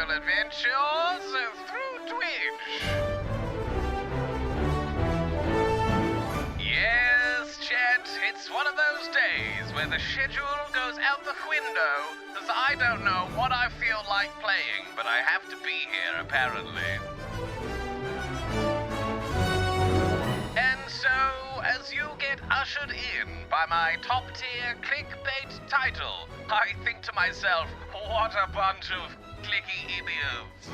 metaphorical adventures through Twitch. Yes, chat, it's one of those days where the schedule goes out the window, as I don't know what I feel like playing, but I have to be here apparently. And so, as you get ushered in by my top-tier clickbait title, I think to myself, what a bunch of clicky idiots.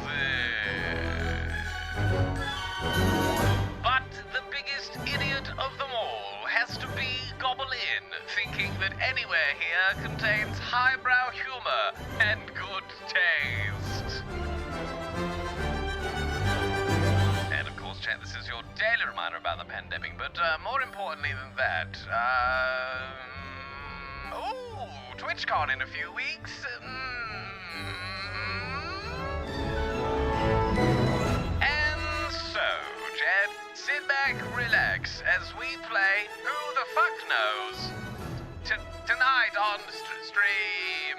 But the biggest idiot of them all has to be Gobble-in, thinking that anywhere here contains highbrow humor and good taste. And of course, chat, this is your daily reminder about the pandemic, but more importantly than that, TwitchCon in a few weeks. And so, chat, sit back, relax, as we play Who the Fuck Knows tonight on stream.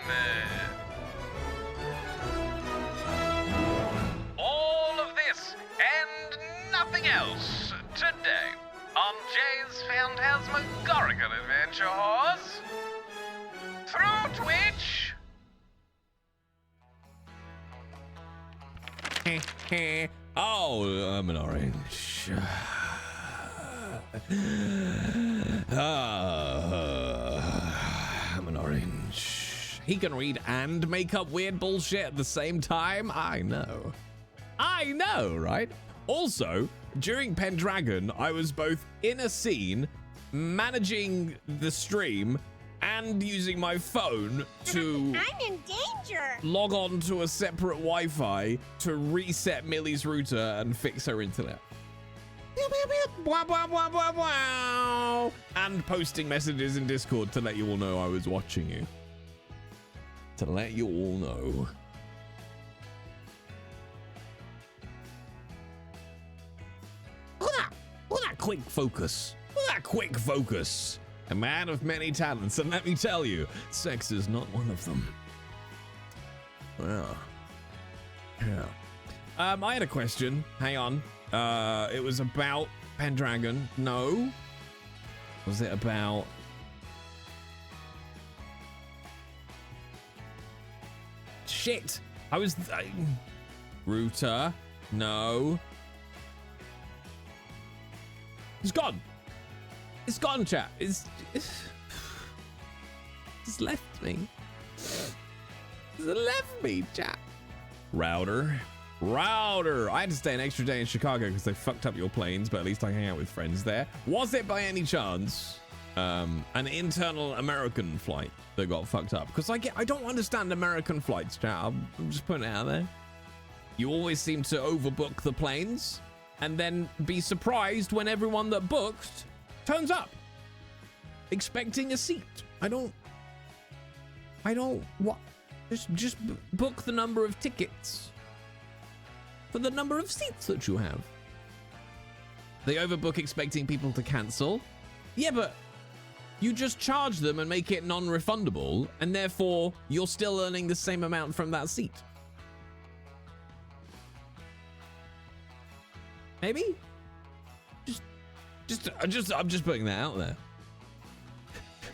All of this and nothing else today on Jay's Phantasmagorical Adventures through Twitch. Oh, I'm an orange. I'm an orange. He can read and make up weird bullshit at the same time. I know, right? Also, during Pendragon, I was both in a scene, managing the stream, and using my phone to I'm in danger. log on to a separate Wi-Fi to reset Millie's router and fix her internet. And posting messages in Discord to let you all know I was watching you. To let you all know. Look at that quick focus. Look at that quick focus. A man of many talents, and let me tell you, sex is not one of them. Well, yeah. I had a question. Hang on. It was about Pendragon. No. Was it about... Shit. I was... Router. No. It's gone. It's gone, chat. It's left me. It's left me, chat. Router. I had to stay an extra day in Chicago because they fucked up your planes, but at least I hang out with friends there. Was it by any chance an internal American flight that got fucked up? Because I don't understand American flights, chat. I'm just putting it out there. You always seem to overbook the planes and then be surprised when everyone that booked turns up expecting a seat. I don't what? Just book the number of tickets for the number of seats that you have. They overbook expecting people to cancel. Yeah, but you just charge them and make it non-refundable, and therefore you're still earning the same amount from that seat. Maybe? I'm just putting that out there.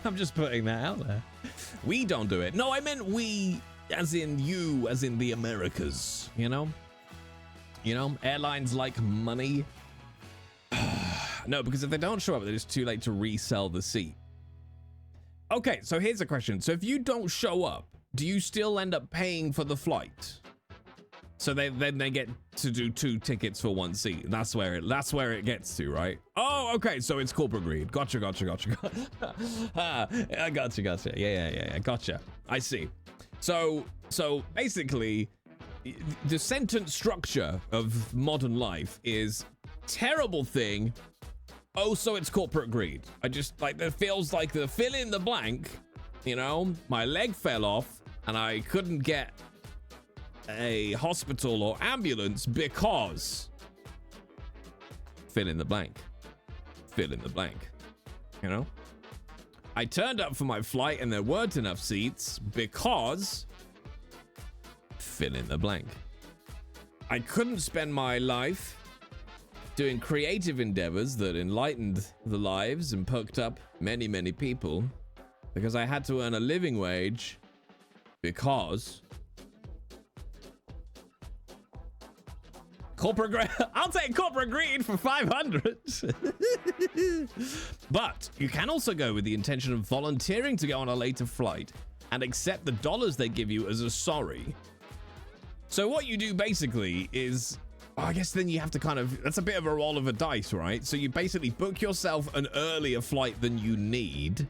I'm just putting that out there. We don't do it. No, I meant we, as in you, as in the Americas, you know? You know, airlines like money. No, because if they don't show up, then it's too late to resell the seat. Okay, so here's a question. So if you don't show up, do you still end up paying for the flight? So then they get to do 2 tickets for 1 seat. That's where it gets to, right? Oh, okay. So it's corporate greed. Gotcha. I gotcha. Yeah. Gotcha. I see. So basically, the sentence structure of modern life is terrible thing. Oh, so it's corporate greed. I just like that feels like the fill in the blank. You know, my leg fell off and I couldn't get a hospital or ambulance because fill in the blank, you know, I turned up for my flight and there weren't enough seats because fill in the blank. I couldn't spend my life doing creative endeavors that enlightened the lives and perked up many, many people because I had to earn a living wage because I'll take corporate greed for 500. But you can also go with the intention of volunteering to go on a later flight and accept the dollars they give you as a sorry. So what you do basically is, I guess then you have to kind of, that's a bit of a roll of a dice, right? So you basically book yourself an earlier flight than you need,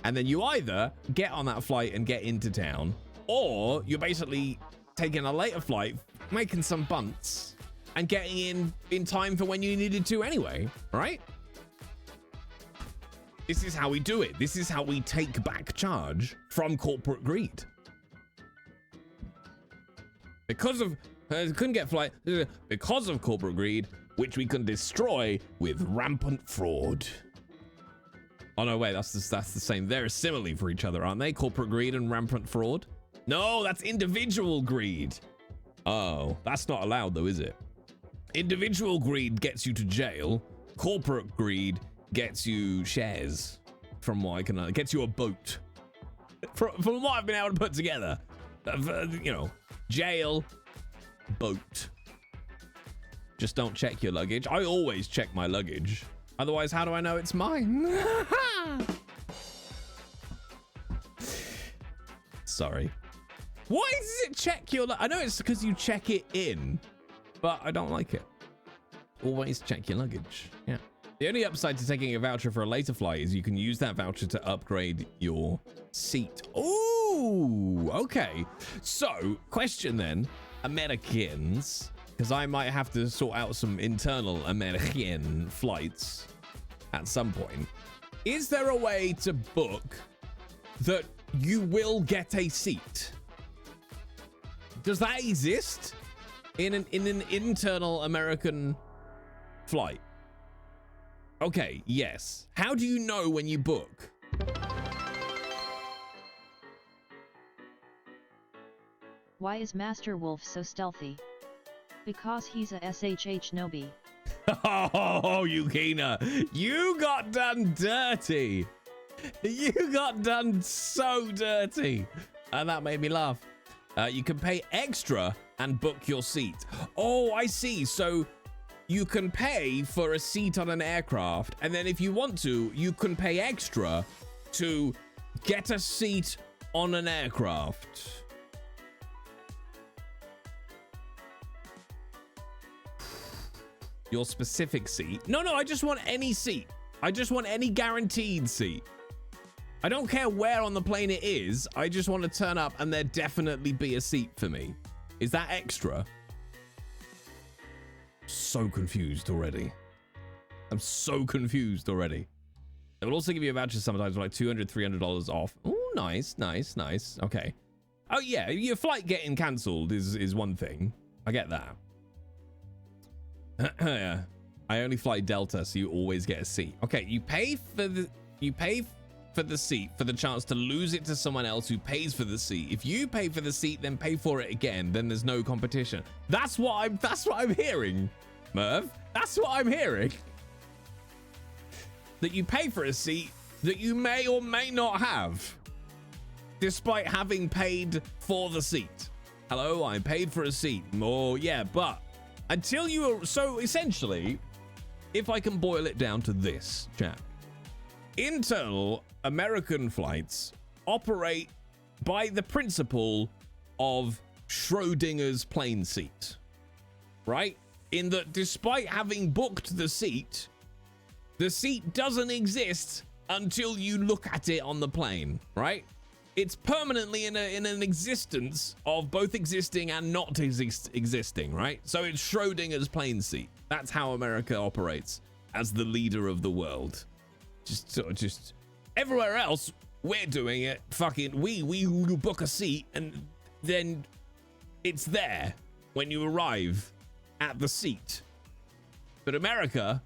and then you either get on that flight and get into town, or you're basically taking a later flight, making some bunts, and getting in time for when you needed to anyway, right? This is how we do it. This is how we take back charge from corporate greed. Because of couldn't get flight because of corporate greed, which we can destroy with rampant fraud. Oh no, wait, that's the same. They're a simile for each other, aren't they? Corporate greed and rampant fraud. No, that's individual greed. Oh, that's not allowed though, is it? Individual greed gets you to jail. Corporate greed gets you shares. From what I can, gets you a boat. From what I've been able to put together, you know, jail, boat. Just don't check your luggage. I always check my luggage. Otherwise, how do I know it's mine? Sorry. Why does it check your luggage? I know it's because you check it in, but I don't like it. Always check your luggage. Yeah. The only upside to taking a voucher for a later flight is you can use that voucher to upgrade your seat. Ooh, okay. So, question then, Americans, because I might have to sort out some internal American flights at some point. Is there a way to book that you will get a seat? Does that exist in an internal American flight? Okay, yes. How do you know when you book? Why is Master Wolf so stealthy? Because he's a SHH Nobi. Oh, Yukina, you got done dirty. You got done so dirty. And that made me laugh. You can pay extra and book your seat. Oh, I see. So you can pay for a seat on an aircraft, and then if you want to, you can pay extra to get a seat on an aircraft. Your specific seat? No, I just want any seat. I just want any guaranteed seat. I don't care where on the plane it is. I just want to turn up and there definitely be a seat for me. Is that extra? So confused already. I'm so confused already. It will also give you a voucher sometimes for like $200, $300 off. Oh, nice. Okay. Oh yeah, your flight getting cancelled is one thing. I get that. Yeah. I only fly Delta, so you always get a seat. Okay, you pay for the seat for the chance to lose it to someone else who pays for the seat. If you pay for the seat, then pay for it again. Then there's no competition. That's what I'm hearing, Merv. That's what I'm hearing. That you pay for a seat that you may or may not have, despite having paid for the seat. Hello, I paid for a seat. Oh yeah, but until you are, so essentially, if I can boil it down to this, chat. Internal American flights operate by the principle of Schrodinger's plane seat, right? In that despite having booked the seat doesn't exist until you look at it on the plane, right? It's permanently in an existence of both existing and not existing, right? So it's Schrodinger's plane seat. That's how America operates as the leader of the world. Just everywhere else, we're doing it. Fucking, we book a seat and then it's there when you arrive at the seat. But America,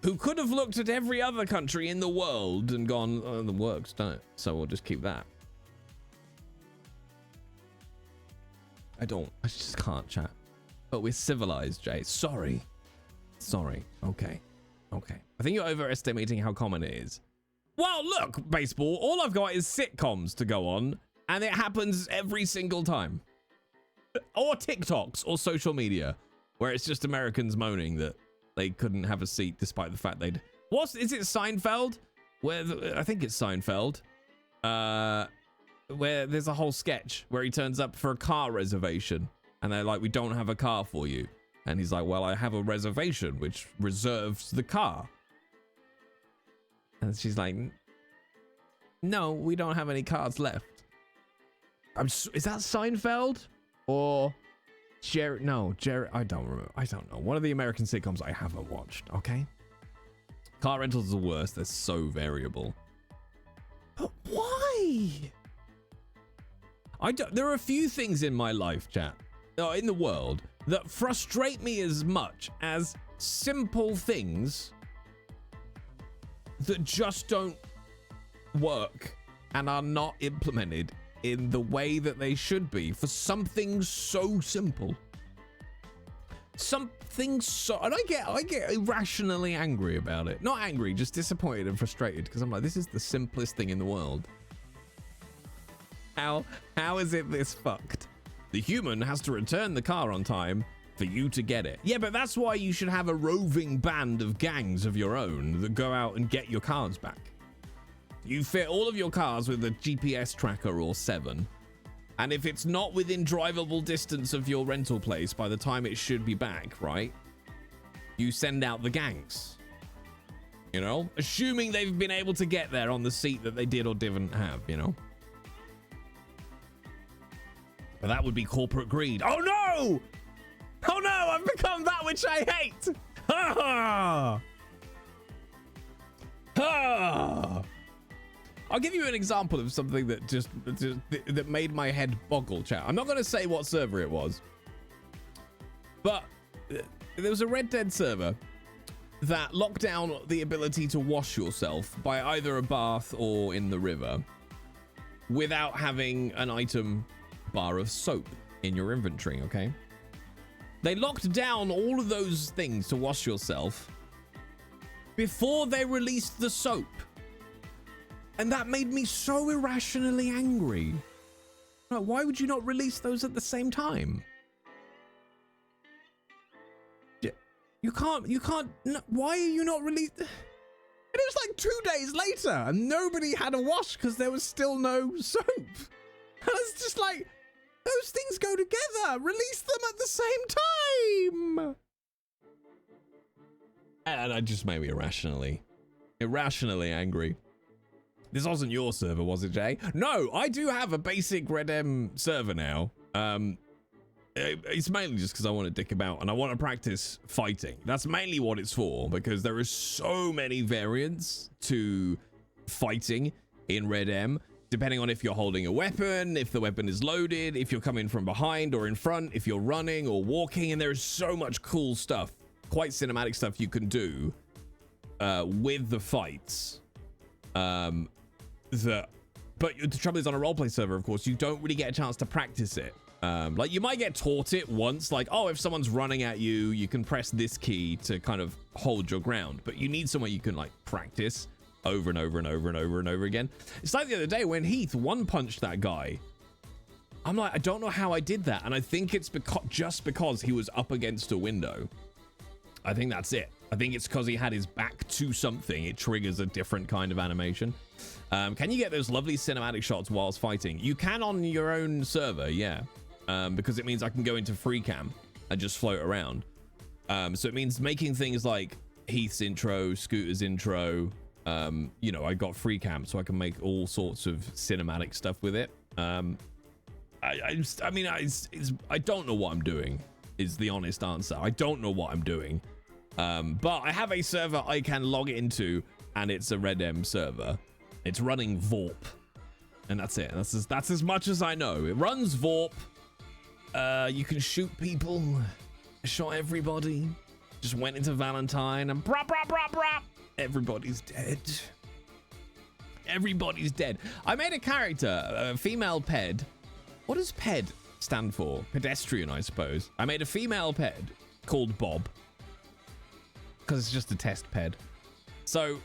who could have looked at every other country in the world and gone, oh, that works, don't it? So we'll just keep that. I just can't, chat. But we're civilized, Jay. Sorry. Okay. I think you're overestimating how common it is. Well, look, baseball, all I've got is sitcoms to go on, and it happens every single time. Or TikToks or social media, where it's just Americans moaning that they couldn't have a seat despite the fact they'd... Is it Seinfeld? I think it's Seinfeld. Where there's a whole sketch where he turns up for a car reservation, and they're like, we don't have a car for you. And he's like, well, I have a reservation which reserves the car. And she's like, no, we don't have any cars left. Is that Seinfeld? Or Jerry? No, Jerry. I don't remember. I don't know. One of the American sitcoms I haven't watched. Okay. Car rentals are the worst. They're so variable. But why? There are a few things in my life, chat, in the world, that frustrate me as much as simple things that just don't work and are not implemented in the way that they should be for something so simple. And I get irrationally angry about it. Not angry, just disappointed and frustrated, because I'm like, this is the simplest thing in the world. How is it this fucked? The human has to return the car on time for you to get it. Yeah, but that's why you should have a roving band of gangs of your own that go out and get your cars back. You fit all of your cars with a GPS tracker or 7. And if it's not within drivable distance of your rental place by the time it should be back, right? You send out the gangs. You know? Assuming they've been able to get there on the seat that they did or didn't have, you know? But that would be corporate greed. Oh no! Oh no! I've become that which I hate! Ha ha! I'll give you an example of something that that made my head boggle, chat. I'm not going to say what server it was, but there was a Red Dead server that locked down the ability to wash yourself by either a bath or in the river without having an item bar of soap in your inventory, okay? They locked down all of those things to wash yourself before they released the soap. And that made me so irrationally angry. Like, why would you not release those at the same time? You can't, why are you not released? And it was like 2 days later and nobody had a wash because there was still no soap. And I was just like, those things go together. Release them at the same time. And it just made me irrationally angry. This wasn't your server, was it, Jay? No, I do have a basic Redem server now. It's mainly just because I want to dick about and I want to practice fighting. That's mainly what it's for, because there is so many variants to fighting in Redem, depending on if you're holding a weapon, if the weapon is loaded, if you're coming from behind or in front, if you're running or walking, and there's so much cool stuff, quite cinematic stuff you can do with the fights. But the trouble is, on a roleplay server, of course, you don't really get a chance to practice it. Like, you might get taught it once, like, oh, if someone's running at you, you can press this key to kind of hold your ground, but you need somewhere you can, like, practice over and over and over and over and over again. It's like the other day when Heath one-punched that guy. I'm like, I don't know how I did that, and I think it's just because he was up against a window. I think that's it. I think it's because he had his back to something. It triggers a different kind of animation. Can you get those lovely cinematic shots whilst fighting? You can on your own server, yeah. Because it means I can go into free cam and just float around. So it means making things like Heath's intro, Scooter's intro. You know, I got free cam, so I can make all sorts of cinematic stuff with it. I don't know what I'm doing, is the honest answer. I don't know what I'm doing. But I have a server I can log into, and it's a Redem server. It's running VORP, and that's it. That's as much as I know. It runs VORP. You can shoot people. I shot everybody. Just went into Valentine and brap. Everybody's dead. Everybody's dead. I made a character, a female ped. What does ped stand for? Pedestrian, I suppose. I made a female ped called Bob because it's just a test ped. So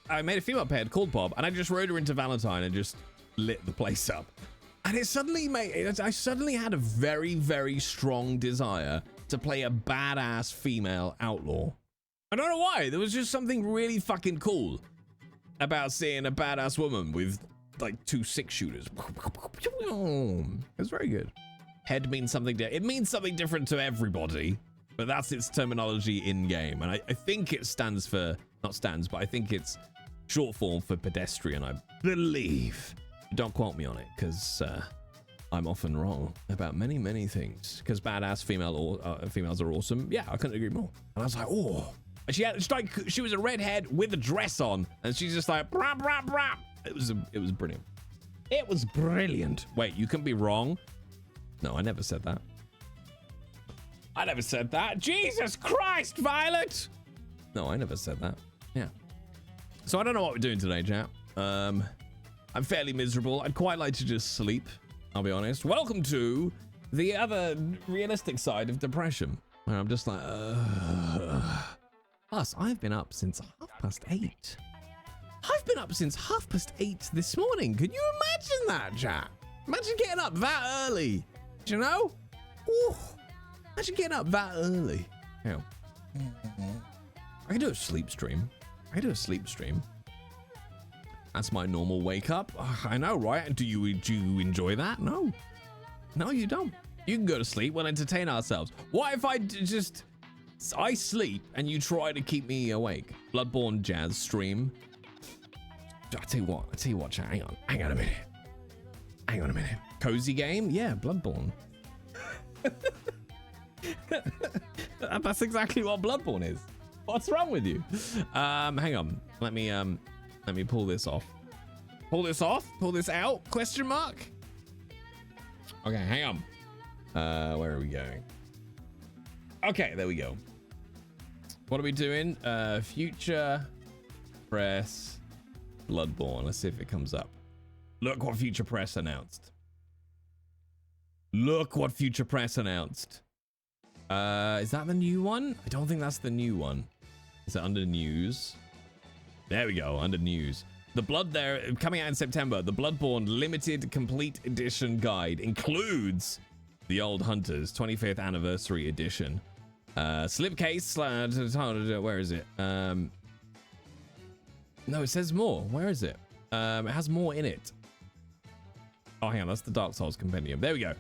I made a female ped called Bob, and I just rode her into Valentine and just lit the place up. And it suddenly made, I suddenly had a very, very strong desire to play a badass female outlaw. I don't know why. There was just something really fucking cool about seeing a badass woman with like 2 6-shooters. It was very good. Head means something. It means something different to everybody, but that's its terminology in game. And I think it stands for, not stands, but I think it's short form for pedestrian, I believe. Don't quote me on it, because I'm often wrong about many, many things. Because badass females are awesome. Yeah, I couldn't agree more. And I was like, oh. And she was a redhead with a dress on, and she's just like, brap, brap, brap. It was brilliant. It was brilliant. Wait, you can be wrong? No, I never said that. I never said that. Jesus Christ, Violet! No, I never said that. Yeah. So I don't know what we're doing today, chat. I'm fairly miserable. I'd quite like to just sleep, I'll be honest. Welcome to the other realistic side of depression, where I'm just like, Plus, I've been up since 8:30. I've been up since 8:30 this morning. Can you imagine that, chat? Imagine getting up that early. Do you know? Ooh, imagine getting up that early. Hell. I can do a sleep stream. That's my normal wake up. I know, right? Do you enjoy that? No. No, you don't. You can go to sleep. We'll entertain ourselves. What if I sleep and you try to keep me awake? Bloodborne jazz stream. I'll tell you what, chat. Hang on a minute. Cozy game? Yeah, Bloodborne. That's exactly what Bloodborne is. What's wrong with you? Hang on. Let me pull this off. Pull this out? Question mark? Okay, hang on. Where are we going? Okay, there we go. What are we doing? Future press Bloodborne. Let's see if it comes up. Look what Future Press announced. Is that the new one? I don't think that's the new one. Is it under news? There we go, under news. Coming out in September, the Bloodborne limited complete edition guide includes the Old Hunters 25th anniversary edition. Slipcase, where is it? No, it says more. Where is it? It has more in it. Oh, hang on, that's the Dark Souls compendium. There we go.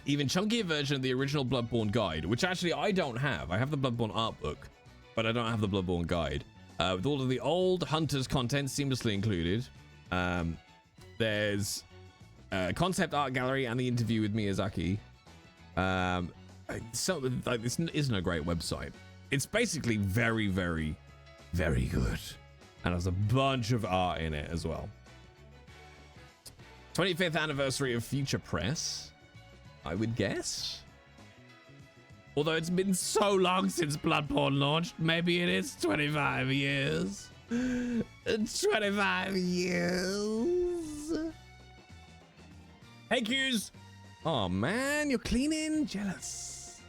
Even chunkier version of the original Bloodborne guide, which actually I don't have. I have the Bloodborne art book, but I don't have the Bloodborne guide. With all of the Old Hunters content seamlessly included. There's a concept art gallery and the interview with Miyazaki. So like, this isn't a great website. It's basically very, very, very good. And there's a bunch of art in it as well. 25th anniversary of Future Press, I would guess. Although it's been so long since Bloodborne launched, maybe it is 25 years. 25 years. Hey, Q's. Oh, man, you're cleaning. Jealous.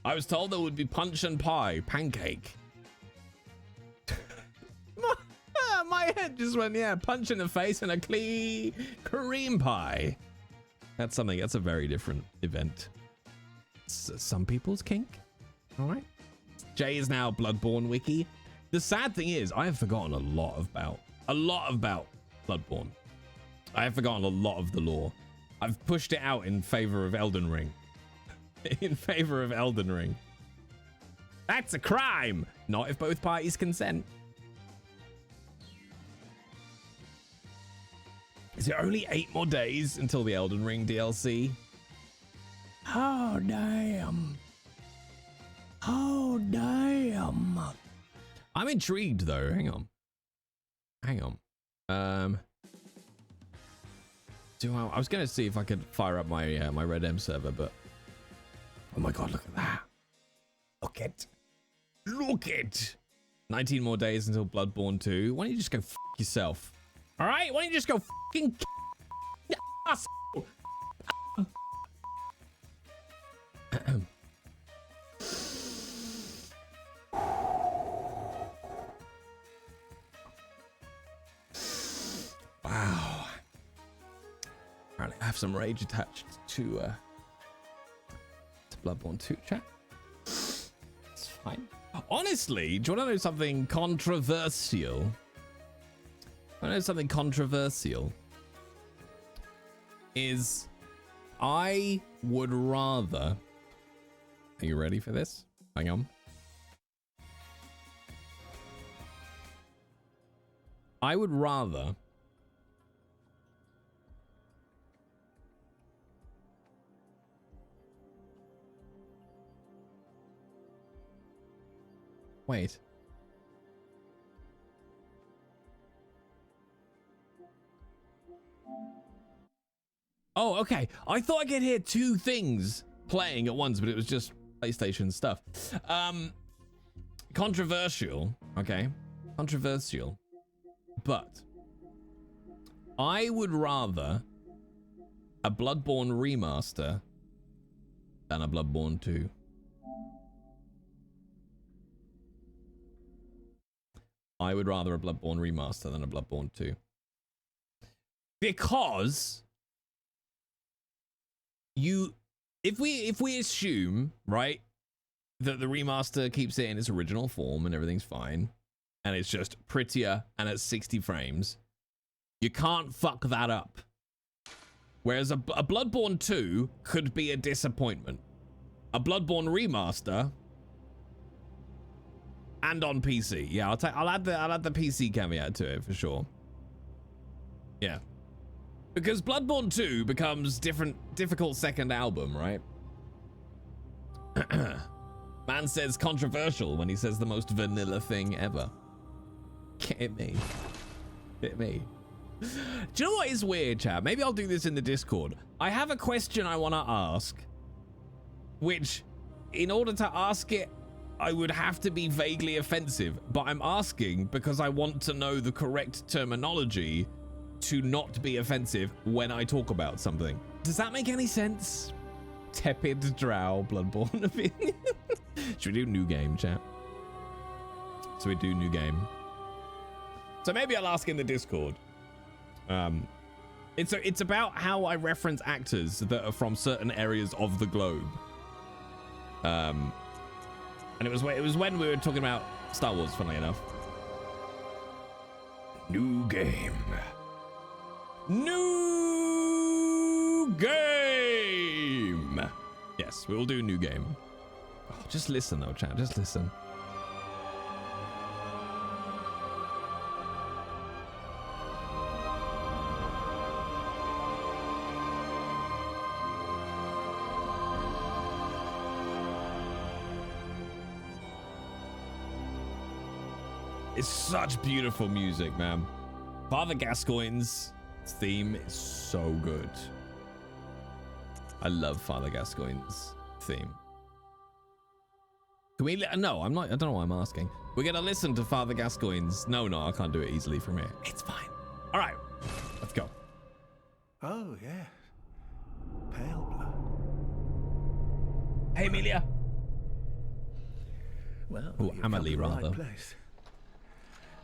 I was told there would be punch and pie, pancake. My head just went, yeah, punch in the face and a clean cream pie. That's a very different event. Some people's kink. All right. Jay is now Bloodborne wiki. The sad thing is, I have forgotten a lot about Bloodborne. I have forgotten a lot of the lore. I've pushed it out in favor of Elden Ring. That's a crime. Not if both parties consent. Is it only 8 more days until the Elden Ring DLC? Oh, damn. I'm intrigued, though. Hang on. I was going to see if I could fire up my my Red M server, but... Oh, my God, look at that. Look it. 19 more days until Bloodborne 2. Why don't you just go f*** yourself? All right, why don't you just go fucking asshole? Wow. Apparently I have some rage attached to Bloodborne 2 chat. It's fine. Honestly, do you want to know something controversial? I know something controversial is I would rather. Are you ready for this? Hang on. I would rather wait. Oh, okay. I thought I could hear two things playing at once, but it was just PlayStation stuff. Controversial. Okay. Controversial. But I would rather a Bloodborne remaster than a Bloodborne 2. I would rather a Bloodborne remaster than a Bloodborne 2. Because if we assume, right, that the remaster keeps it in its original form and everything's fine, and it's just prettier and at 60 frames, you can't fuck that up. Whereas a Bloodborne 2 could be a disappointment. A Bloodborne remaster, and on PC, yeah, I'll add the PC caveat to it for sure. Yeah, because Bloodborne 2 becomes difficult second album, right? Man says controversial when he says the most vanilla thing ever. Hit me. Hit me. Do you know what is weird, chat? Maybe I'll do this in the Discord. I have a question I want to ask, which, in order to ask it, I would have to be vaguely offensive, but I'm asking because I want to know the correct terminology to not be offensive when I talk about something. Does that make any sense? Tepid drow Bloodborne opinion. Should we do new game, chat? So we do new game. So maybe I'll ask in the Discord. It's about how I reference actors that are from certain areas of the globe. And it was when we were talking about Star Wars, funnily enough. New game. New game. Yes, we will do new game. Oh, just listen though, chat. Just listen. It's such beautiful music, man. Father Gascoigne's theme is so good. I love Father Gascoigne's theme. Can we? No, I'm not. I don't know why I'm asking. We're gonna listen to Father Gascoigne's. No, I can't do it easily from here. It's fine. All right, let's go. Oh yeah, pale blood. Hey, Amelia. Well, Oh, you've Amelie, come to the rather. right place.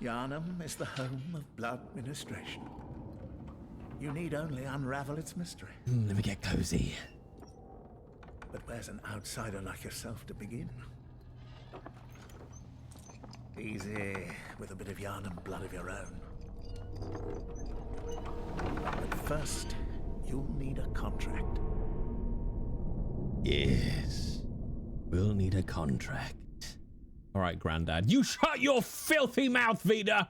Yarnham is the home of blood administration. You need only unravel its mystery. Let me get cozy. But where's an outsider like yourself to begin? Easy, with a bit of Yarnham blood of your own. But first, you'll need a contract. Yes, we'll need a contract. All right, Grandad. You shut your filthy mouth, Vida!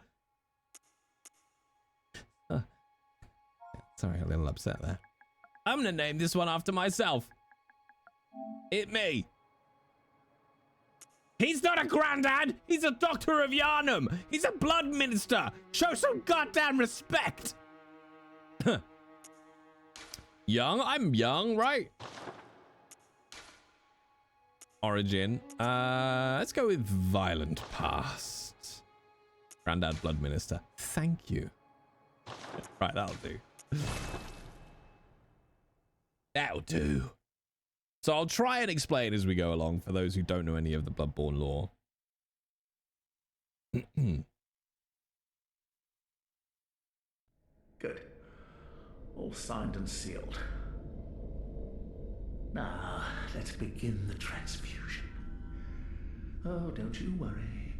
Sorry, a little upset there. I'm gonna name this one after myself. It me. He's not a Grandad! He's a Doctor of Yarnham! He's a blood minister! Show some goddamn respect! Young? I'm young, right? Origin. Let's go with violent past. Grandad Blood Minister. Thank you. Right, that'll do. That'll do. So I'll try and explain as we go along for those who don't know any of the Bloodborne lore. Good. All signed and sealed. Now, let's begin the transfusion. Oh, don't you worry.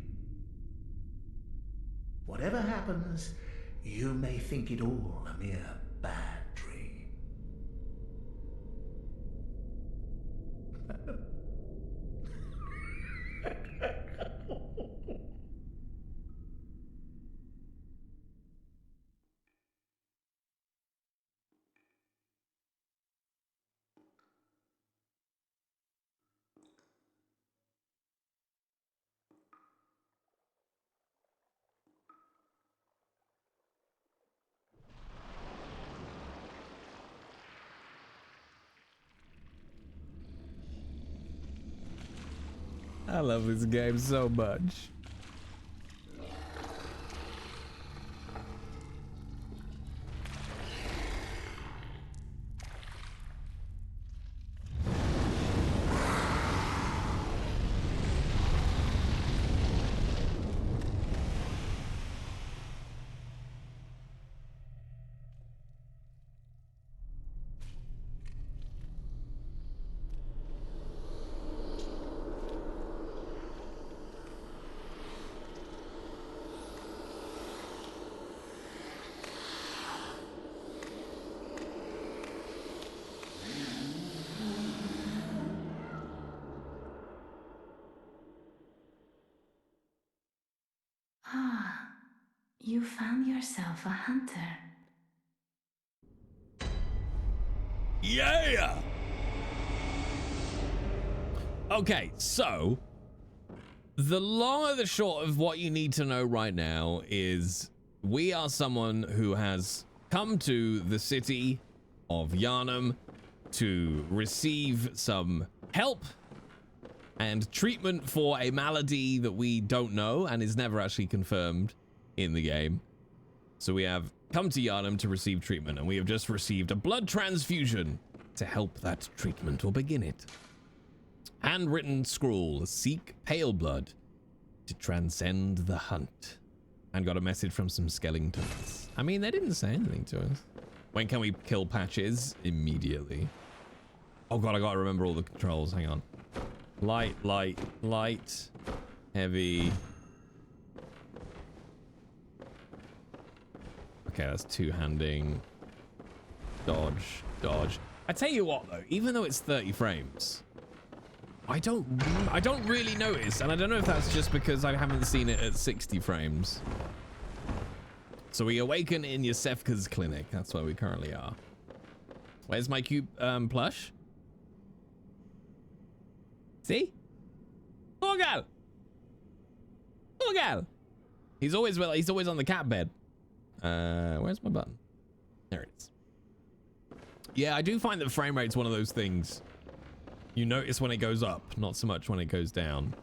Whatever happens, you may think it all a mere bad dream. I love this game so much. Ah, you found yourself a hunter. Yeah! Okay, so the long or the short of what you need to know right now is we are someone who has come to the city of Yarnham to receive some help and treatment for a malady that we don't know and is never actually confirmed in the game. So we have come to Yarnham to receive treatment, and we have just received a blood transfusion to help that treatment or begin it. Handwritten scroll, seek pale blood to transcend the hunt. And got a message from some skeletons. I mean, they didn't say anything to us. When can we kill Patches? Immediately. Oh god, I gotta remember all the controls. Hang on. Light, light, light, heavy. Okay, that's two-handing. Dodge, dodge. I tell you what though, even though it's 30 frames, I don't really notice, and I don't know if that's just because I haven't seen it at 60 frames. So we awaken in Yosefka's clinic. That's where we currently are. Where's my cube plush? See? Orgal! Orgal! He's always on the cat bed. Where's my button? There it is. Yeah, I do find that frame rate's one of those things you notice when it goes up, not so much when it goes down.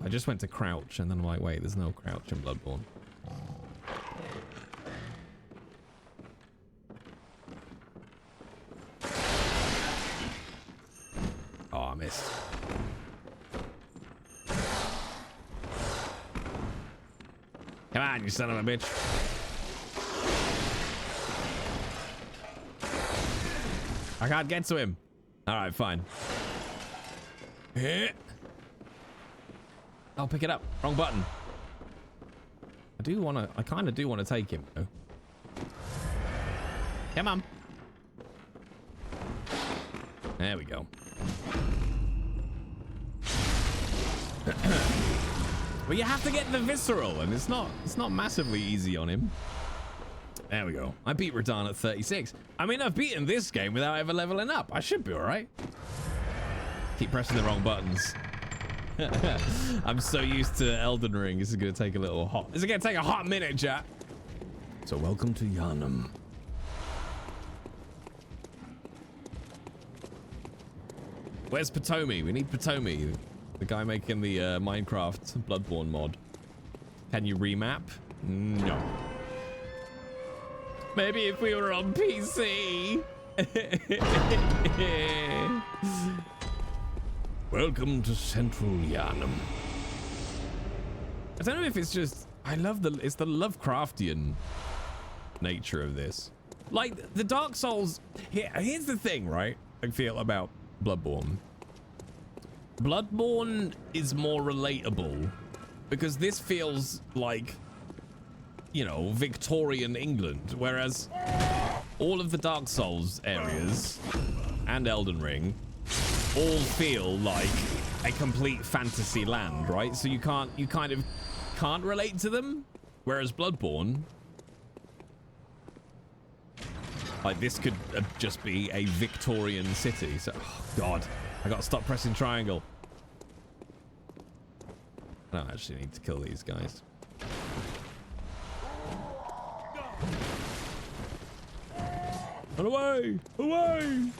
I just went to crouch and then I'm like, wait, there's no crouch in Bloodborne. Oh, I missed. Come on, you son of a bitch. I can't get to him. All right, fine. I'll pick it up. Wrong button. I kind of do want to take him, though. Come on. There we go. Well, you have to get the visceral, and it's not massively easy on him. There we go. I beat Radahn at 36. I mean, I've beaten this game without ever leveling up. I should be all right. Keep pressing the wrong buttons. I'm so used to Elden Ring. This is going to take a little hot... This is going to take a hot minute, chat. So welcome to Yarnham. Where's Potomi? We need Potomi. The guy making the Minecraft Bloodborne mod. Can you remap? No. Maybe if we were on PC. Welcome to Central Yarnham. I don't know if it's just, it's the Lovecraftian nature of this. Like the Dark Souls, here's the thing, right? I feel about Bloodborne. Bloodborne is more relatable because this feels like, you know, Victorian England, whereas all of the Dark Souls areas and Elden Ring all feel like a complete fantasy land, right? So you kind of can't relate to them, whereas Bloodborne, like this could just be a Victorian city. So, oh God, I gotta stop pressing triangle. I don't actually need to kill these guys. Run away! Away!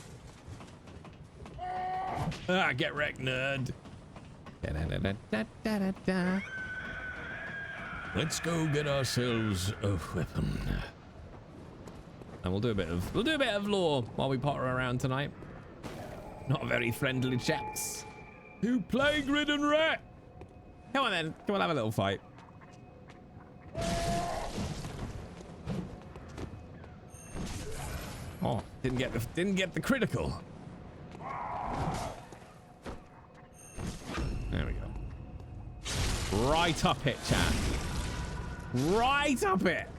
Ah, get wrecked, nerd. Da, da, da, da, da, da, da. Let's go get ourselves a weapon. And we'll do a bit of lore while we potter around tonight. Not very friendly chaps. You plague-ridden rat! Come on then, come on, have a little fight. Oh, didn't get the critical. There we go. Right up it, chat. Right up it.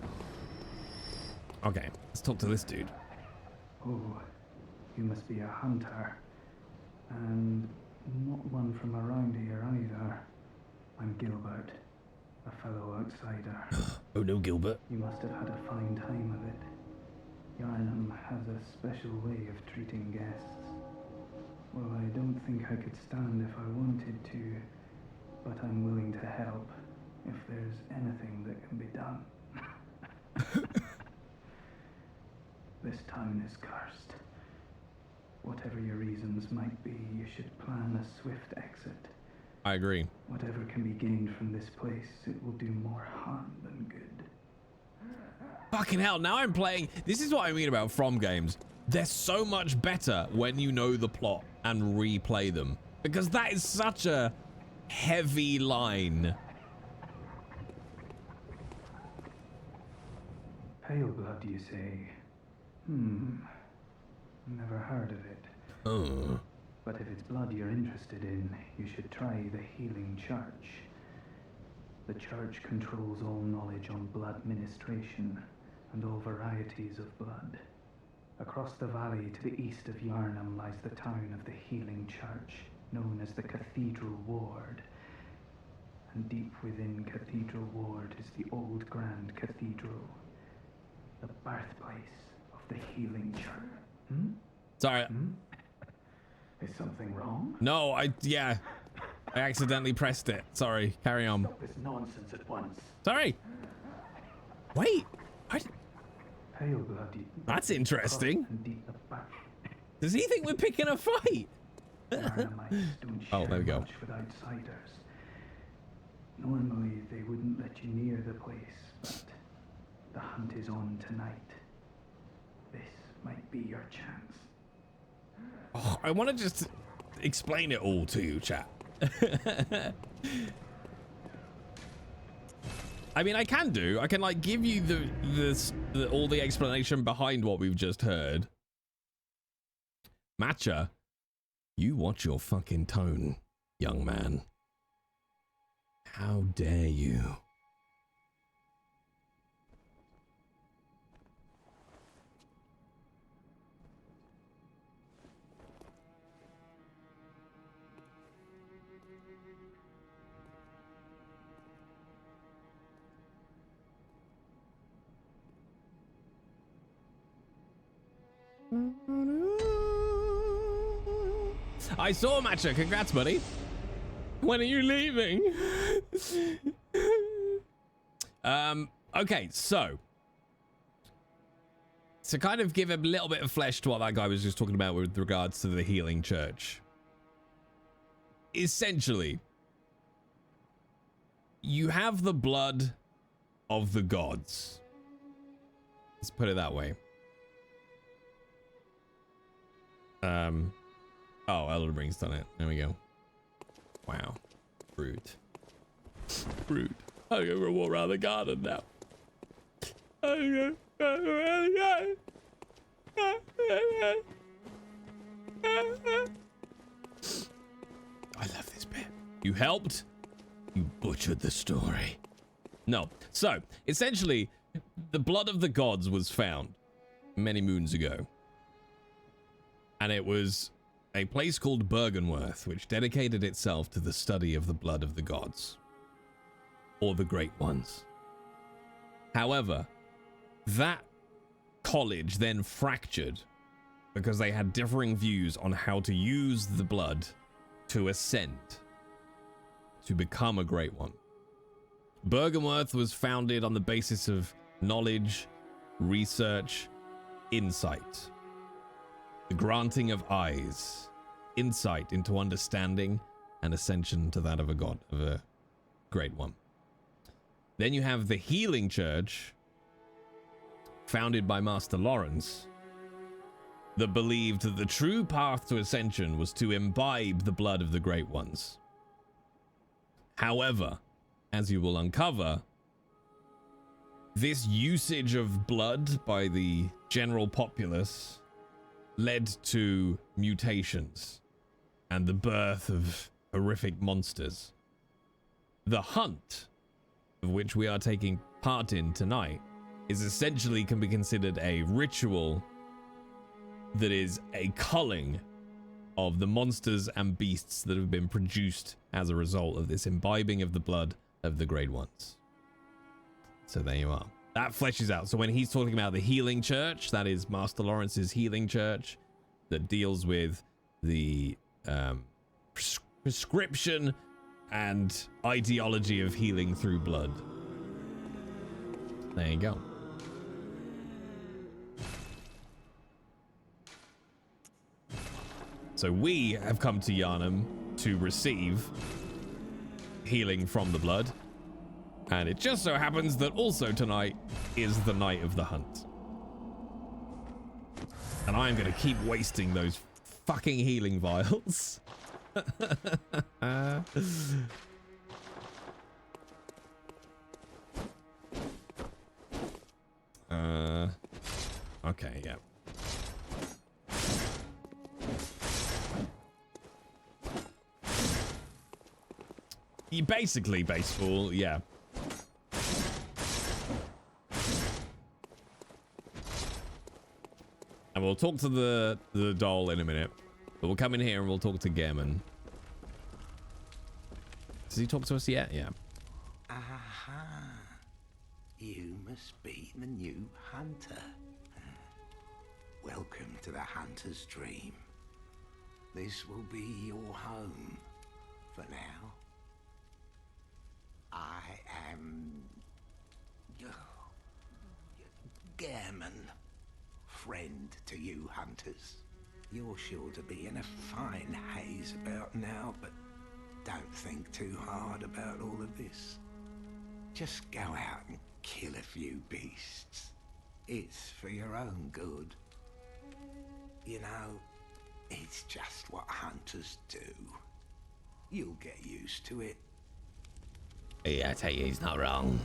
Okay, let's talk to this dude. Oh, you must be a hunter. And not one from around here either. I'm Gilbert, a fellow outsider. Oh no, Gilbert. You must have had a fine time of it. Yarnham has a special way of treating guests. Well, I don't think I could stand if I wanted to, but I'm willing to help if there's anything that can be done. This town is cursed. Whatever your reasons might be, you should plan a swift exit. I agree. Whatever can be gained from this place, it will do more harm than good. Fucking hell, now I'm playing. This is what I mean about From games. They're so much better when you know the plot and replay them. Because that is such a heavy line. Pale blood, you say? Never heard of it. Oh. But if it's blood you're interested in, you should try the Healing Church. The church controls all knowledge on blood ministration and all varieties of blood. Across the valley to the east of Yarnham lies the town of the Healing Church, known as the Cathedral Ward. And deep within Cathedral Ward is the old Grand Cathedral, the birthplace of the Healing Church. Sorry. Is something wrong? No, I accidentally pressed it. Sorry, carry on. Stop this nonsense at once. Sorry. Wait. What? Pale blood. That's interesting. And deep the back. Does he think we're picking a fight? Yarnhamites don't Oh, there we go. much with outsiders. Normally, they wouldn't let you near the place, but the hunt is on tonight. This might be your chance. Oh, I want to just explain it all to you, chat. I mean, I can like give you all the explanation behind what we've just heard. Matcha, you watch your fucking tone, young man. How dare you? I saw Matcha. Congrats, buddy. When are you leaving? Okay, so to kind of give a little bit of flesh to what that guy was just talking about with regards to the Healing Church. Essentially, you have the blood of the gods. Let's put it that way. Oh, Elder Ring's done it. There we go. Wow. Rude. Rude. I'm gonna walk around the garden now. I'm gonna walk around the garden. I love this bit. You helped. You butchered the story. No. So, essentially, the blood of the gods was found many moons ago. And it was a place called Bergenworth, which dedicated itself to the study of the blood of the gods. Or the Great Ones. However, that college then fractured because they had differing views on how to use the blood to ascend, to become a Great One. Bergenworth was founded on the basis of knowledge, research, insight. The granting of eyes, insight into understanding, and ascension to that of a god, of a Great One. Then you have the Healing Church, founded by Master Lawrence, that believed that the true path to ascension was to imbibe the blood of the Great Ones. However, as you will uncover, this usage of blood by the general populace led to mutations and the birth of horrific monsters. The hunt, of which we are taking part in tonight, is essentially can be considered a ritual that is a culling of the monsters and beasts that have been produced as a result of this imbibing of the blood of the Great Ones. So there you are. That fleshes out. So when he's talking about the Healing Church, that is Master Lawrence's Healing Church that deals with the prescription and ideology of healing through blood. There you go. So we have come to Yarnham to receive healing from the blood. And it just so happens that also tonight is the night of the hunt. And I'm going to keep wasting those fucking healing vials. Okay, yeah. Basically, baseball, yeah. And we'll talk to the doll in a minute. But we'll come in here and we'll talk to Gehrman. Does he talk to us yet? Yeah. Aha. You must be the new hunter. Welcome to the hunter's dream. This will be your home for now. I am Gehrman, friend to you hunters. You're sure to be in a fine haze about now, but don't think too hard about all of this. Just go out and kill a few beasts. It's for your own good. You know, it's just what hunters do. You'll get used to it. Yeah, I tell you, he's not wrong.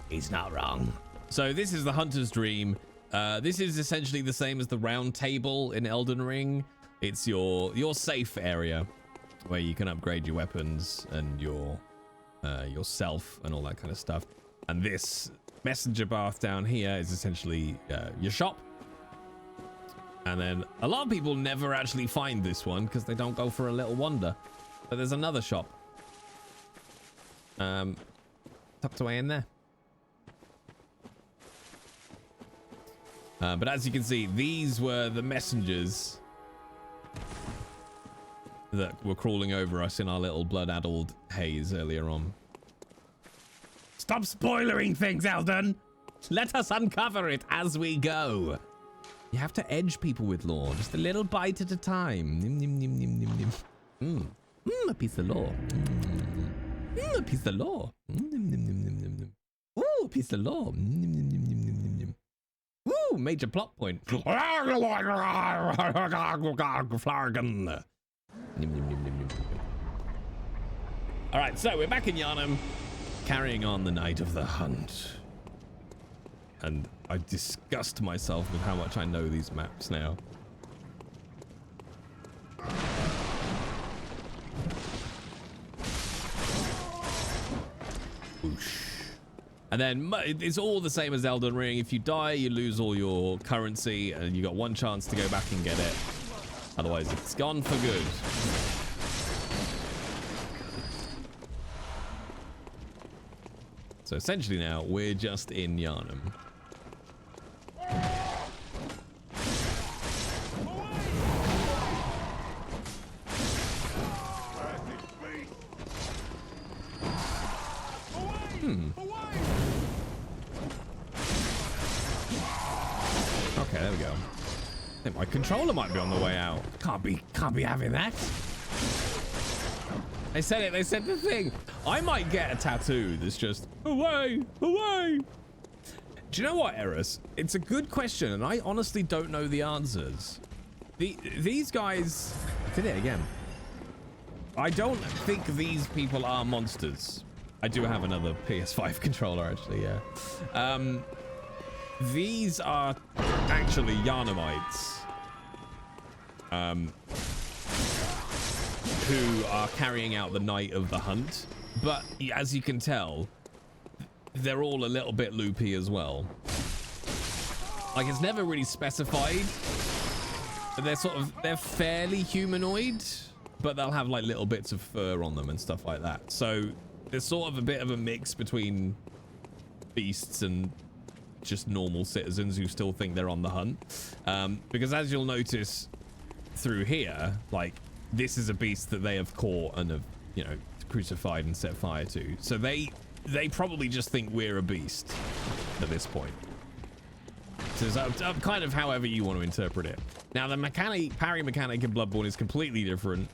He's not wrong. So this is the Hunter's Dream. This is essentially the same as the round table in Elden Ring. It's your safe area where you can upgrade your weapons and your yourself and all that kind of stuff. And this messenger bath down here is essentially your shop. And then a lot of people never actually find this one because they don't go for a little wander. But there's another shop. Tucked away in there. But as you can see, these were the messengers that were crawling over us in our little blood-addled haze earlier on. Stop spoiling things, Eldon! Let us uncover it as we go. You have to edge people with lore, just a little bite at a time. A piece of lore. A piece of lore. Ooh, piece of law. Woo, major plot point. All right, so we're back in Yarnham, carrying on the night of the hunt. And I disgust myself with how much I know these maps now. Whoosh. And then it's all the same as Elden Ring. If you die, you lose all your currency, and you got one chance to go back and get it. Otherwise, it's gone for good. So essentially now, we're just in Yarnham. Okay, there we go. I think my controller might be on the way out. Can't be having that. They said it, they said the thing. I might get a tattoo that's just away, away. Do you know what, Eris? It's a good question, and I honestly don't know the answers. These guys, I did it again. I don't think these people are monsters. I do have another PS5 controller, actually, yeah. These are actually Yarnhamites. Who are carrying out the night of the hunt. But as you can tell, they're all a little bit loopy as well. Like, it's never really specified. But they're fairly humanoid, but they'll have like little bits of fur on them and stuff like that. So there's sort of a bit of a mix between beasts and just normal citizens who still think they're on the hunt. Because as you'll notice through here, like, this is a beast that they have caught and have, you know, crucified and set fire to. So they probably just think we're a beast at this point. So it's up kind of however you want to interpret it. Now, the parry mechanic in Bloodborne is completely different.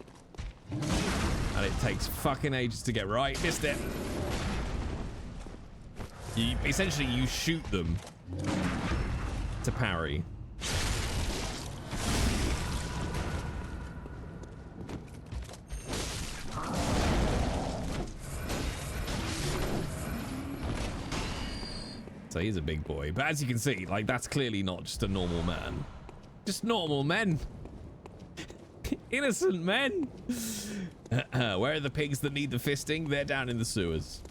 And it takes fucking ages to get right. Missed it. Essentially, you shoot them to parry. So he's a big boy. But as you can see, like, that's clearly not just a normal man. Just normal men. Innocent men. Where are the pigs that need the fisting? They're down in the sewers.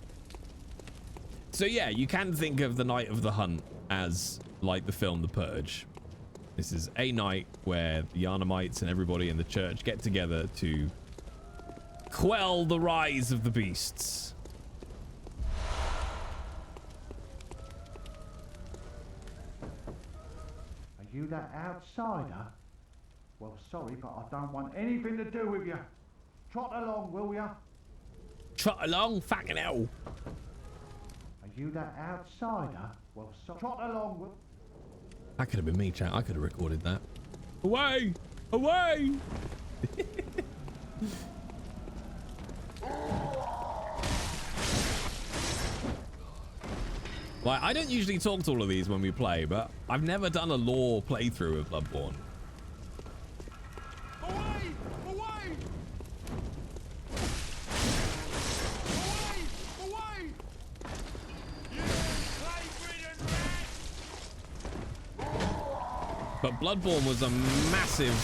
So yeah, you can think of the night of the hunt as like the film The Purge. This is a night where the Yarnhamites and everybody in the church get together to quell the rise of the beasts. Are you that outsider? Well, sorry, but I don't want anything to do with you. Trot along, will ya? Trot along? Fucking hell. Are you that outsider? Well, trot along, will... That could have been me, chat. I could have recorded that. Away! Away! Like, I don't usually talk to all of these when we play, but I've never done a lore playthrough of Bloodborne. Away! Away! Away! Away! But Bloodborne was a massive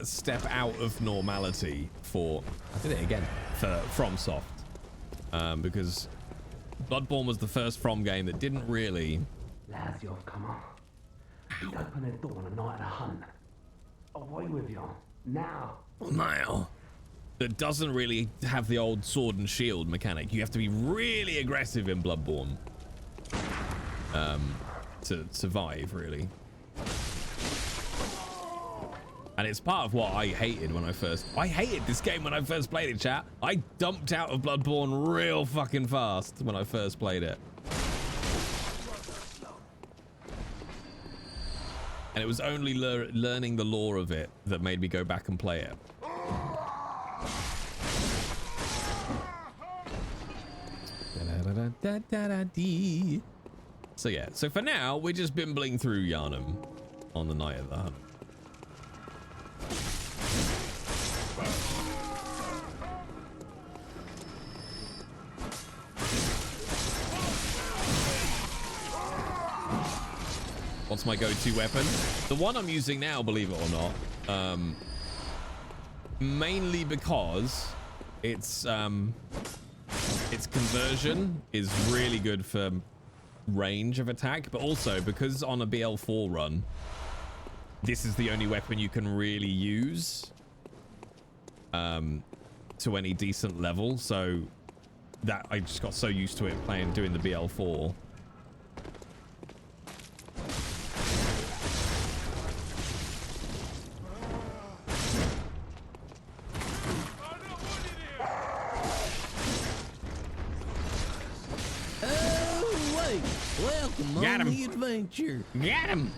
step out of normality for, I did it again, for FromSoft. Because Bloodborne was the first From game that didn't really... Lads, you've come on. He'd open the door on a night of the hunt. Away with you. Now. Now. That doesn't really have the old sword and shield mechanic. You have to be really aggressive in Bloodborne. To survive, really. And it's part of what I hated when I hated this game when I first played it, chat. I dumped out of Bloodborne real fucking fast when I first played it. And it was only learning the lore of it that made me go back and play it. Da-da-da-da-da-dee. So yeah, so for now, we're just bimbling through Yarnham on the night of the hunt. What's my go-to weapon? The one I'm using now, believe it or not, mainly because its conversion is really good for range of attack, but also because on a BL4 run, this is the only weapon you can really use to any decent level. So that I just got so used to it doing the BL4. Welcome Got on him. the adventure. Get him!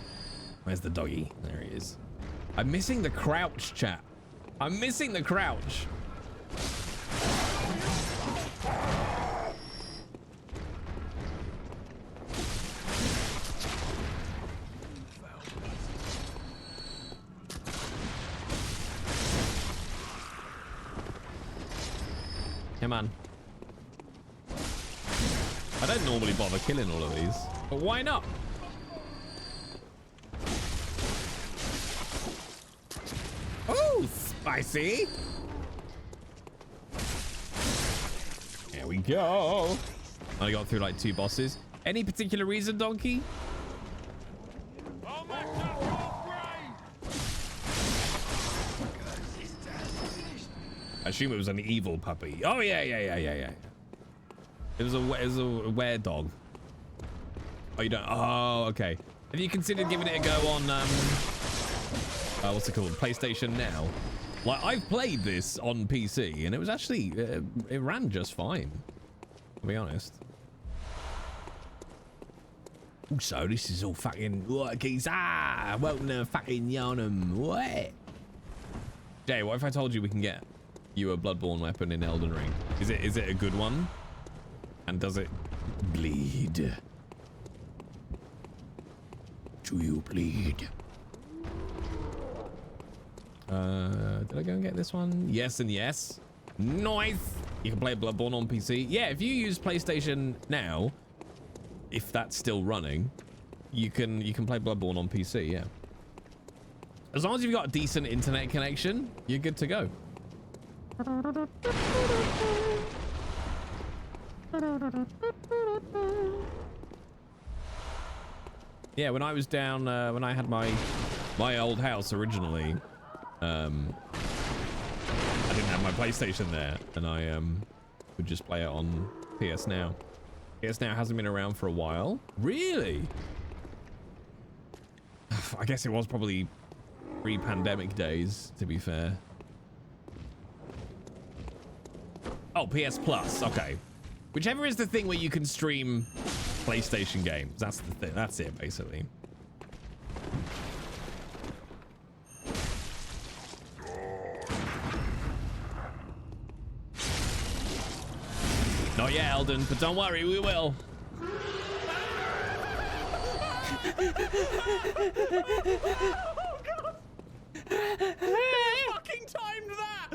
Where's the doggy? There he is. I'm missing the crouch, chat. I'm missing the crouch. Come on. I don't normally bother killing all of these, but why not? Oh, spicy. There we go. I got through like 2 bosses. Any particular reason, Donkey? I assume it was an evil puppy. Oh, yeah. It was a were-dog. Oh, you don't? Oh, okay. Have you considered giving it a go on, what's it called? PlayStation Now? Like, I've played this on PC, and it was actually, it ran just fine, to be honest. Also, this is all fucking, what, geez, welcome to fucking Yarnham, what? Jay, what if I told you we can get you a Bloodborne weapon in Elden Ring? Is it a good one? And does it bleed? Do you bleed? Did I go and get this one? Yes and yes. Nice. You can play Bloodborne on PC. Yeah, if you use PlayStation Now, if that's still running, you can play Bloodborne on PC, yeah. As long as you've got a decent internet connection, you're good to go. Yeah, when I was down, when I had my old house originally, I didn't have my PlayStation there, and I would just play it on PS Now. PS Now hasn't been around for a while. Really? I guess it was probably pre-pandemic days, to be fair. Oh, PS Plus. Okay. Whichever is the thing where you can stream PlayStation games. That's the thing. That's it, basically. Not yet, Elden, but don't worry, we will. Oh, God. Fucking timed that.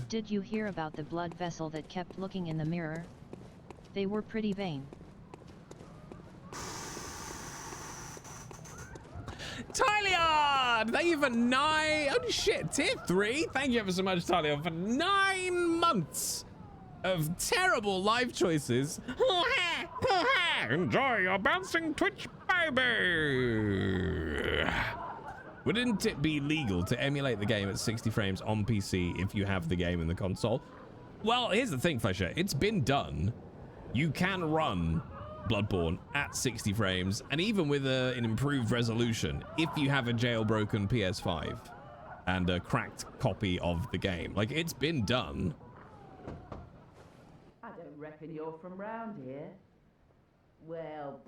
Did you hear about the blood vessel that kept looking in the mirror? They were pretty vain. Tyliard! Thank you for 9... Holy shit, tier 3? Thank you ever so much, Tyliard, for 9 months of terrible life choices. Enjoy your bouncing Twitch baby! Wouldn't it be legal to emulate the game at 60 frames on PC if you have the game in the console? Well, here's the thing, Flesher. It's been done. You can run Bloodborne at 60 frames, and even with an improved resolution, if you have a jailbroken PS5 and a cracked copy of the game. Like, it's been done. I don't reckon you're from round here. Well,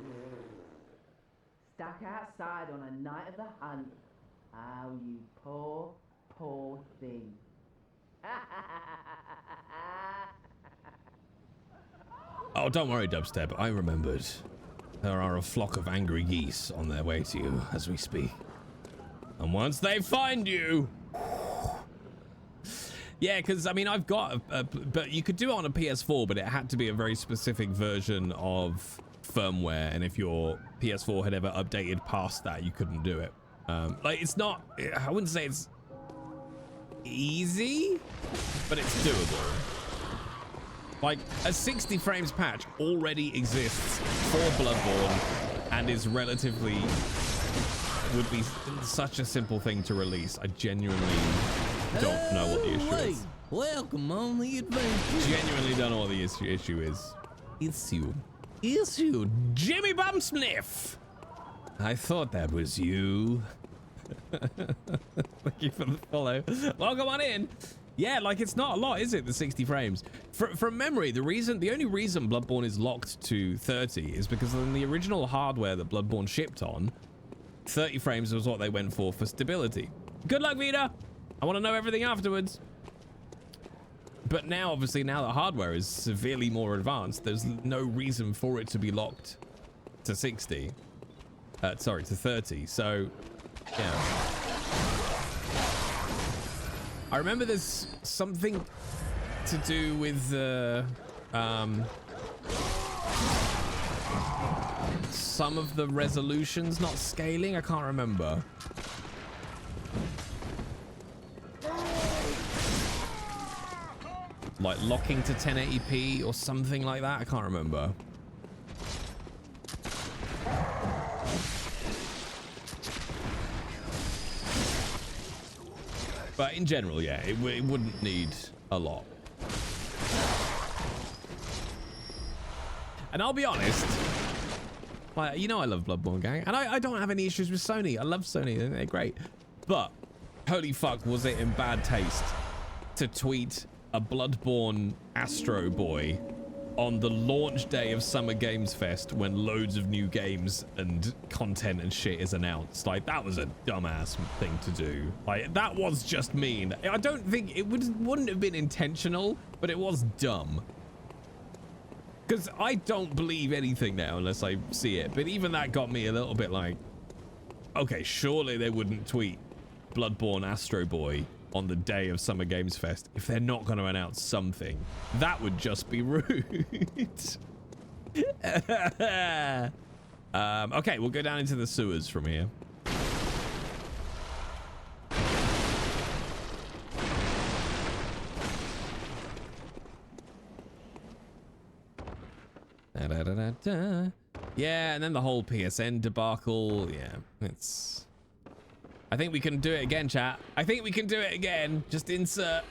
stuck outside on a night of the hunt. Oh, you poor, poor thing. Oh, don't worry, Dubstep. I remembered. There are a flock of angry geese on their way to you as we speak. And once they find you... Yeah, because, I mean, I've got... but you could do it on a PS4, but it had to be a very specific version of firmware. And if your PS4 had ever updated past that, you couldn't do it. Like, it's not... I wouldn't say it's easy, but it's doable. Like, a 60 frames patch already exists for Bloodborne and is relatively... would be such a simple thing to release. I genuinely don't know what the issue is. Welcome on the adventure. Genuinely don't know what the issue is. Issue. Jimmy Bumsniff! I thought that was you. Thank you for the follow. Welcome on in. Yeah, like it's not a lot, is it? The 60 frames. From memory, the only reason Bloodborne is locked to 30 is because in the original hardware that Bloodborne shipped on, 30 frames was what they went for stability. Good luck, Vita. I want to know everything afterwards. But now, obviously, now the hardware is severely more advanced, there's no reason for it to be locked to 60. Sorry, to 30. So, yeah. I remember there's something to do with some of the resolutions not scaling. I can't remember. Like locking to 1080p or something like that. I can't remember. But in general, yeah, it wouldn't need a lot. And I'll be honest, like, you know I love Bloodborne, gang, and I don't have any issues with Sony. I love Sony, they're great. But holy fuck, was it in bad taste to tweet a Bloodborne Astro Boy on the launch day of Summer Games Fest when loads of new games and content and shit is announced. Like, that was a dumbass thing to do. Like, that was just mean. I don't think it wouldn't have been intentional, but it was dumb. Because I don't believe anything now unless I see it. But even that got me a little bit like, okay, surely they wouldn't tweet Bloodborne Astro Boy on the day of Summer Games Fest if they're not going to announce something. That would just be rude. Okay, we'll go down into the sewers from here. Yeah, and then the whole PSN debacle. Yeah, it's... I think we can do it again, chat. I think we can do it again. Just insert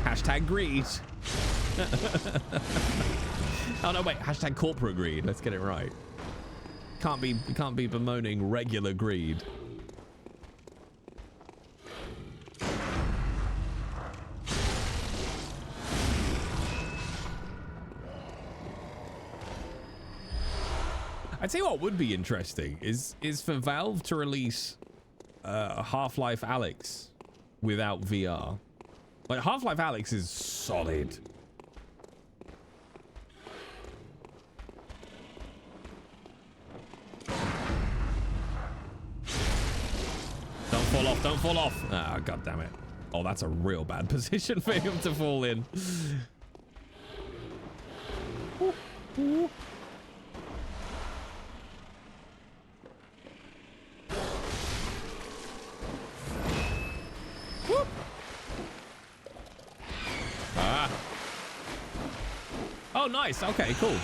hashtag greed. Oh no, wait, hashtag corporate greed. Let's get it right. Can't be bemoaning regular greed. I'd say what would be interesting is for Valve to release Half-Life Alyx without VR. Like, Half-Life Alyx is solid. Don't fall off, don't fall off. Ah, god damn it. Oh, that's a real bad position for him to fall in. Ooh, ooh. Whoop. Ah. Oh, nice. Okay, cool.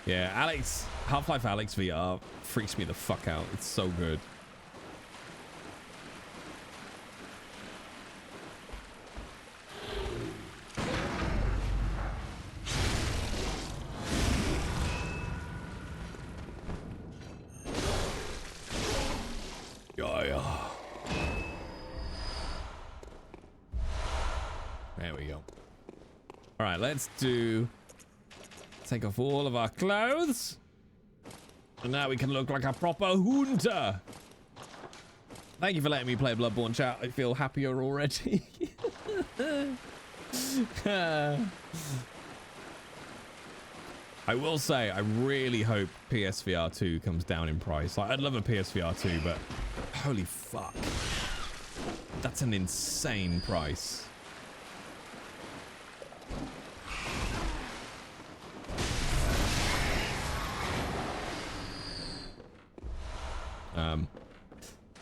Yeah, Alyx, Half-Life Alyx VR freaks me the fuck out. It's so good. Yeah. There we go. All right, let's take off all of our clothes. And now we can look like a proper hunter. Thank you for letting me play Bloodborne, chat. I feel happier already. I will say, I really hope PSVR 2 comes down in price. Like, I'd love a PSVR 2, but holy fuck. That's an insane price.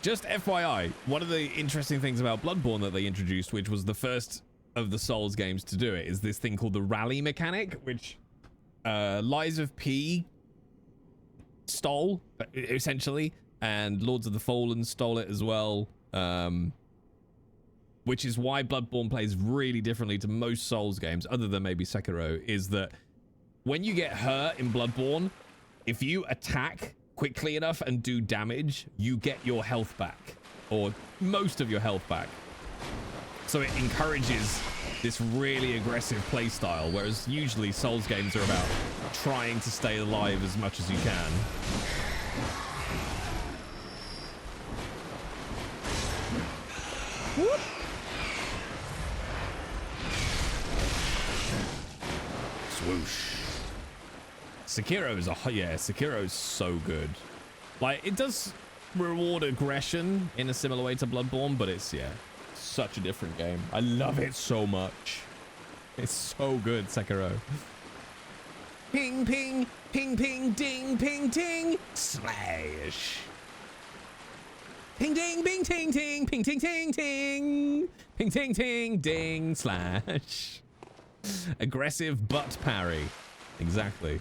Just FYI, one of the interesting things about Bloodborne that they introduced, which was the first of the Souls games to do it, is this thing called the rally mechanic, which Lies of P stole, essentially, and Lords of the Fallen stole it as well, which is why Bloodborne plays really differently to most Souls games, other than maybe Sekiro, is that when you get hurt in Bloodborne, if you attack quickly enough and do damage, you get your health back, or most of your health back. So it encourages this really aggressive play style, whereas usually Souls games are about trying to stay alive as much as you can. Whoop. Swoosh. Sekiro's so good. Like, it does reward aggression in a similar way to Bloodborne, but it's, yeah, such a different game. I love it so much. It's so good, Sekiro. Ping, ping, ping, ping, ding, ping, ting, slash. Ping, ding, bing, ting, ting, ping, ting, ting, ting, ping, ting, ting, ding, slash. Aggressive butt parry. Exactly.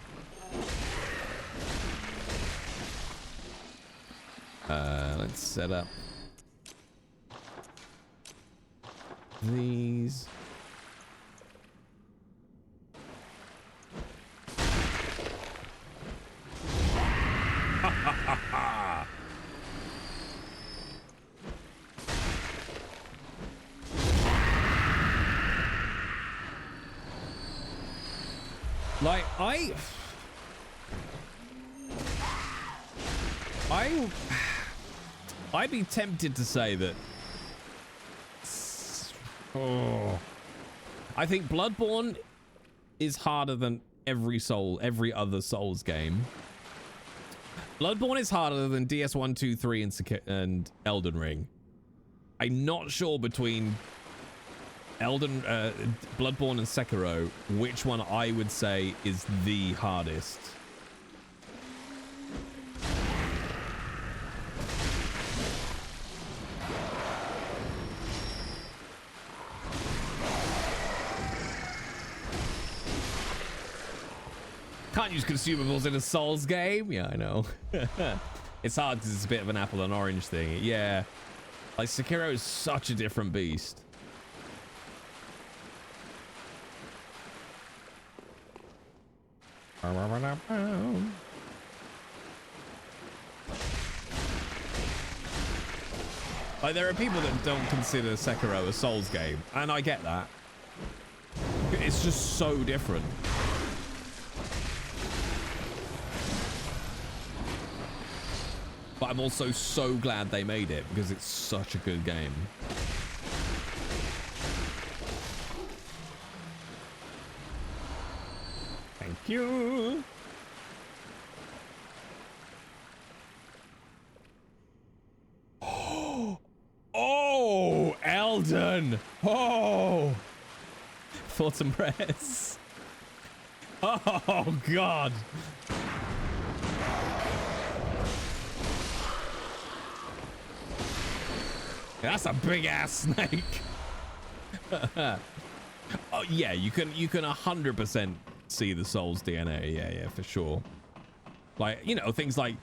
Let's set up these. Like, I'd be tempted to say that. Oh, I think Bloodborne is harder than every other Souls game. Bloodborne is harder than DS1, 2, 3, and Elden Ring. I'm not sure between Bloodborne and Sekiro which one I would say is the hardest. Can't use consumables in a Souls game. Yeah, I know. It's hard because it's a bit of an apple and orange thing. Yeah. Like, Sekiro is such a different beast. Like, there are people that don't consider Sekiro a Souls game, and I get that. It's just so different. But I'm also so glad they made it because it's such a good game. Thank you. Oh, Elden. Oh. Thoughts and prayers. Oh, God. That's a big ass snake. Oh yeah, you can 100% see the Souls DNA. Yeah, for sure. Like, you know, things like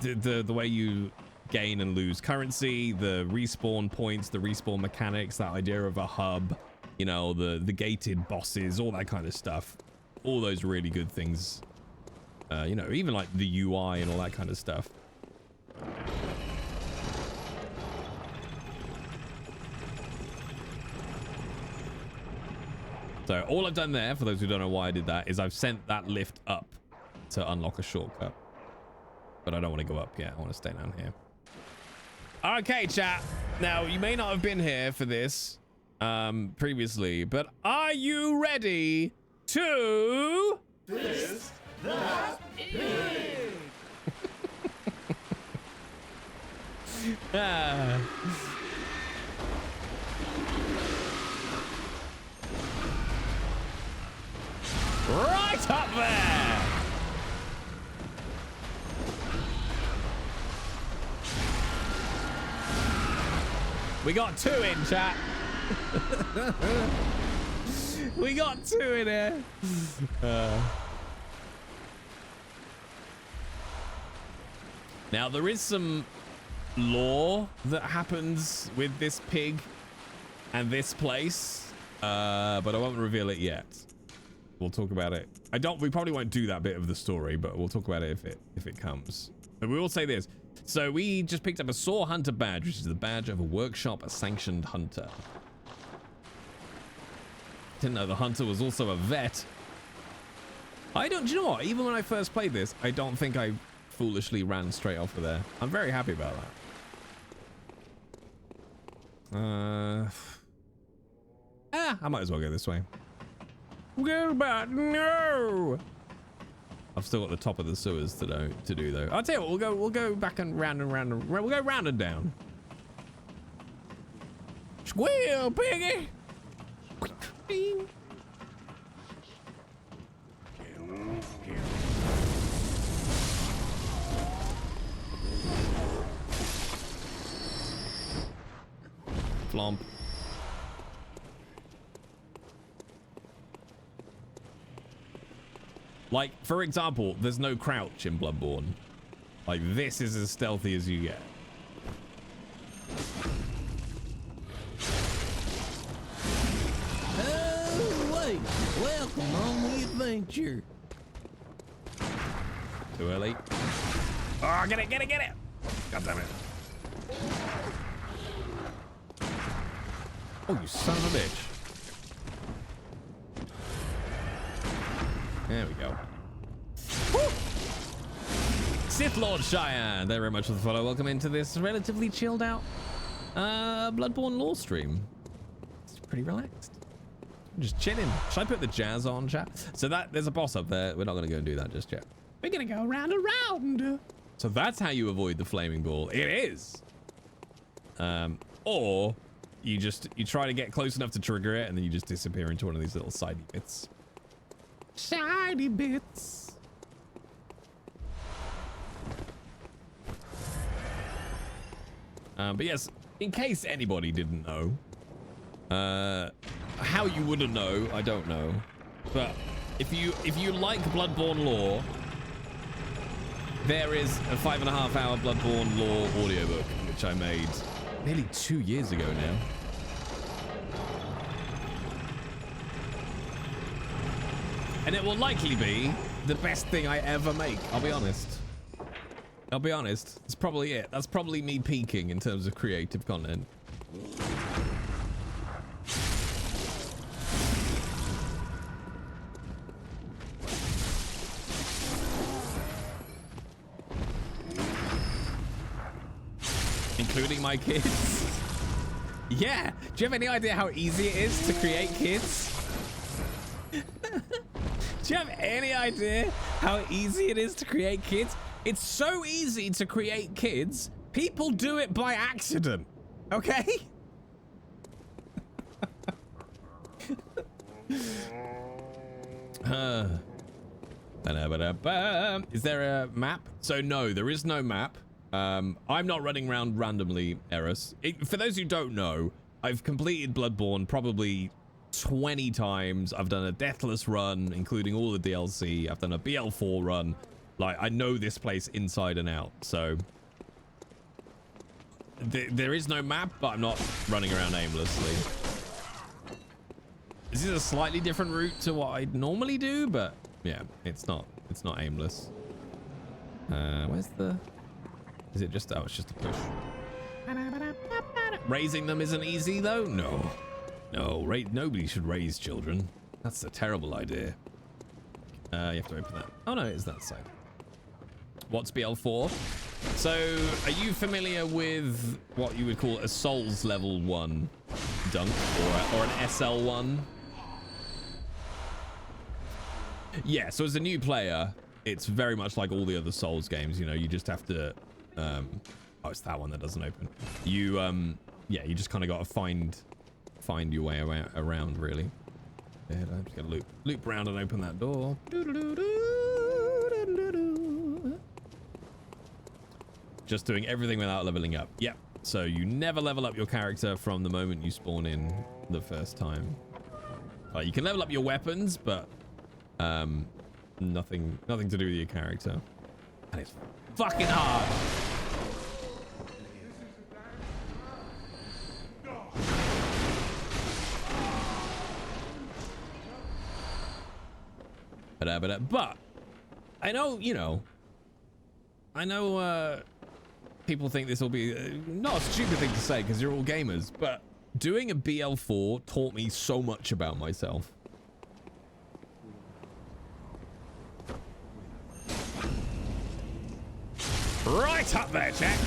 the way you gain and lose currency, the respawn points, the respawn mechanics, that idea of a hub, you know, the gated bosses, all that kind of stuff. All those really good things. You know, even like the UI and all that kind of stuff. So all I've done there, for those who don't know why I did that, is I've sent that lift up to unlock a shortcut. But I don't want to go up yet. I want to stay down here. Okay, chat. Now, you may not have been here for this, previously, but are you ready to This, that, pig! Right up there. We got 2 in, chat. We got 2 in here. Now, there is some lore that happens with this pig and this place, but I won't reveal it yet. We'll talk about it. We probably won't do that bit of the story, but we'll talk about it if it comes. But we will say this. So we just picked up a Saw Hunter badge, which is the badge of a workshop sanctioned hunter. Didn't know the hunter was also a vet. Do you know what? Even when I first played this, I don't think I foolishly ran straight off of there. I'm very happy about that. I might as well go this way. Go back, no! I've still got the top of the sewers to do though. I'll tell you what, we'll go back and round and round and we'll go round and down. Squeal, piggy! Flomp. Like, for example, there's no crouch in Bloodborne. Like, this is as stealthy as you get. Oh, wait. Welcome on the adventure. Too early. Oh, get it, get it, get it! God damn it. Oh, you son of a bitch. There we go. Woo! Sith Lord Cheyenne, thank you very much for the follow. Welcome into this relatively chilled out Bloodborne lore stream. It's pretty relaxed. I'm just chilling. Should I put the jazz on, chat? So there's a boss up there. We're not going to go and do that just yet. We're going to go round and round. So that's how you avoid the flaming ball. It is. Or you try to get close enough to trigger it and then you just disappear into one of these little sidey bits. Shiny bits. But yes, in case anybody didn't know, how you wouldn't know, I don't know. But if you like Bloodborne lore, there is a 5.5-hour Bloodborne lore audiobook which I made nearly 2 years ago now. And it will likely be the best thing I ever make, I'll be honest. I'll be honest, that's probably it. That's probably me peaking in terms of creative content. Including my kids. Yeah, do you have any idea how easy it is to create kids? Do you have any idea how easy it is to create kids? It's so easy to create kids, people do it by accident, okay? Is there a map? So no, there is no map. I'm not running around randomly, Eris. For those who don't know, I've completed Bloodborne probably 20 times. I've done a Deathless run, including all the DLC. I've done a BL4 run. Like, I know this place inside and out. So there is no map, but I'm not running around aimlessly. This is a slightly different route to what I normally do, but yeah, it's not aimless. Where's the... Is it just... Oh, it's just a push. Raising them isn't easy, though? No. No, nobody should raise children. That's a terrible idea. You have to open that. Oh, no, it is that side. What's BL4? So, are you familiar with what you would call a Souls level 1? dunk or an SL1. Yeah, so as a new player, it's very much like all the other Souls games. You know, you just have to. Oh, it's that one that doesn't open. You yeah, you just kind of got to find your way around really. Yeah, I'm just gonna loop around and open that door. Just doing everything without leveling up. Yep. So you never level up your character from the moment you spawn in the first time. You can level up your weapons, but nothing to do with your character. And it's fucking hard. But I know, you know, people think this will be not a stupid thing to say because you're all gamers, but doing a BL4 taught me so much about myself. Right up there, chat.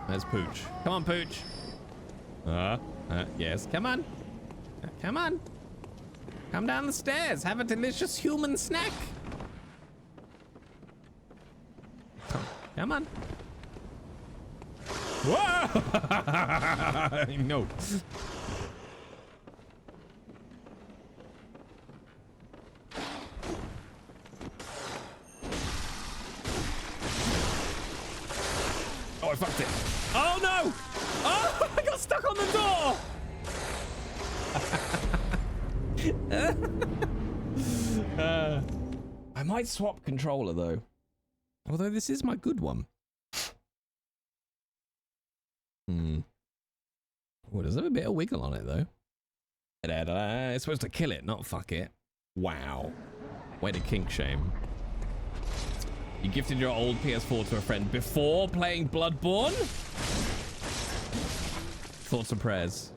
There's Pooch. Come on, Pooch. Yes, come on. Come on. Come down the stairs. Have a delicious human snack. Come on. Whoa! No. Oh, I fucked it. Oh, no! Oh, I got stuck on the door! I might swap controller though, although this is my good one. Oh, does have a bit of wiggle on it though. It's supposed to kill it, not fuck it. Wow, way to kink shame. You gifted your old PS4 to a friend before playing Bloodborne? Thoughts and prayers.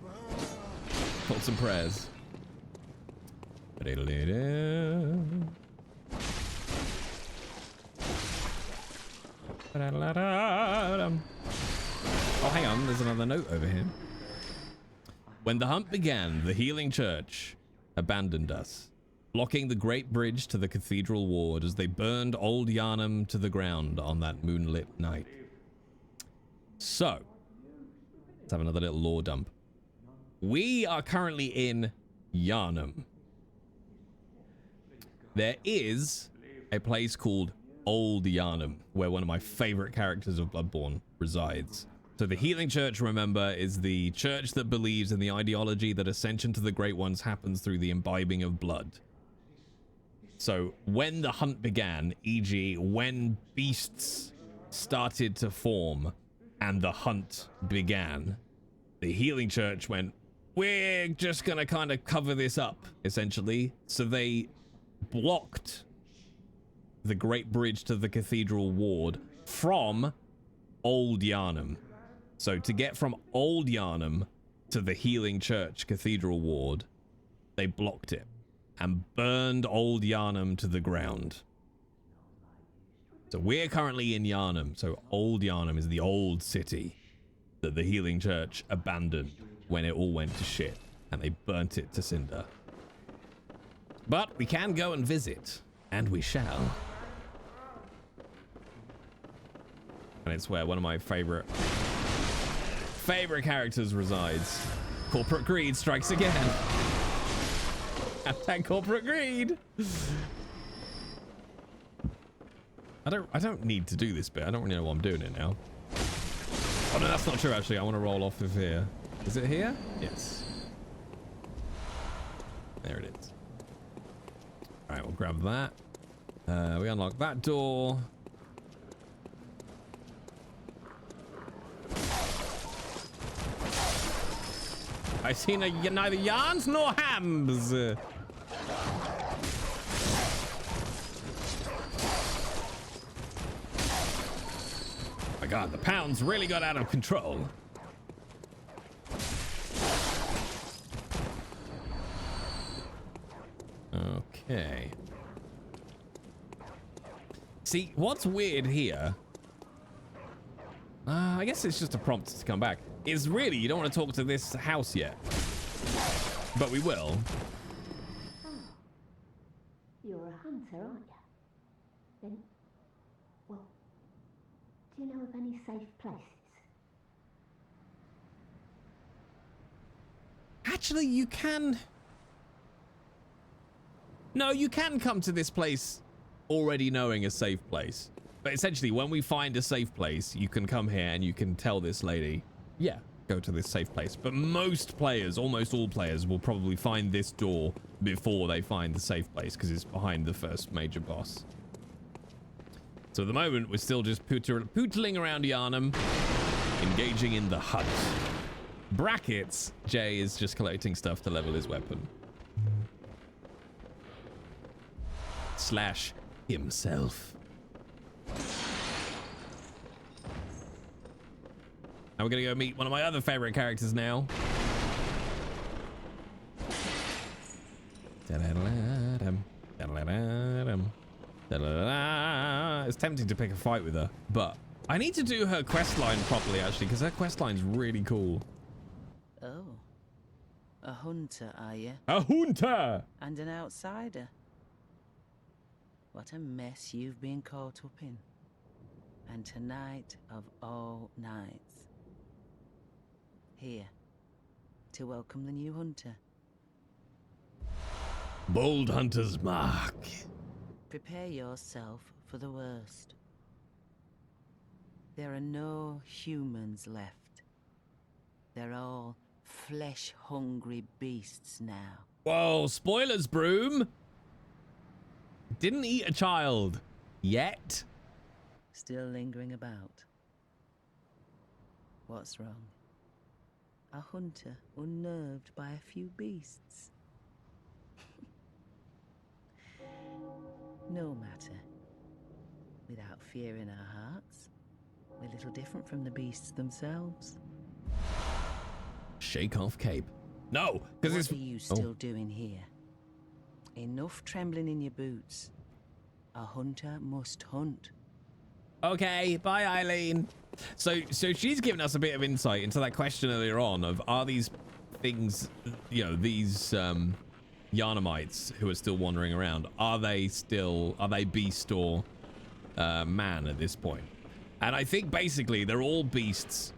Thoughts and prayers. Oh, hang on, there's another note over here. When the hunt began, the healing church abandoned us, blocking the great bridge to the cathedral ward as they burned old Yarnham to the ground on that moonlit night. So, let's have another little lore dump. We are currently in Yarnham. There is a place called Old Yarnham, where one of my favorite characters of Bloodborne resides. So the Healing Church, remember, is the church that believes in the ideology that ascension to the Great Ones happens through the imbibing of blood. So when the hunt began, e.g. when beasts started to form and the hunt began, the Healing Church went, we're just going to kind of cover this up, essentially. So they blocked the Great Bridge to the Cathedral Ward from Old Yarnham. So to get from Old Yarnham to the Healing Church Cathedral Ward, they blocked it and burned Old Yarnham to the ground. So we're currently in Yarnham. So Old Yarnham is the old city that the Healing Church abandoned when it all went to shit and they burnt it to cinder. But we can go and visit, and we shall. And it's where one of my favorite characters resides. Corporate greed strikes again. Hashtag corporate greed. I don't need to do this bit. I don't really know why I'm doing it now. Oh no, that's not true actually. I want to roll off of here. Is it here? Yes. There it is. Alright, we'll grab that. We unlock that door. I see neither yarns nor hams. My god, the pounds really got out of control. Okay. See, what's weird here I guess it's just a prompt to come back. It's really, you don't want to talk to this house yet. But we will. Oh. You're a hunter, aren't you? Then, well, do you know of any safe places? Actually, you can... No, you can come to this place already knowing a safe place. But essentially, when we find a safe place, you can come here and you can tell this lady, yeah, go to this safe place. But most players, almost all players, will probably find this door before they find the safe place because it's behind the first major boss. So at the moment, we're still just pootling around Yarnham, engaging in the hunt. Brackets, Jay is just collecting stuff to level his weapon. Slash himself. Now we're gonna go meet one of my other favorite characters now. It's tempting to pick a fight with her, but I need to do her quest line properly actually, because her quest line's really cool. Oh, a hunter, are you? A hunter! And an outsider. What a mess you've been caught up in. And tonight of all nights. Here, to welcome the new hunter. Bold hunter's mark. Prepare yourself for the worst. There are no humans left. They're all flesh-hungry beasts now. Whoa, spoilers, Broom! Didn't eat a child. Yet. Still lingering about. What's wrong? A hunter unnerved by a few beasts. No matter. Without fear in our hearts, we're little different from the beasts themselves. Shake off cape. No, because it's... What are you still doing here? Enough trembling in your boots. A hunter must hunt. Okay, bye Eileen. So she's given us a bit of insight into that question earlier on of, are these things, you know, these Yarnhamites who are still wandering around, are they beast or man at this point? And I think basically they're all beasts,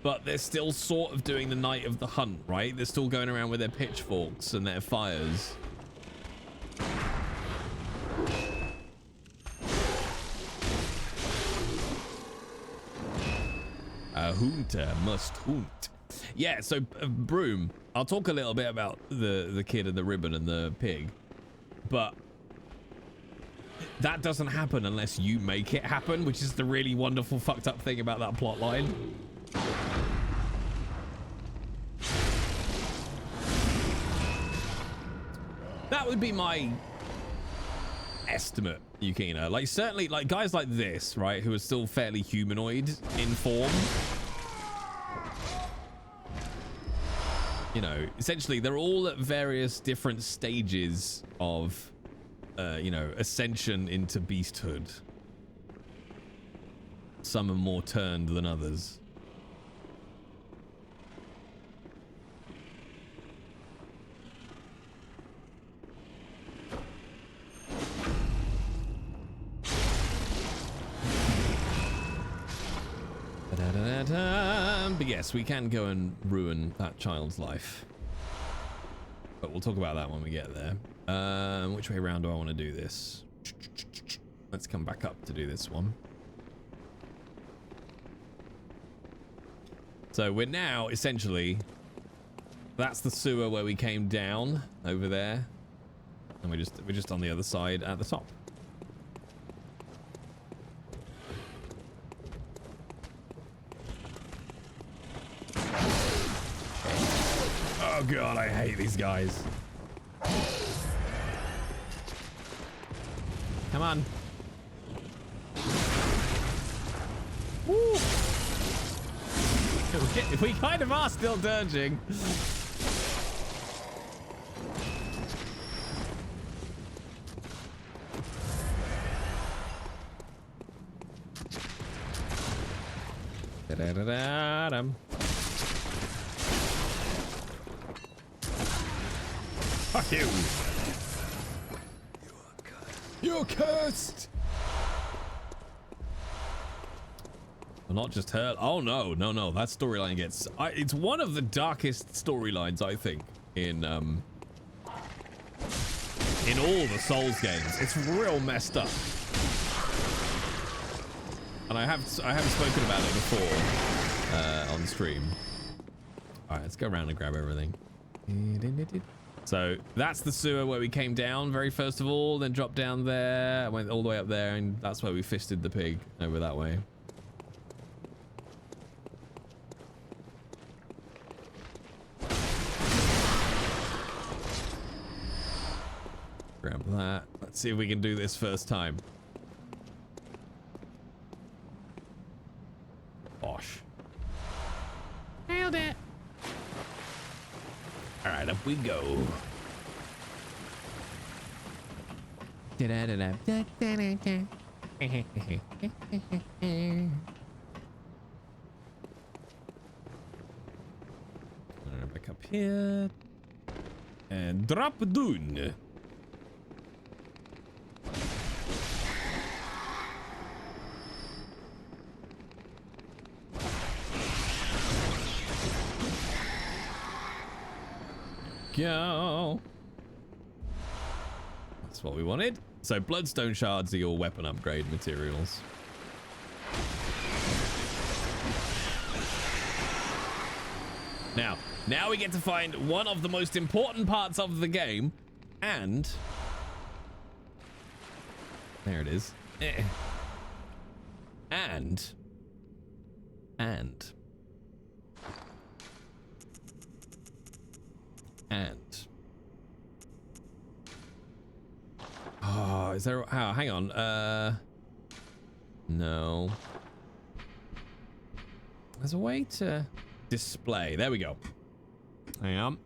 but they're still sort of doing the night of the hunt, right? They're still going around with their pitchforks and their fires. A hunter must hunt. Yeah, so Broom, I'll talk a little bit about the kid and the ribbon and the pig, but that doesn't happen unless you make it happen, which is the really wonderful fucked up thing about that plot line. That would be my estimate, Yukina. Like, certainly, like, guys like this, right, who are still fairly humanoid in form. You know, essentially, they're all at various different stages of, you know, ascension into beasthood. Some are more turned than others. But yes, we can go and ruin that child's life. But we'll talk about that when we get there. Which way around do I want to do this? Let's come back up to do this one. So we're now essentially, that's the sewer where we came down over there, and we're just on the other side at the top. Oh god, I hate these guys. Come on. Woo. We kind of are still dirging. Da-da-da-da-dum. Fuck you! You're cursed! Well, not just her. Oh no, no, no. That storyline gets... it's one of the darkest storylines, I think, in all the Souls games. It's real messed up. And I have spoken about it before on stream. All right, let's go around and grab everything. So that's the sewer where we came down very first of all, then dropped down there, went all the way up there, and that's where we fisted the pig over that way. Grab that. Let's see if we can do this first time. Bosh. Nailed it. All right, up we go. Back up here and drop down. Go. That's what we wanted. So bloodstone shards are your weapon upgrade materials. Now we get to find one of the most important parts of the game, and there it is. And oh, is there? Oh, hang on. No. There's a way to display. There we go. Hang on.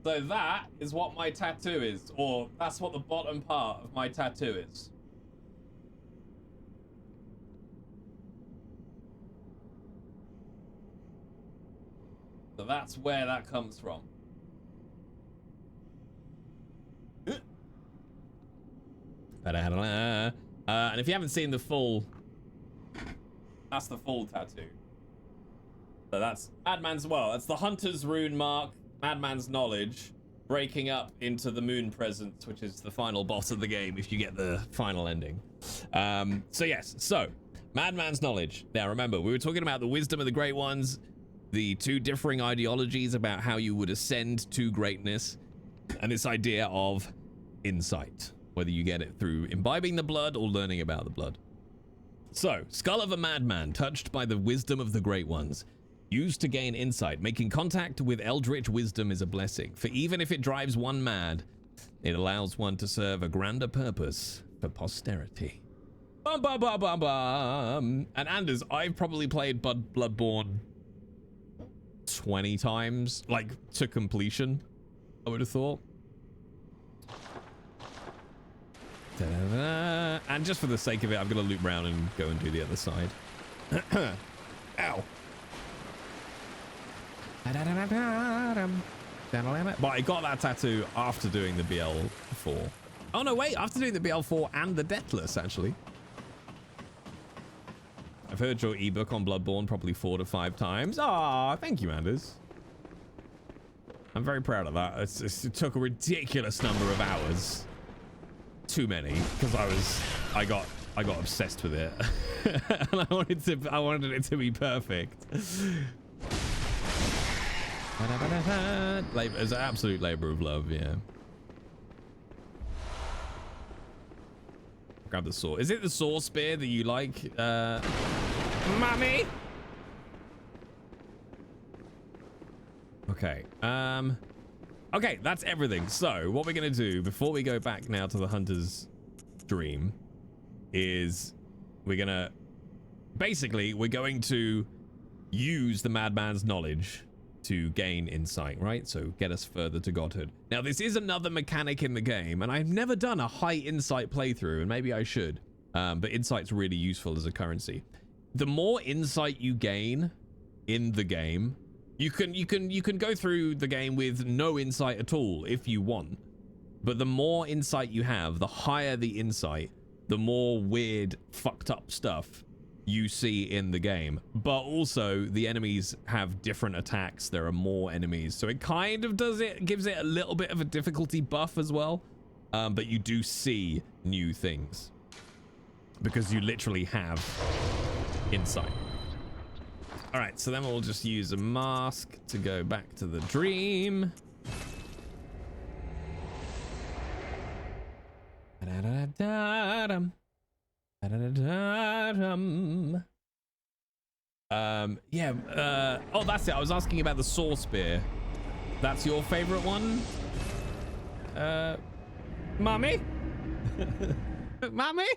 So that is what my tattoo is, or that's what the bottom part of my tattoo is. So that's where that comes from. And if you haven't seen the full, that's the full tattoo. So that's Madman's, well, that's the Hunter's rune mark, Madman's knowledge, breaking up into the moon presence, which is the final boss of the game if you get the final ending. So yes, so Madman's knowledge. Now remember, we were talking about the wisdom of the great ones, the two differing ideologies about how you would ascend to greatness, and this idea of insight, whether you get it through imbibing the blood or learning about the blood. So, skull of a madman, touched by the wisdom of the great ones. Used to gain insight. Making contact with eldritch wisdom is a blessing, for even if it drives one mad, it allows one to serve a grander purpose for posterity. Bum, bum, bum, bum, bum. And Anders, I've probably played Bloodborne 20 times, like, to completion, I would have thought. Da-da-da. And just for the sake of it, I'm gonna loop around and go and do the other side. Ow. But I got that tattoo after doing the BL4. Oh no, wait, after doing the BL4 and the Deathless, actually. I've heard your ebook on Bloodborne probably 4 to 5 times. Ah, thank you, Anders. I'm very proud of that. It took a ridiculous number of hours. Too many, because I got obsessed with it. And I wanted it to be perfect. It's an absolute labor of love, yeah. Grab the sword. Is it the sword spear that you like, Mummy? Okay. Okay, that's everything. So what we're gonna do before we go back now to the Hunter's dream is we're going to use the Madman's knowledge to gain insight, right? So get us further to godhood. Now, this is another mechanic in the game, and I've never done a high insight playthrough, and maybe I should. But insight's really useful as a currency. The more insight you gain in the game, you can go through the game with no insight at all if you want. But the more insight you have, the higher the insight, the more weird, fucked up stuff you see in the game. But also, the enemies have different attacks. There are more enemies. So it kind of gives it a little bit of a difficulty buff as well. But you do see new things, because you literally have insight. All right, so then we'll just use a mask to go back to the dream. Yeah. Oh, that's it. I was asking about the saw spear. That's your favorite one? Mommy? Mommy?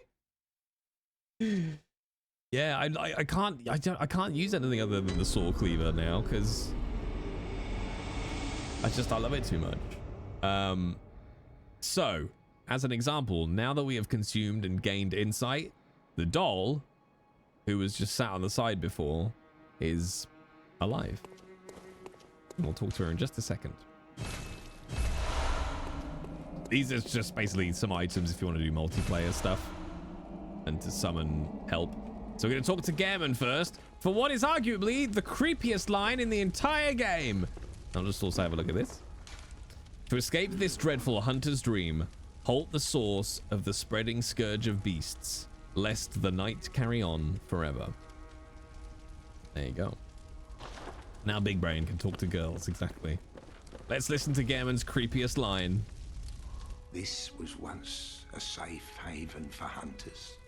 Yeah, I can't use anything other than the saw cleaver now, because I love it too much. So as an example, now that we have consumed and gained insight, the doll, who was just sat on the side before, is alive. And we'll talk to her in just a second. These are just basically some items if you want to do multiplayer stuff and to summon help. So we're going to talk to Gammon first for what is arguably the creepiest line in the entire game. I'll just also have a look at this. To escape this dreadful hunter's dream, halt the source of the spreading scourge of beasts, lest the night carry on forever. There you go. Now Big Brain can talk to girls, exactly. Let's listen to Gammon's creepiest line. This was once a safe haven for hunters.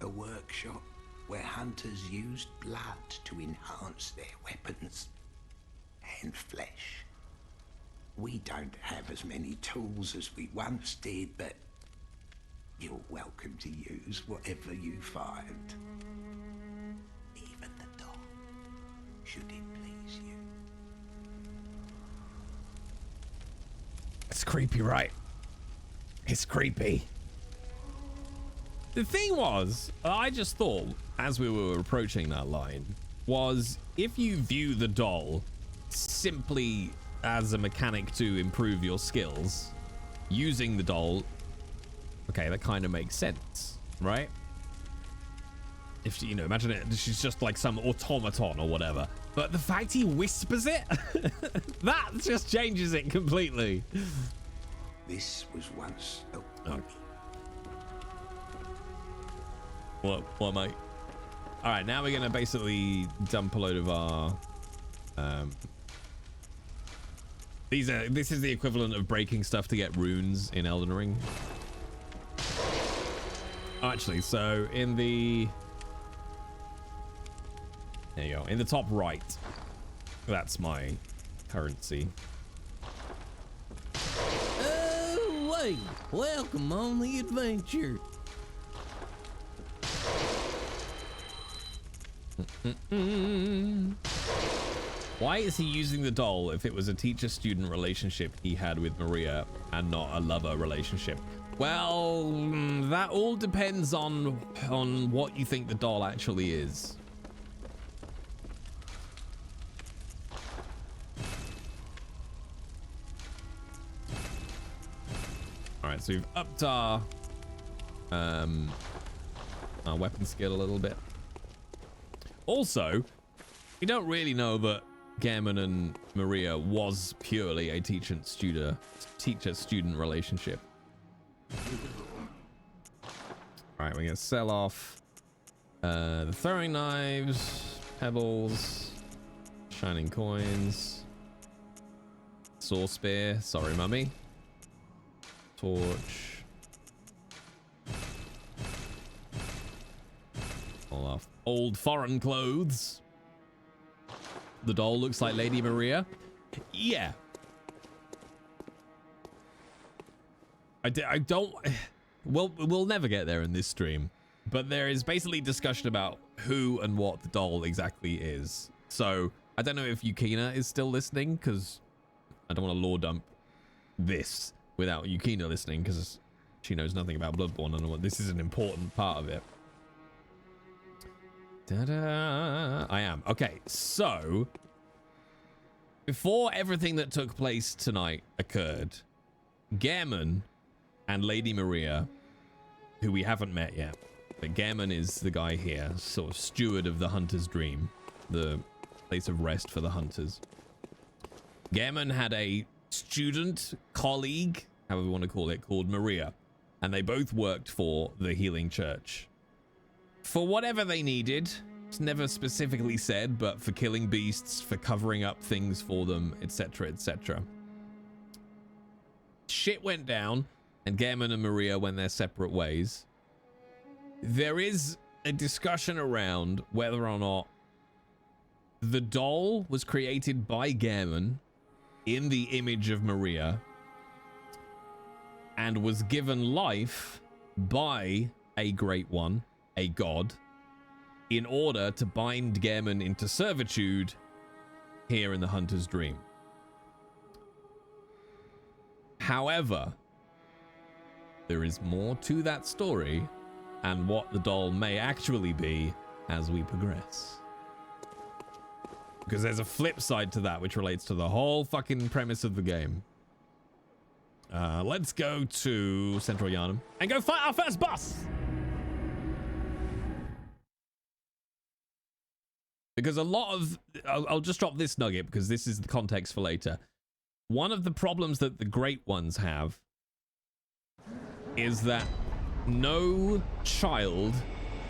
A workshop where hunters used blood to enhance their weapons and flesh. We don't have as many tools as we once did, but you're welcome to use whatever you find. Even the dog, should it please you. It's creepy, right? It's creepy. The thing was, I just thought, as we were approaching that line, was if you view the doll simply as a mechanic to improve your skills, using the doll, okay, that kind of makes sense, right? If, you know, imagine it, she's just like some automaton or whatever. But the fact he whispers it, that just changes it completely. This was once a... Oh. What, mate? All right, now we're gonna basically dump a load of our. This is the equivalent of breaking stuff to get runes in Elden Ring. Oh, actually, so in the. There you go. In the top right, that's my currency. Oh, wait. Welcome on the adventure. Why is he using the doll if it was a teacher-student relationship he had with Maria and not a lover relationship? Well, that all depends on what you think the doll actually is. All right, so we've upped our weapon skill a little bit. Also, we don't really know that Gammon and Maria was purely a teacher-student relationship. All right, we're gonna sell off the throwing knives, pebbles, shining coins, saw spear. Sorry, mummy. Torch. All off. Old foreign clothes. The doll looks like Lady Maria. Yeah. I don't... We'll never get there in this stream. But there is basically discussion about who and what the doll exactly is. So I don't know if Yukina is still listening, because I don't want to lore dump this without Yukina listening, because she knows nothing about Bloodborne, and this is an important part of it. Ta-da! I am. Okay, so before everything that took place tonight occurred, Gehrman and Lady Maria, who we haven't met yet, but Gehrman is the guy here, sort of steward of the Hunter's Dream, the place of rest for the hunters. Gehrman had a student, colleague, however you want to call it, called Maria, and they both worked for the Healing Church. For whatever they needed, it's never specifically said, but for killing beasts, for covering up things for them, etc., etc. Shit went down, and Gehrman and Maria went their separate ways. There is a discussion around whether or not the doll was created by Gehrman in the image of Maria and was given life by a Great One, a god, in order to bind Gehrman into servitude here in the Hunter's Dream. However, there is more to that story and what the doll may actually be as we progress. Because there's a flip side to that which relates to the whole fucking premise of the game. Let's go to Central Yarnham and go fight our first boss! Because a lot of... I'll just drop this nugget because this is the context for later. One of the problems that the Great Ones have is that no child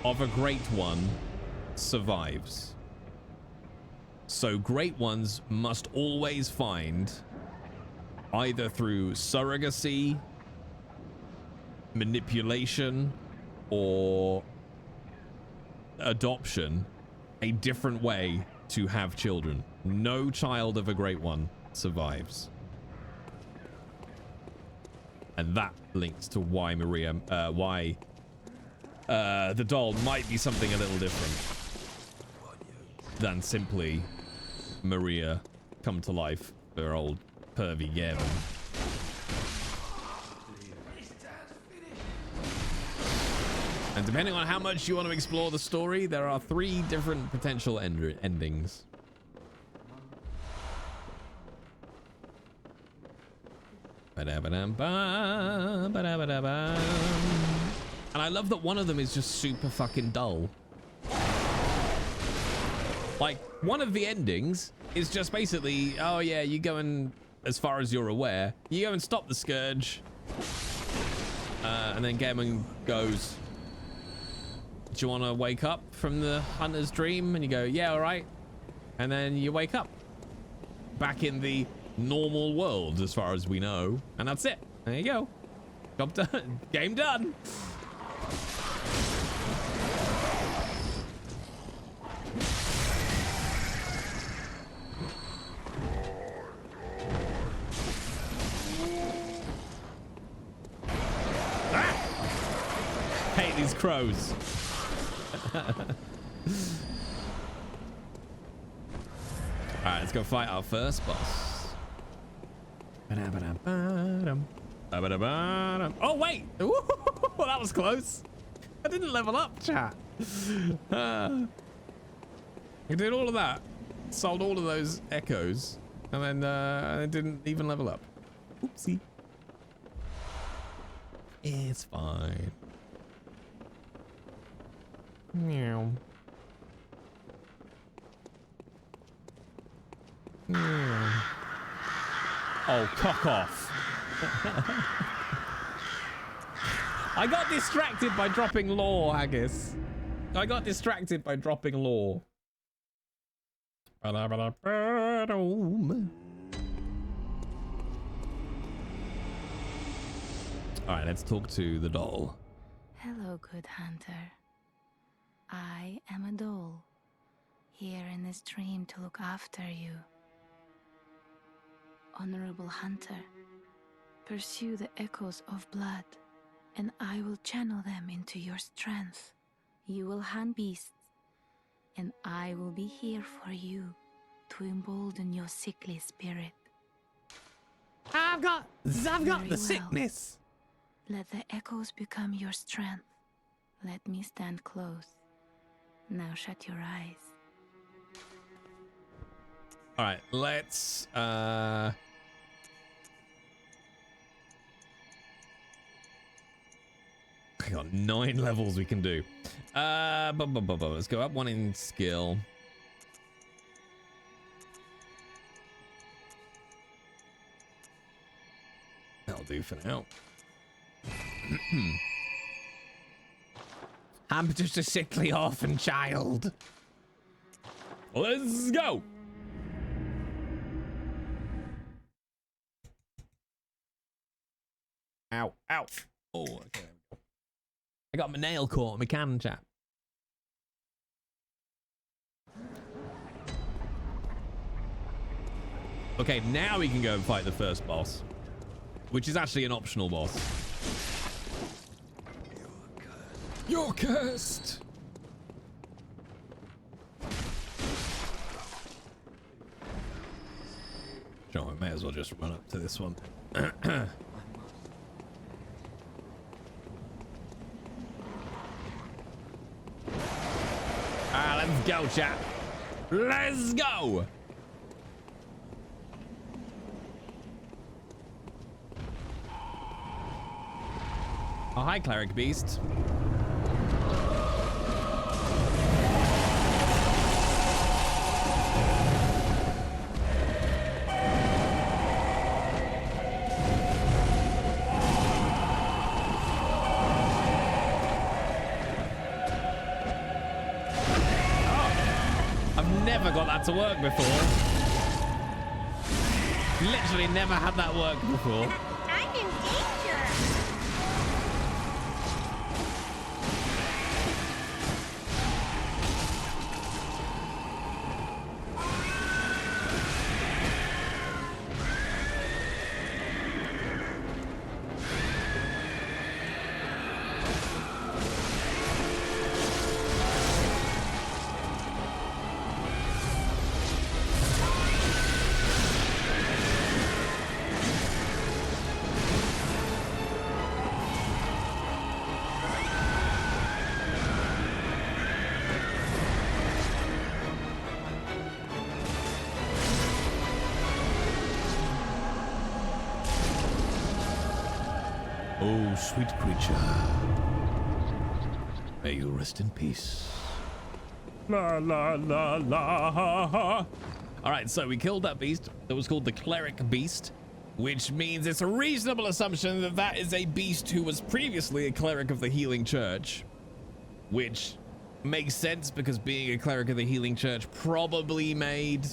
of a Great One survives. So Great Ones must always find, either through surrogacy, manipulation, or adoption, a different way to have children. No child of a Great One survives. And that links to why Maria, the doll might be something a little different than simply Maria come to life for old pervy Gehrman. And depending on how much you want to explore the story, there are 3 different potential endings. And I love that one of them is just super fucking dull. Like, one of the endings is just basically, oh yeah, you go and, as far as you're aware, you go and stop the Scourge. And then Gehrman goes, do you want to wake up from the Hunter's Dream? And you go, yeah, all right. And then you wake up back in the normal world, as far as we know. And that's it. There you go. Job done. Game done. Hate these crows. Alright, let's go fight our first boss. Oh, wait! Ooh, that was close. I didn't level up, chat. I did all of that. Sold all of those echoes. And then I didn't even level up. Oopsie. It's fine. Meow. Meow. Oh, cock off. I got distracted by dropping lore, Haggis. I got distracted by dropping lore. Alright, let's talk to the doll. Hello, good hunter. I am a doll, here in this dream to look after you. Honorable hunter, pursue the echoes of blood, and I will channel them into your strength. You will hunt beasts, and I will be here for you to embolden your sickly spirit. I've got Very the well. sickness. Let the echoes become your strength. Let me stand close. Now shut your eyes. All right, let's I got 9 levels we can do. Let's go up 1 in skill. That'll do for now. I'm just a sickly orphan child. Let's go. Ow, ow. Oh, okay. I got my nail caught in my cannon, chap. Okay, now we can go and fight the first boss, which is actually an optional boss. You're cursed. Sure, I may as well just run up to this one. Let's go, chat. Let's go. Oh, hi, Cleric Beast. Got that to work before. Literally never had that work before. I'm in danger. Oh, sweet creature. May you rest in peace. La la la la. All right, so we killed that beast that was called the Cleric Beast, which means it's a reasonable assumption that that is a beast who was previously a cleric of the Healing Church, which makes sense because being a cleric of the Healing Church probably made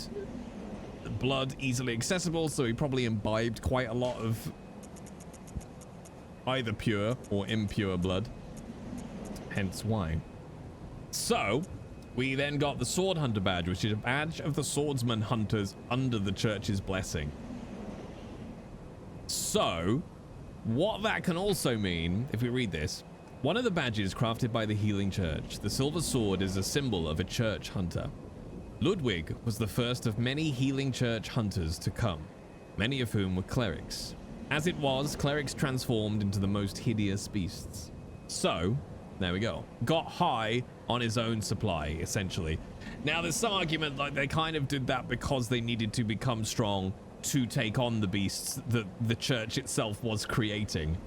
blood easily accessible, so he probably imbibed quite a lot of either pure or impure blood, hence why. So we then got the Sword Hunter badge, which is a badge of the swordsman hunters under the church's blessing. So what that can also mean, if we read this, one of the badges crafted by the Healing Church, the silver sword, is a symbol of a church hunter. Ludwig was the first of many Healing Church hunters to come, many of whom were clerics. As it was, clerics transformed into the most hideous beasts. So, there we go. Got high on his own supply, essentially. Now, there's some argument like they kind of did that because they needed to become strong to take on the beasts that the church itself was creating.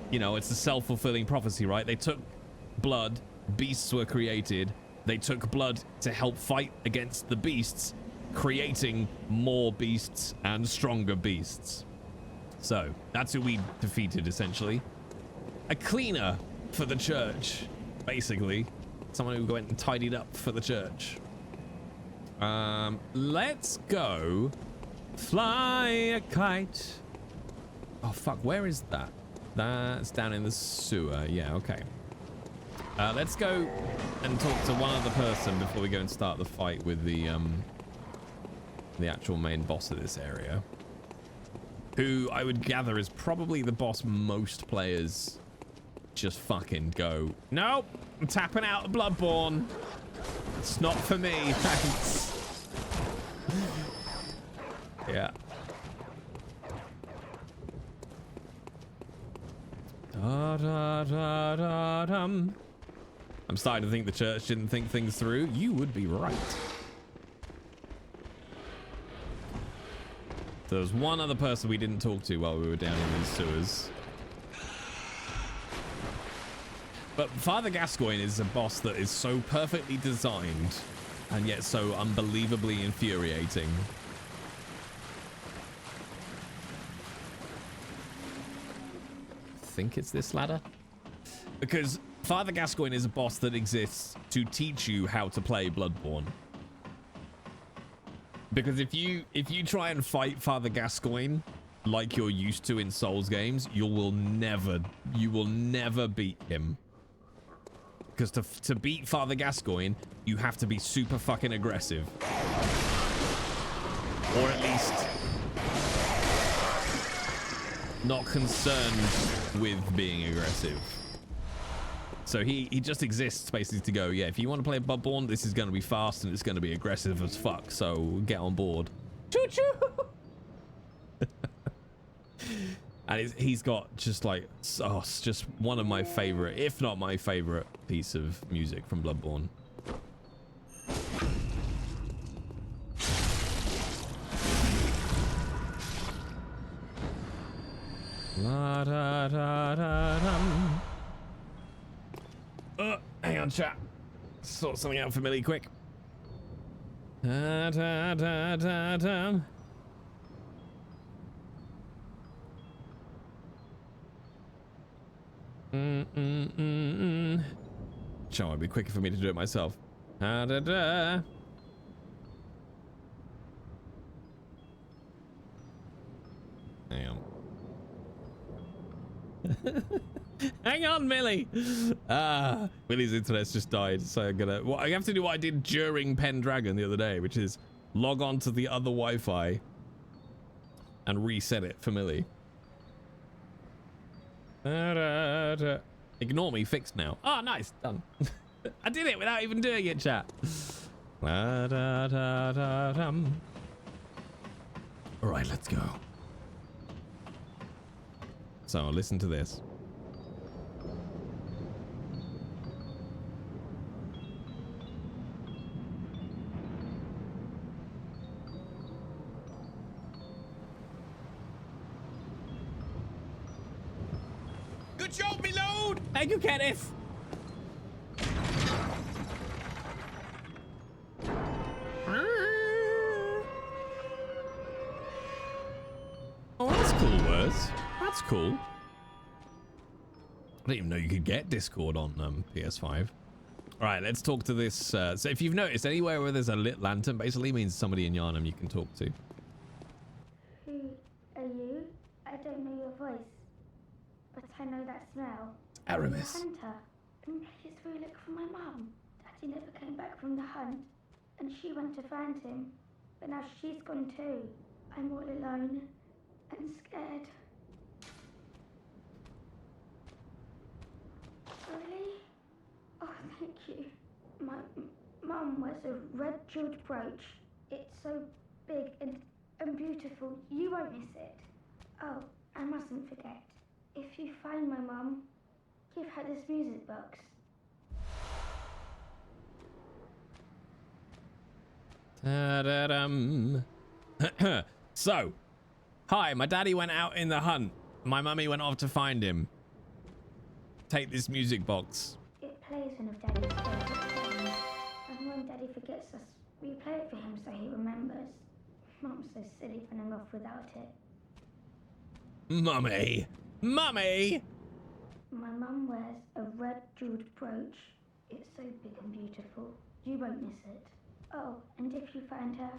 You know, it's a self-fulfilling prophecy, right? They took blood, beasts were created. They took blood to help fight against the beasts, creating more beasts and stronger beasts. So that's who we defeated, essentially. A cleaner for the church, basically. Someone who went and tidied up for the church. Let's go fly a kite. Oh, fuck. Where is that? That's down in the sewer. Yeah, okay. Let's go and talk to one other person before we go and start the fight with the actual main boss of this area, who I would gather is probably the boss most players just fucking go, nope, I'm tapping out of Bloodborne. It's not for me, thanks. Yeah. Da, da, da, da, dum. I'm starting to think the church didn't think things through. You would be right. There was one other person we didn't talk to while we were down in these sewers. But Father Gascoigne is a boss that is so perfectly designed and yet so unbelievably infuriating. I think it's this ladder. Because Father Gascoigne is a boss that exists to teach you how to play Bloodborne. Because if you try and fight Father Gascoigne like you're used to in Souls games, you will never beat him. Because to beat Father Gascoigne, you have to be super fucking aggressive. Or at least not concerned with being aggressive. So he just exists basically to go, yeah, if you want to play Bloodborne, this is going to be fast and it's going to be aggressive as fuck, so get on board. Choo-choo! And he's got just like, oh, it's just one of my favorite, if not my favorite piece of music from Bloodborne. La da da da dum. Hang on, chat. Sort something out for Millie quick. Da da da da dum. Sure, it'd be quicker for me to do it myself. Da da da. Hang on. Hang on, Millie. Millie's internet's just died, so I'm gonna. Well, I have to do what I did during Pendragon the other day, which is log on to the other Wi-Fi and reset it for Millie. Ignore me, fixed now. Oh, nice, done. I did it without even doing it, chat. All right, let's go. So listen to this. Good job, me lord! Thank you, Kenneth. Oh, that's cool, Wes. That's cool. I didn't even know you could get Discord on PS5. All right, let's talk to this. So if you've noticed, anywhere where there's a lit lantern basically means somebody in Yarnham you can talk to. Who are you? I don't know your voice, but I know that smell. Aramis. I'm a hunter. And please will you look for my mum? Daddy never came back from the hunt, and she went to find him, but now she's gone too. I'm all alone and scared. Really? Oh, thank you. My mum wears a red jeweled brooch. It's so big and beautiful. You won't miss it. Oh, I mustn't forget. If you find my mum, give her this music box. Ta-da-dum. So, hi, my daddy went out in the hunt. My mummy went off to find him. Take this music box. It plays one of Daddy's favourite songs. And when Daddy forgets us, we play it for him so he remembers. Mum's so silly running off without it. Mummy! Mummy! My mum wears a red jeweled brooch. It's so big and beautiful. You won't miss it. Oh, and if you find her,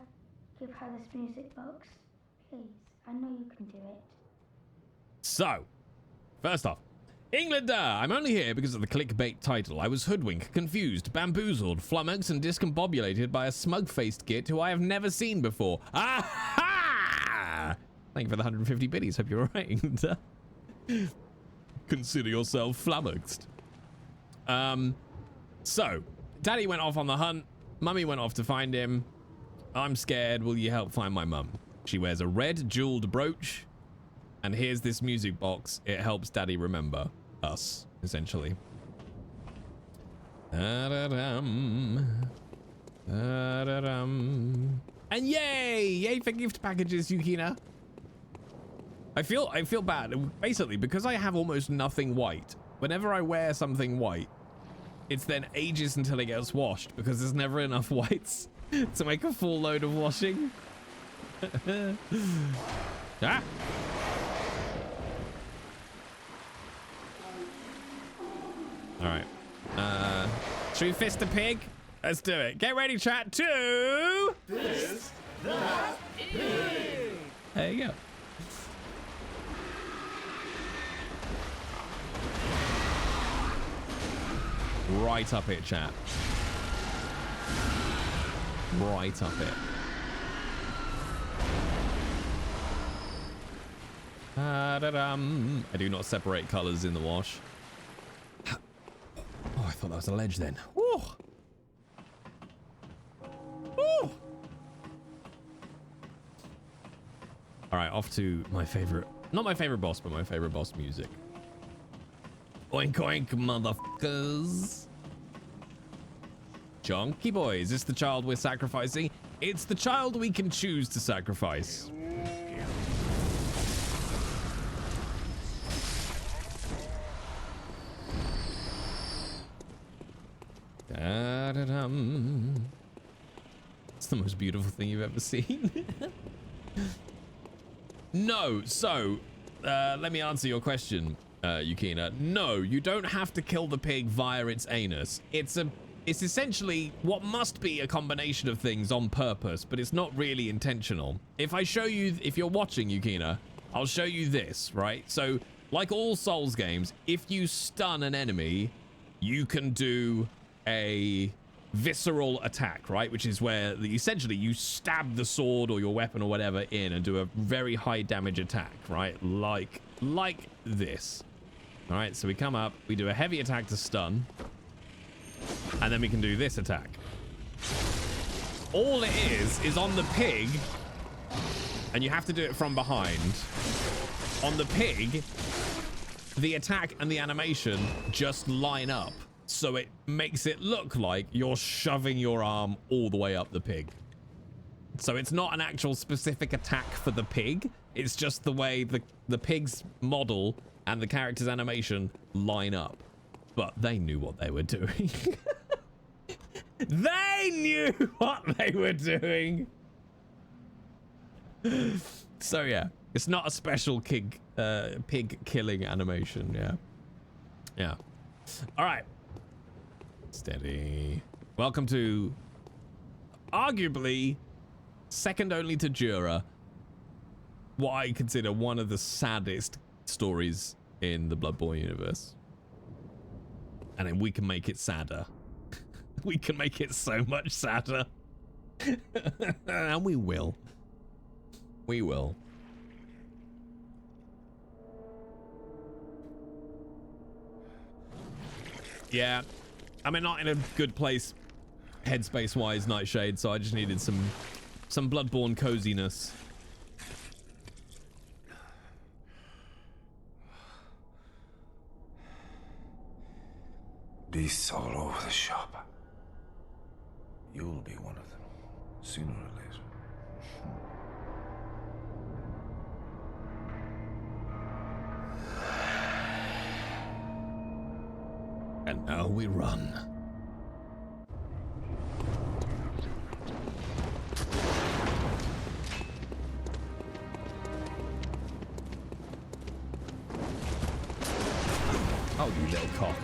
give her this music box. Please, I know you can do it. So, first off, Englander, I'm only here because of the clickbait title. I was hoodwinked, confused, bamboozled, flummoxed, and discombobulated by a smug-faced git who I have never seen before. Aha! Thank you for the 150 biddies. Hope you're alright, Englander. Consider yourself flummoxed. So, Daddy went off on the hunt. Mummy went off to find him. I'm scared. Will you help find my mum? She wears a red jeweled brooch. And here's this music box. It helps Daddy remember us, essentially. Da-da-dum. Da-da-dum. And yay! Yay for gift packages, Yukina. I feel bad. Basically, because I have almost nothing white, whenever I wear something white, it's then ages until it gets washed because there's never enough whites to make a full load of washing. Ah! Alright. Should we fist a pig? Let's do it. Get ready, chat. To fist that pig. There you go. Right up it, chat. Right up it. I do not separate colors in the wash. Oh, I thought that was a ledge then. Woo! Woo! All right, off to my favorite, not my favorite boss, but my favorite boss music. Oink oink, motherfuckers. Chonky boy, is this the child we're sacrificing? It's the child we can choose to sacrifice. Da-da-dum. It's the most beautiful thing you've ever seen. No, so let me answer your question, Yukina. No, you don't have to kill the pig via its anus. It's essentially what must be a combination of things on purpose, but it's not really intentional. If I show you, if you're watching, Yukina, I'll show you this, right? So, like all Souls games, if you stun an enemy, you can do a visceral attack, right? Which is where essentially you stab the sword or your weapon or whatever in and do a very high damage attack, right? Like this. All right, so we come up, we do a heavy attack to stun, and then we can do this attack. All it is on the pig, and you have to do it from behind. On the pig, the attack and the animation just line up. So it makes it look like you're shoving your arm all the way up the pig. So it's not an actual specific attack for the pig. It's just the way the pig's model and the character's animation line up. But they knew what they were doing. They knew what they were doing. So yeah, it's not a special pig killing animation. Yeah. Yeah. All right. Steady. Welcome to, arguably, second only to Jura, what I consider one of the saddest stories in the Bloodborne universe. And then we can make it sadder. We can make it so much sadder. And we will. We will. Yeah. I mean, not in a good place headspace-wise, Nightshade, so I just needed some Bloodborne coziness. Beasts all over the shop. You'll be one of them, sooner or later. And now we run. Oh, you little cock.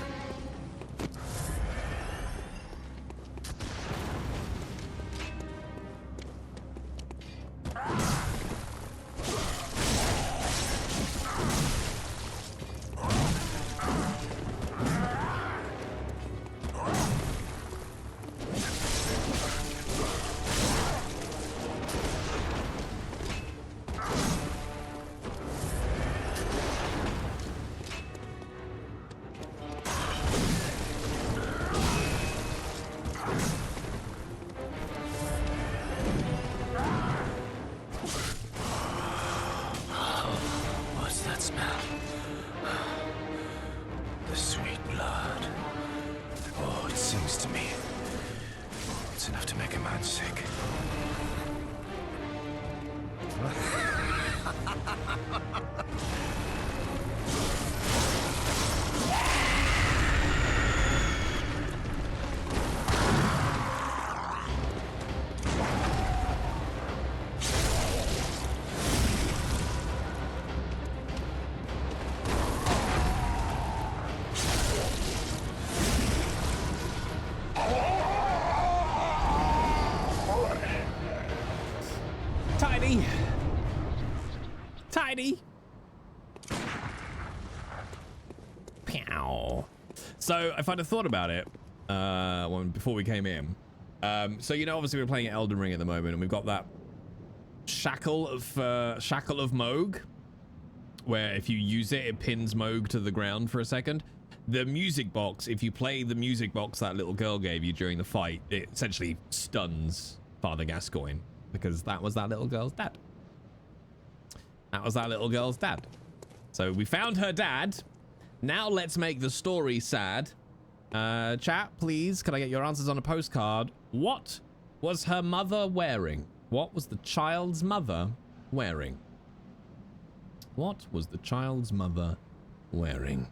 Pow. So if I'd have thought about it before we came in, so you know, obviously we're playing Elden Ring at the moment, and we've got that shackle of Moog, where if you use it, it pins Moog to the ground for a second. The music box, if you play the music box that little girl gave you during the fight, it essentially stuns Father Gascoigne, because that was that little girl's dad. That was that little girl's dad. So we found her dad. Now let's make the story sad. Chat, please, can I get your answers on a postcard? What was her mother wearing? What was the child's mother wearing? What was the child's mother wearing?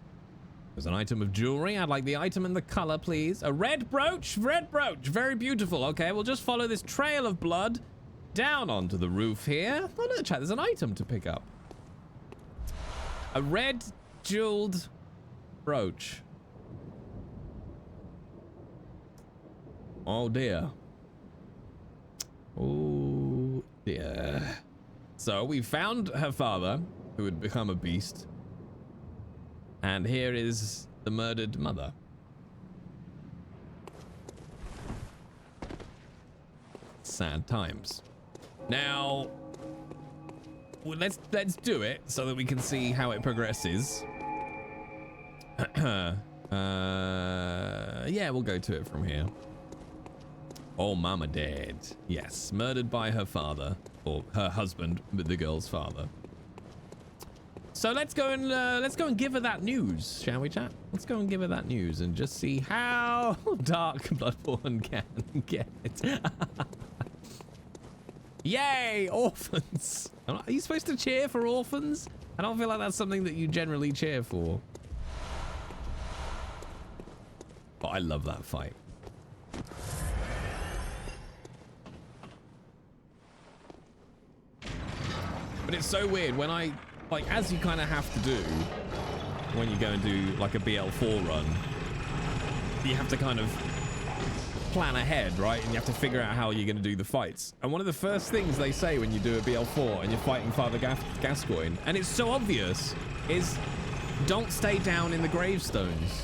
There's an item of jewelry. I'd like the item and the color, please. A red brooch. Red brooch. Very beautiful. Okay, we'll just follow this trail of blood down onto the roof here. Oh, look, chat, there's an item to pick up. A red jeweled brooch. Oh, dear. Oh, dear. So we found her father, who had become a beast. And here is the murdered mother. Sad times. Now, well, let's do it so that we can see how it progresses. Yeah, we'll go to it from here. Oh, mama dead. Yes, murdered by her father, or her husband, but the girl's father. So let's go and give her that news, shall we, chat? Let's go and give her that news and just see how dark Bloodborne can get. Yay, orphans! Are you supposed to cheer for orphans? I don't feel like that's something that you generally cheer for. But I love that fight. But it's so weird when I, like, as you kind of have to do when you go and do like a BL4 run, you have to kind of plan ahead, right? And you have to figure out how you're going to do the fights. And one of the first things they say when you do a BL4 and you're fighting Father Gascoigne, and it's so obvious, is don't stay down in the gravestones.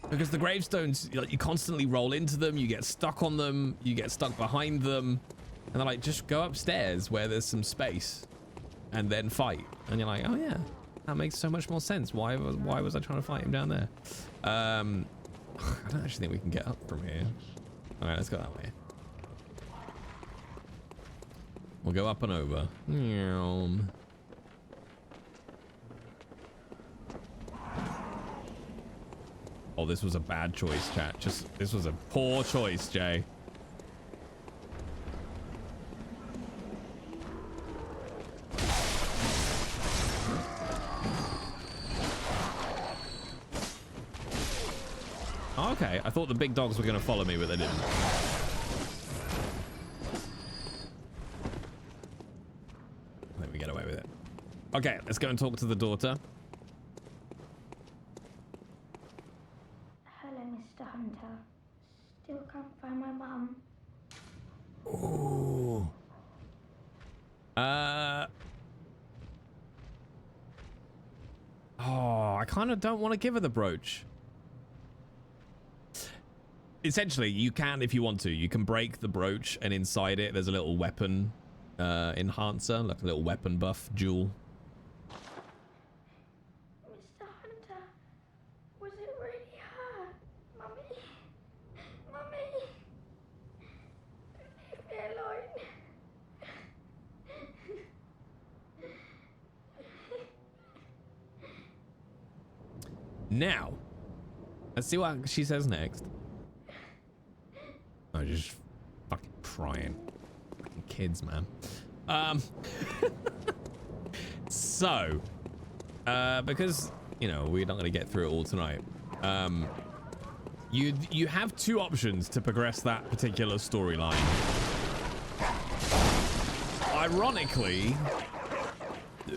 Because the gravestones, you constantly roll into them, you get stuck on them, you get stuck behind them. And they're like, just go upstairs where there's some space and then fight. And you're like, oh yeah, that makes so much more sense. Why was I trying to fight him down there? I don't actually think we can get up from here. All right, let's go that way. We'll go up and over. Oh, this was a bad choice, chat. This was a poor choice, Jay. Okay, I thought the big dogs were going to follow me, but they didn't. Let me get away with it. Okay, let's go and talk to the daughter. Hello, Mr. Hunter. Still can't find my mum. Ooh. Oh, I kind of don't want to give her the brooch. Essentially, you can, if you want to, you can break the brooch, and inside it, there's a little weapon enhancer, like a little weapon buff jewel. Mr. Hunter, was it really her? Mummy? Mummy? Leave me alone. Now, let's see what she says next. I'm just fucking crying. Fucking kids, man. So, because, you know, we're not going to get through it all tonight. You have two options to progress that particular storyline. Ironically,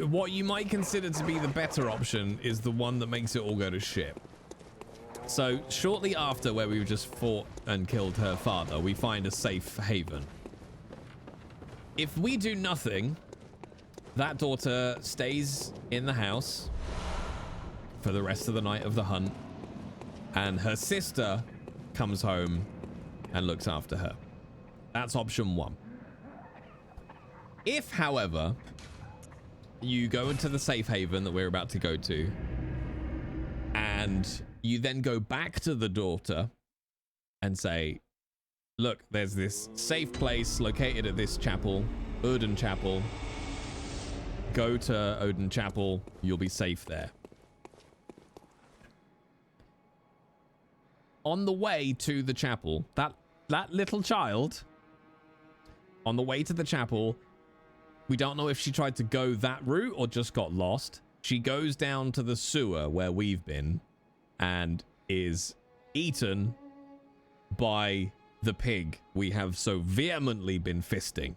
what you might consider to be the better option is the one that makes it all go to shit. So, shortly after where we've just fought and killed her father, we find a safe haven. If we do nothing, that daughter stays in the house for the rest of the night of the hunt, and her sister comes home and looks after her. That's option 1. If, however, you go into the safe haven that we're about to go to, and you then go back to the daughter and say, look, there's this safe place located at this chapel, Odin Chapel. Go to Odin Chapel, you'll be safe there. On the way to the chapel, that little child, on the way to the chapel, we don't know if she tried to go that route or just got lost. She goes down to the sewer where we've been and is eaten by the pig we have so vehemently been fisting.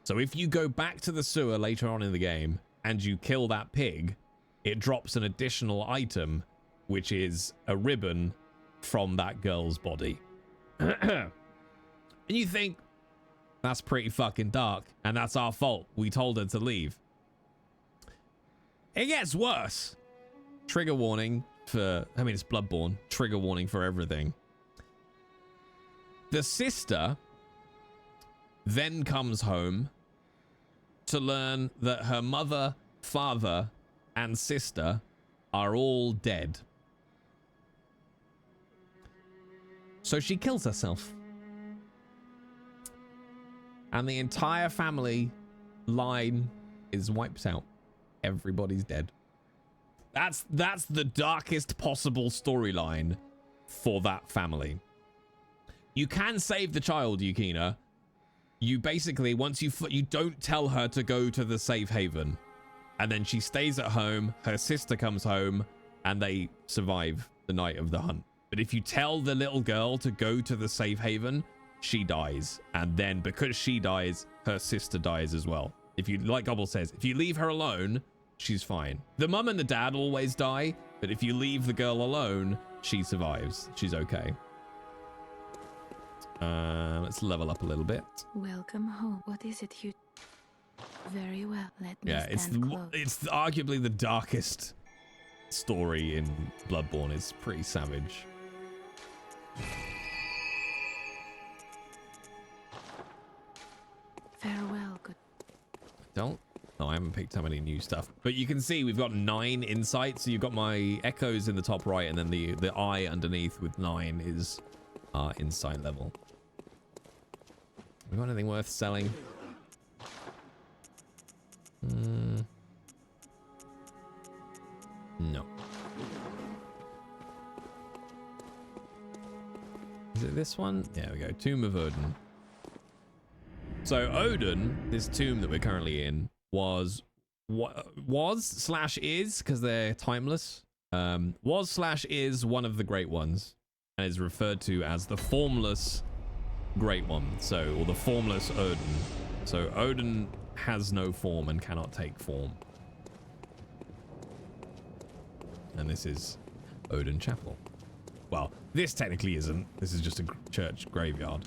So if you go back to the sewer later on in the game and you kill that pig, it drops an additional item, which is a ribbon from that girl's body. And you think, that's pretty fucking dark, and that's our fault. We told her to leave. It gets worse. Trigger warning for, I mean, it's Bloodborne. Trigger warning for everything. The sister then comes home to learn that her mother, father, and sister are all dead. So she kills herself. And the entire family line is wiped out. Everybody's dead. That's the darkest possible storyline for that family. You can save the child, Yukina. You basically, once you don't tell her to go to the safe haven, and then she stays at home, her sister comes home, and they survive the night of the hunt. But if you tell the little girl to go to the safe haven, she dies. And then because she dies, her sister dies as well. If you, like Gobble says, if you leave her alone, she's fine. The mum and the dad always die, but if you leave the girl alone, she survives. She's okay. Let's level up a little bit. Welcome home. What is it you... Very well, let me Yeah, stand close. it's arguably the darkest story in Bloodborne. It's pretty savage. Farewell, good... No, I haven't picked how many new stuff. But you can see we've got 9 insights. So you've got my echoes in the top right, and then the eye underneath with 9 is our insight level. We got anything worth selling? No. Is it this one? There we go. Tomb of Odin. So Odin, this tomb that we're currently in, was slash is, because they're timeless, was slash is one of the Great Ones, and is referred to as the formless Great One, so, or the formless Odin. So Odin has no form and cannot take form. And this is Odin Chapel. Well, this technically isn't. This is just a church graveyard.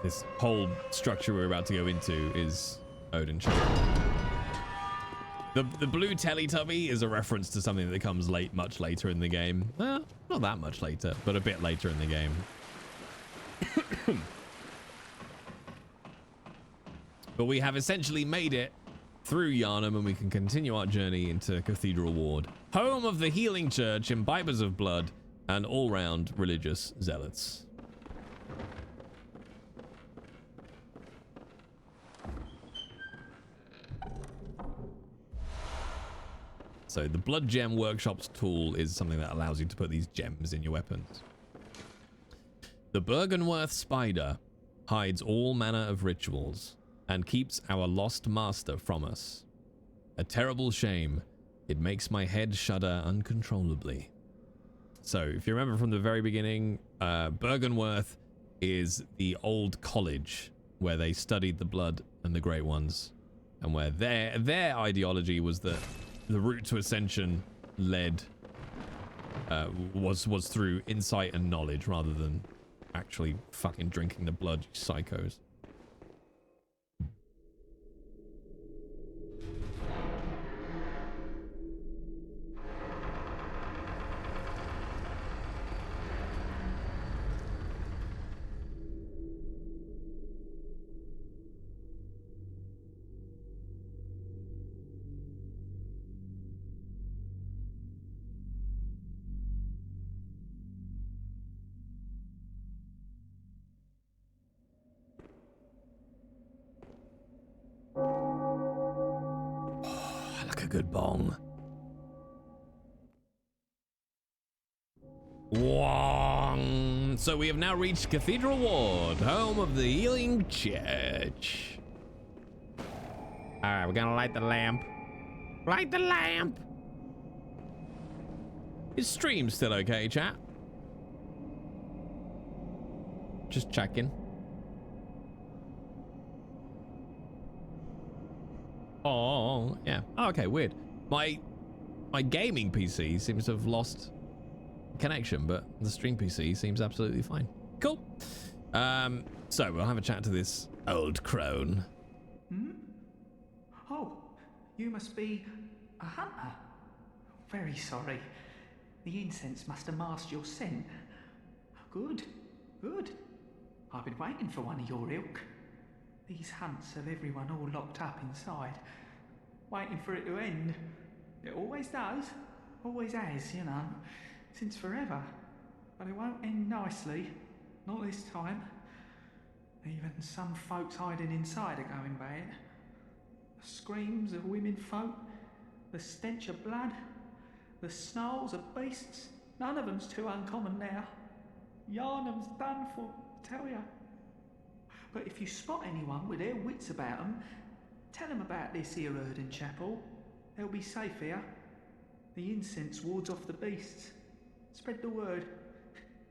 This whole structure we're about to go into is Odin Chapel. The blue Teletubby is a reference to something that comes much later in the game. Well, not that much later, but a bit later in the game. But we have essentially made it through Yarnham, and we can continue our journey into Cathedral Ward, home of the healing church, imbibers of blood, and all-round religious zealots. So the Blood Gem Workshop's tool is something that allows you to put these gems in your weapons. The Bergenworth Spider hides all manner of rituals and keeps our lost master from us. A terrible shame. It makes my head shudder uncontrollably. So if you remember from the very beginning, Bergenworth is the old college where they studied the blood and the Great Ones, and where their ideology was that the route to ascension was through insight and knowledge rather than actually fucking drinking the blood, you psychos. like a good bong. Wong. So we have now reached Cathedral Ward, home of the Healing Church. All right, we're gonna light the lamp. Light the lamp. Is stream still okay, chat? Just checking. Oh, yeah. Oh, okay, weird. My gaming PC seems to have lost connection, but the stream PC seems absolutely fine. Cool. So we'll have a chat to this old crone. Hmm? Oh, you must be a hunter. Very sorry. The incense must have masked your scent. Good, good. I've been waiting for one of your ilk. These hunts have everyone all locked up inside, waiting for it to end. It always does, always has, you know, since forever. But it won't end nicely, not this time. Even some folks hiding inside are going bad. The screams of women folk, the stench of blood, the snarls of beasts, none of them's too uncommon now. Yarnham's done for, tell ya. But if you spot anyone with their wits about them, tell them about this here Erden Chapel. They'll be safe here. The incense wards off the beasts. Spread the word.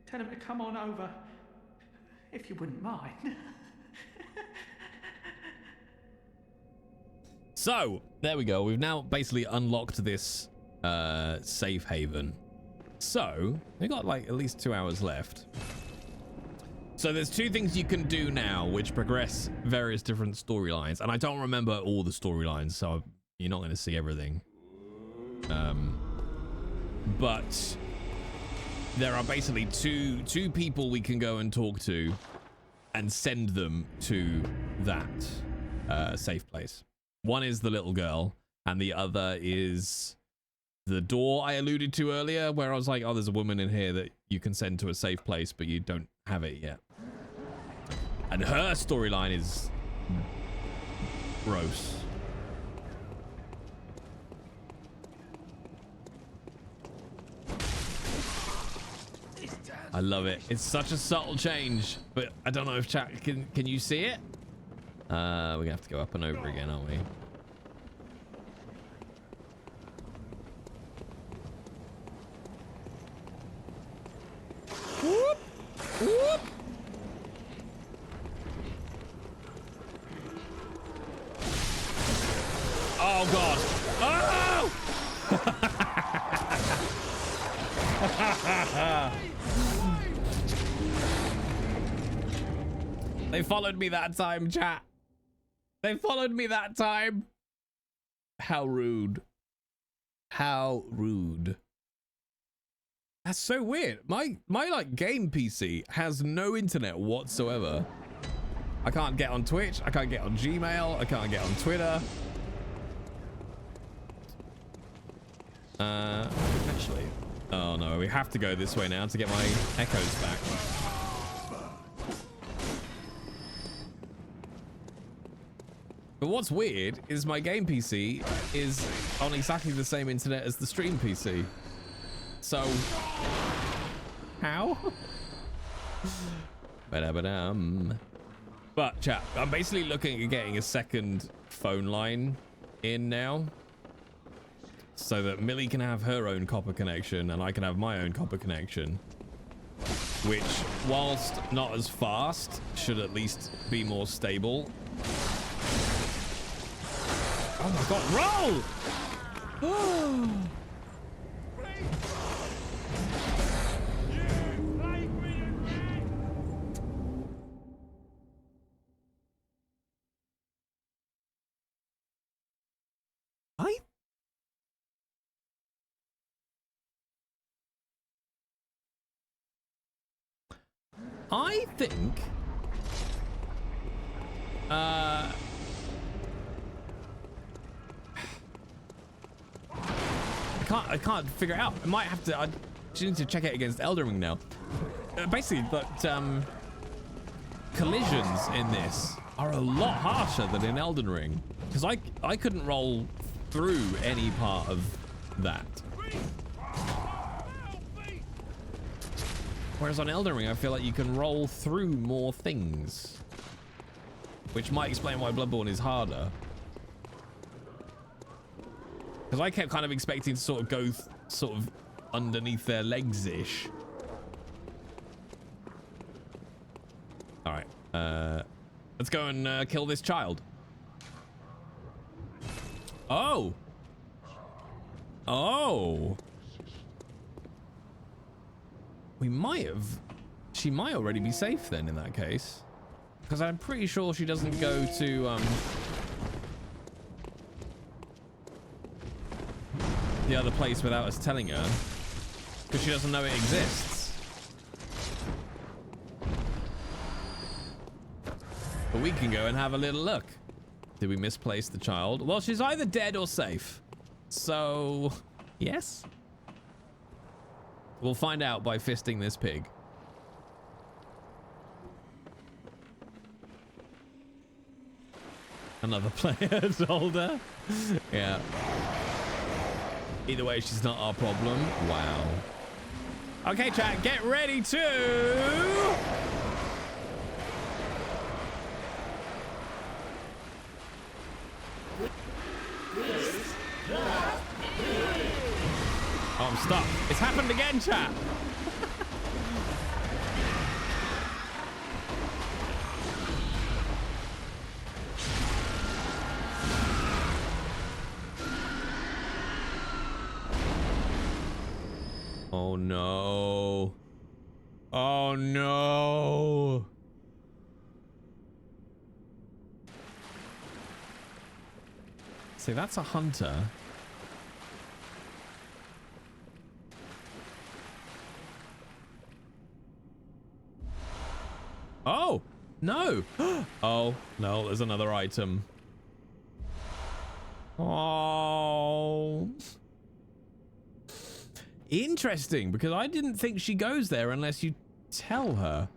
Tell them to come on over, if you wouldn't mind. So, there we go. We've now basically unlocked this safe haven. So, we've got like at least 2 hours left. So there's two things you can do now which progress various different storylines. And I don't remember all the storylines, so you're not going to see everything. But there are basically two people we can go and talk to and send them to that safe place. One is the little girl, and the other is the door I alluded to earlier, where I was like, oh, there's a woman in here that you can send to a safe place, but you don't have it yet. And her storyline is gross. I love it. It's such a subtle change, but I don't know if chat can you see it? We're gonna have to go up and over again, aren't we? Whoop! Whoop! Oh god! Oh! They followed me that time, chat. They followed me that time. How rude. How rude. That's so weird. My like game PC has no internet whatsoever. I can't get on Twitch. I can't get on Gmail. I can't get on Twitter. Actually, oh no, we have to go this way now to get my echoes back. But what's weird is my game PC is on exactly the same internet as the stream PC. So, how? But chat, I'm basically looking at getting a second phone line in now, so that Millie can have her own copper connection and I can have my own copper connection, which, whilst not as fast, should at least be more stable. Oh my god, roll! I think I can't figure it out. I might have to. I just need to check it against Elden Ring now. Basically, but collisions in this are a lot harsher than in Elden Ring, because I couldn't roll through any part of that. Whereas on Elden Ring, I feel like you can roll through more things, which might explain why Bloodborne is harder. Because I kept kind of expecting to sort of go sort of underneath their legs-ish. All right, let's go and kill this child. Oh. Oh. We might have... She might already be safe then in that case. Because I'm pretty sure she doesn't go to, the other place without us telling her. Because she doesn't know it exists. But we can go and have a little look. Did we misplace the child? Well, she's either dead or safe. So, yes. We'll find out by fisting this pig. Another player told her. Yeah. Either way, she's not our problem. Wow. Okay, chat, get ready to... Oh, I'm stuck. It's happened again, chat. Oh no. Oh no. See, that's a hunter. Oh, no. Oh, no, there's another item. Oh. Interesting, because I didn't think she goes there unless you tell her.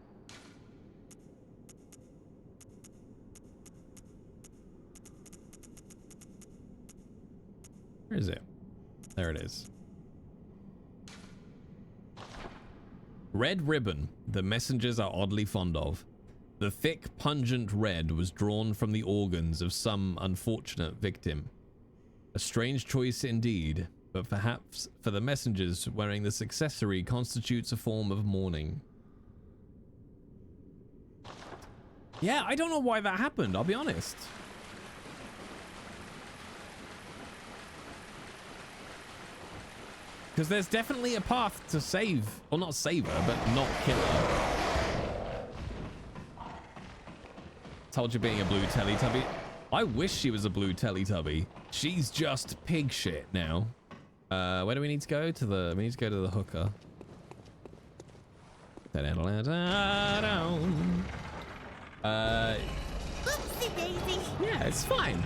Where is it? There it is. Red ribbon, the messengers are oddly fond of. The thick, pungent red was drawn from the organs of some unfortunate victim. A strange choice indeed, but perhaps for the messengers, wearing this accessory constitutes a form of mourning. Yeah, I don't know why that happened, I'll be honest. Because there's definitely a path to save, or not save her, but not kill her. Told you being a blue Teletubby. I wish she was a blue Teletubby. She's just pig shit now. Where do we need to go? We need to go to the hooker. Oopsie daisy. Yeah, it's fine.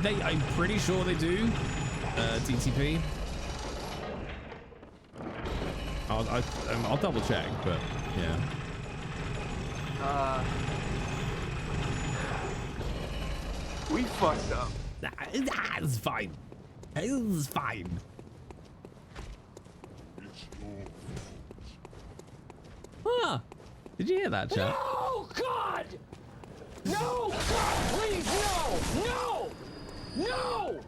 I'm pretty sure they do. DTP. I'll double check, but yeah. We fucked up. It's fine. It's fine. Ah, did you hear that, chat? No, God! No, God, please, no! No! No!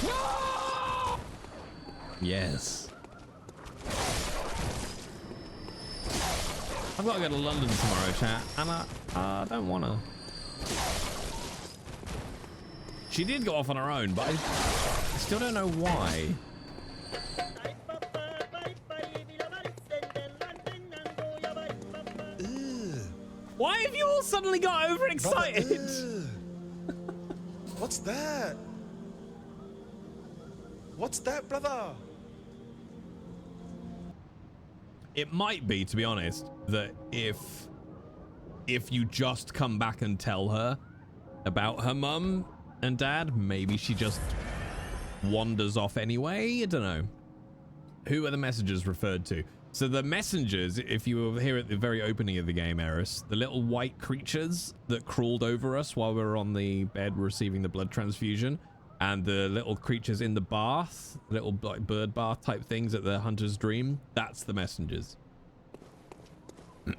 No! Yes. I've got to go to London tomorrow, chat, and I don't want to. She did go off on her own, but I still don't know why. Why have you all suddenly got overexcited? What's that? What's that, brother? It might be, to be honest, that if you just come back and tell her about her mum and dad, maybe she just wanders off anyway. I don't know. Who are the messages referred to? So the messengers, if you were here at the very opening of the game, Eris, the little white creatures that crawled over us while we were on the bed receiving the blood transfusion, and the little creatures in the bath, little like bird bath type things at the hunter's dream, that's the messengers. I've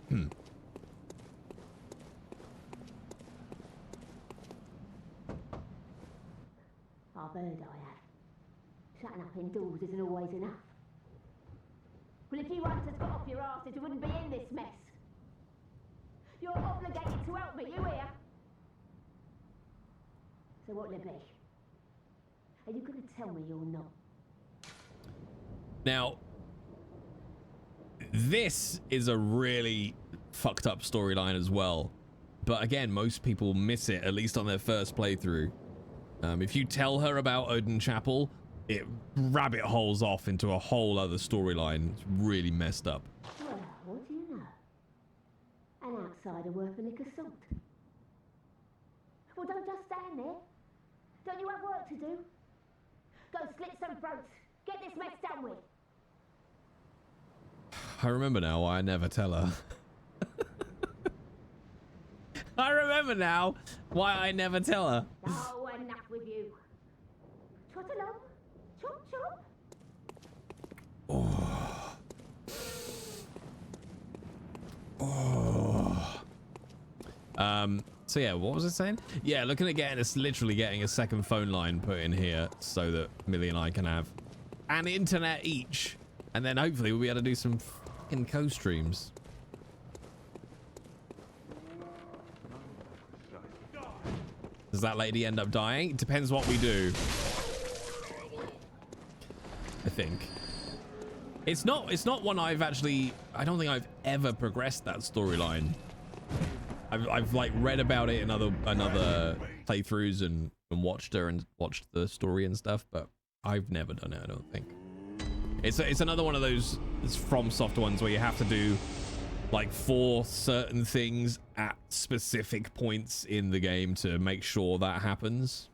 heard I have. Shutting up indoors isn't always enough. Well, if you hunters got off your asses, we wouldn't be in this mess. You're obligated to help me, you hear? So what'll it be? Are you going to tell me you're not? Now, this is a really fucked up storyline as well. But again, most people miss it, at least on their first playthrough. If you tell her about Odin Chapel, it rabbit holes off into a whole other storyline. It's really messed up. Well, what do you know? An outsider worth a lick of salt. Well, don't just stand there. Don't you have work to do? Go slit some throats. Get this mess done with. I remember now why I never tell her. I remember now why I never tell her. Oh, enough with you. Trot along. Chop, chop. So yeah, what was I saying? Yeah, looking at getting us literally getting a second phone line put in here so that Millie and I can have an internet each, and then hopefully we'll be able to do some fucking co-streams. Does that lady end up dying? It depends what we do. I think. It's not one I've actually, I don't think I've ever progressed that storyline. I've like read about it in other playthroughs and watched the story and stuff, but I've never done it, I don't think. It's another one of those FromSoft ones where you have to do like 4 certain things at specific points in the game to make sure that happens.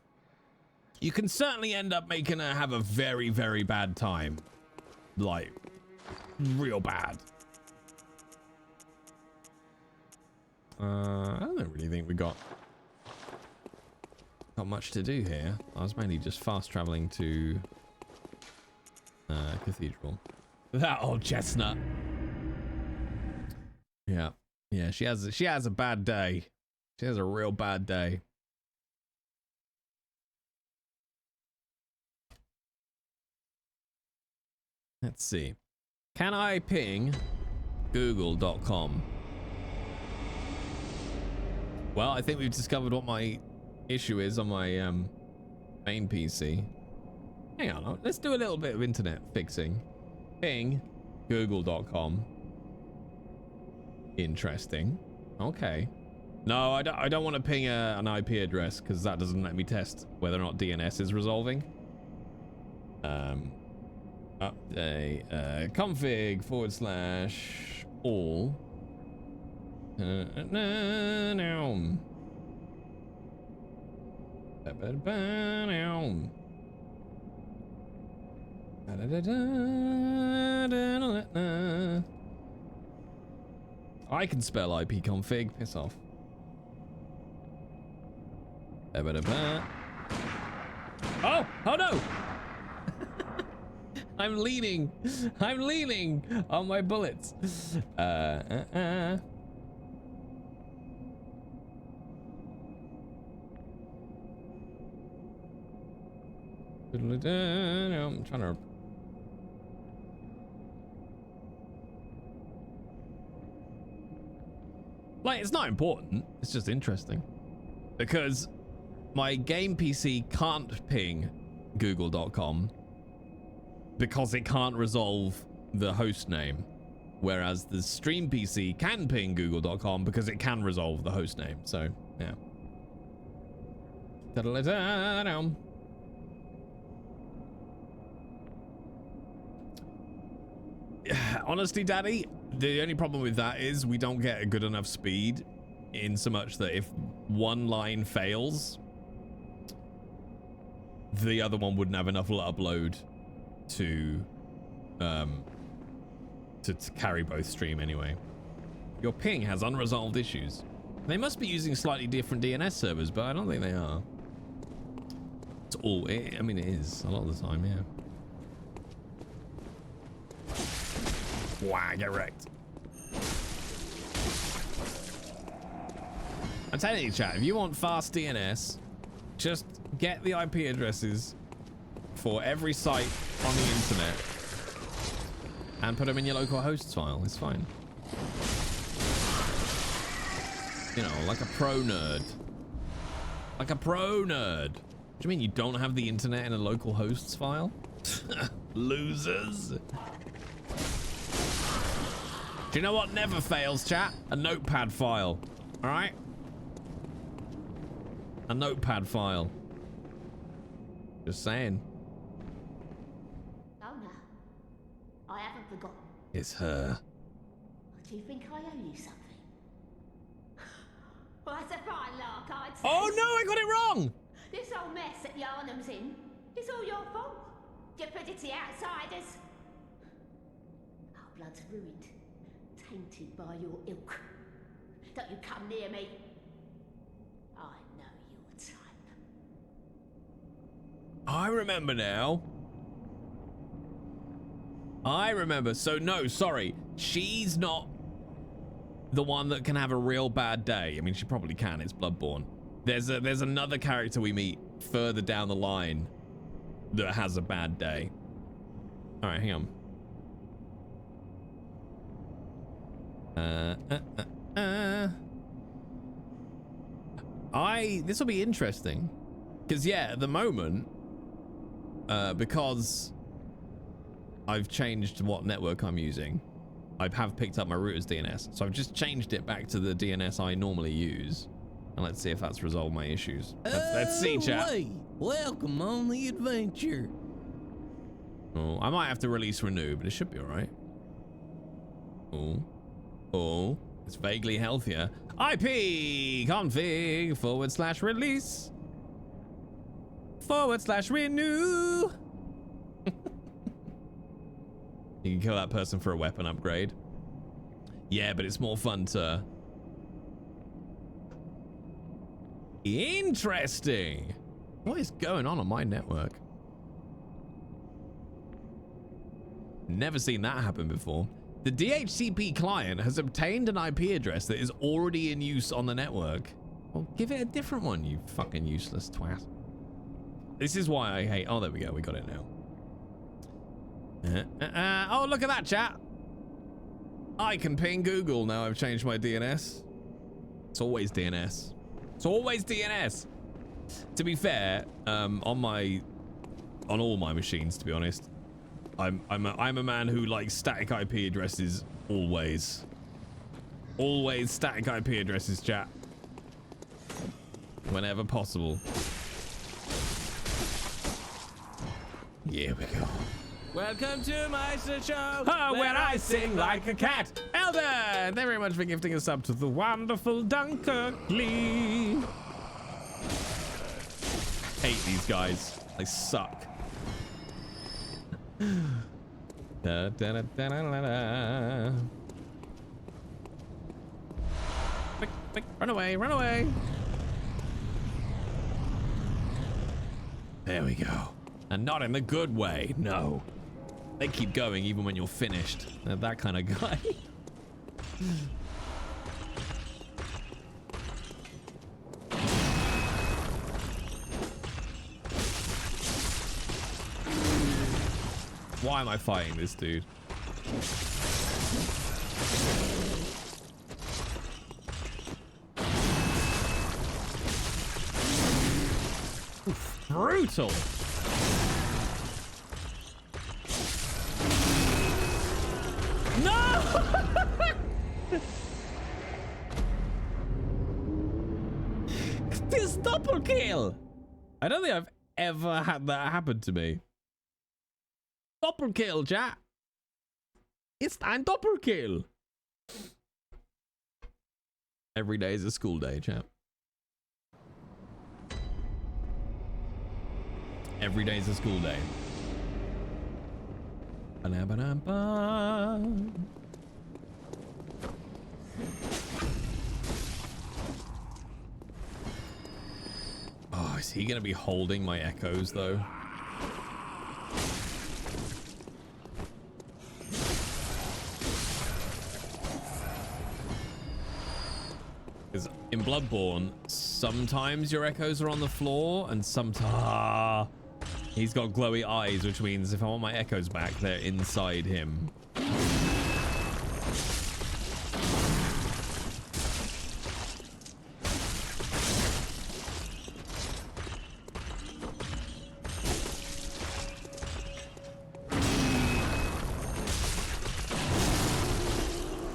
You can certainly end up making her have a very, very bad time. Like, real bad. I don't really think we got much to do here. I was mainly just fast traveling to Cathedral. That old chestnut. Yeah, she has a bad day. She has a real bad day. Let's see. Can I ping google.com? Well, I think we've discovered what my issue is on my main PC. Hang on, let's do a little bit of internet fixing. Ping google.com. Interesting. Okay. No, I don't want to ping an IP address because that doesn't let me test whether or not DNS is resolving. Update config /all. I can spell ipconfig. Piss off. Oh no! I'm leaning on my bullets. I'm trying to. Like, it's not important. It's just interesting because my game PC can't ping google.com because it can't resolve the host name, whereas the stream PC can ping google.com because it can resolve the host name. So yeah. Honestly, Daddy, the only problem with that is we don't get a good enough speed, in so much that if one line fails, the other one wouldn't have enough upload to to carry both stream anyway. Your ping has unresolved issues. They must be using slightly different DNS servers, but I don't think they are. It's all, I mean, it is a lot of the time, yeah. Wow, get wrecked. I'm telling you, chat, if you want fast DNS, just get the IP addresses for every site on the internet and put them in your local hosts file. It's fine. You know, like a pro nerd. Like a pro nerd. What do you mean you don't have the internet in a local hosts file? Losers. Do you know what never fails, chat? A notepad file. All right? A notepad file. Just saying. Oh no, I haven't forgotten. It's her. Do you think I owe you something? Well, that's a fine lark, I'd say. Oh no, I got it wrong! This whole mess that Yarnham's in, it's all your fault. You put it to the outsiders. Our blood's ruined, tainted by your ilk. Don't you come near me. I know your type. I remember now. I remember. So no, sorry. She's not the one that can have a real bad day. I mean, she probably can. It's Bloodborne. There's another character we meet further down the line that has a bad day. All right, hang on. This will be interesting. Because, yeah, at the moment, because I've changed what network I'm using, I have picked up my router's DNS. So I've just changed it back to the DNS I normally use. And let's see if that's resolved my issues. Let's see, chat. Hey, welcome on the adventure. Oh, I might have to release renew, but it should be all right. Oh, it's vaguely healthier. IP config /release /renew. You can kill that person for a weapon upgrade. Yeah, but it's more fun to... Interesting. What is going on my network? Never seen that happen before. The DHCP client has obtained an IP address that is already in use on the network. Well, give it a different one, you fucking useless twat. This is why I hate... Oh, there we go. We got it now. Oh, look at that, chat. I can ping Google now I've changed my DNS. It's always DNS. It's always DNS. To be fair, on all my machines, to be honest, I'm a man who likes static IP addresses always. Always static IP addresses, chat. Whenever possible. Here we go. Welcome to my show, where I sing like a cat. Elder, thank you very much for gifting us up to the wonderful Dunkerly. Hate these guys. They suck. Da, da, da, da, da, da. Quick, quick, run away, run away. There we go. And not in the good way, no. They keep going even when you're finished. They're that kind of guy. Why am I fighting this dude? Oof, brutal. No! This double kill! I don't think I've ever had that happen to me. Doppelkill, chat. It's ein Doppelkill. Every day is a school day, chat. Every day is a school day. Ba-na-ba-na-ba. Oh, is he going to be holding my echoes, though? Because in Bloodborne, sometimes your echoes are on the floor, and sometimes... he's got glowy eyes, which means if I want my echoes back, they're inside him.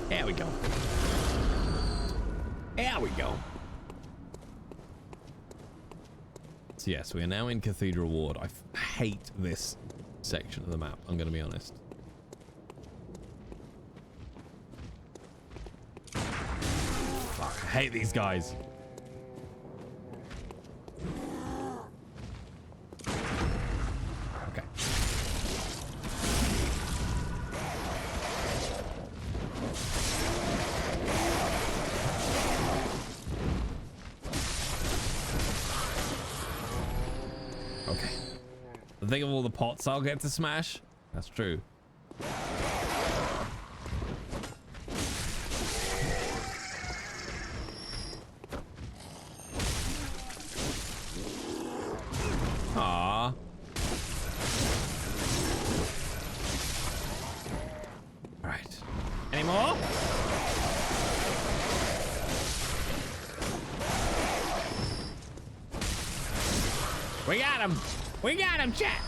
There we go. There we go. So yes, we are now in Cathedral Ward. I hate this section of the map, I'm going to be honest. Fuck, I hate these guys. Okay. Okay. Think of all the pots I'll get to smash. That's true. Aww. Alright. Any more? We got him! We got him, chat!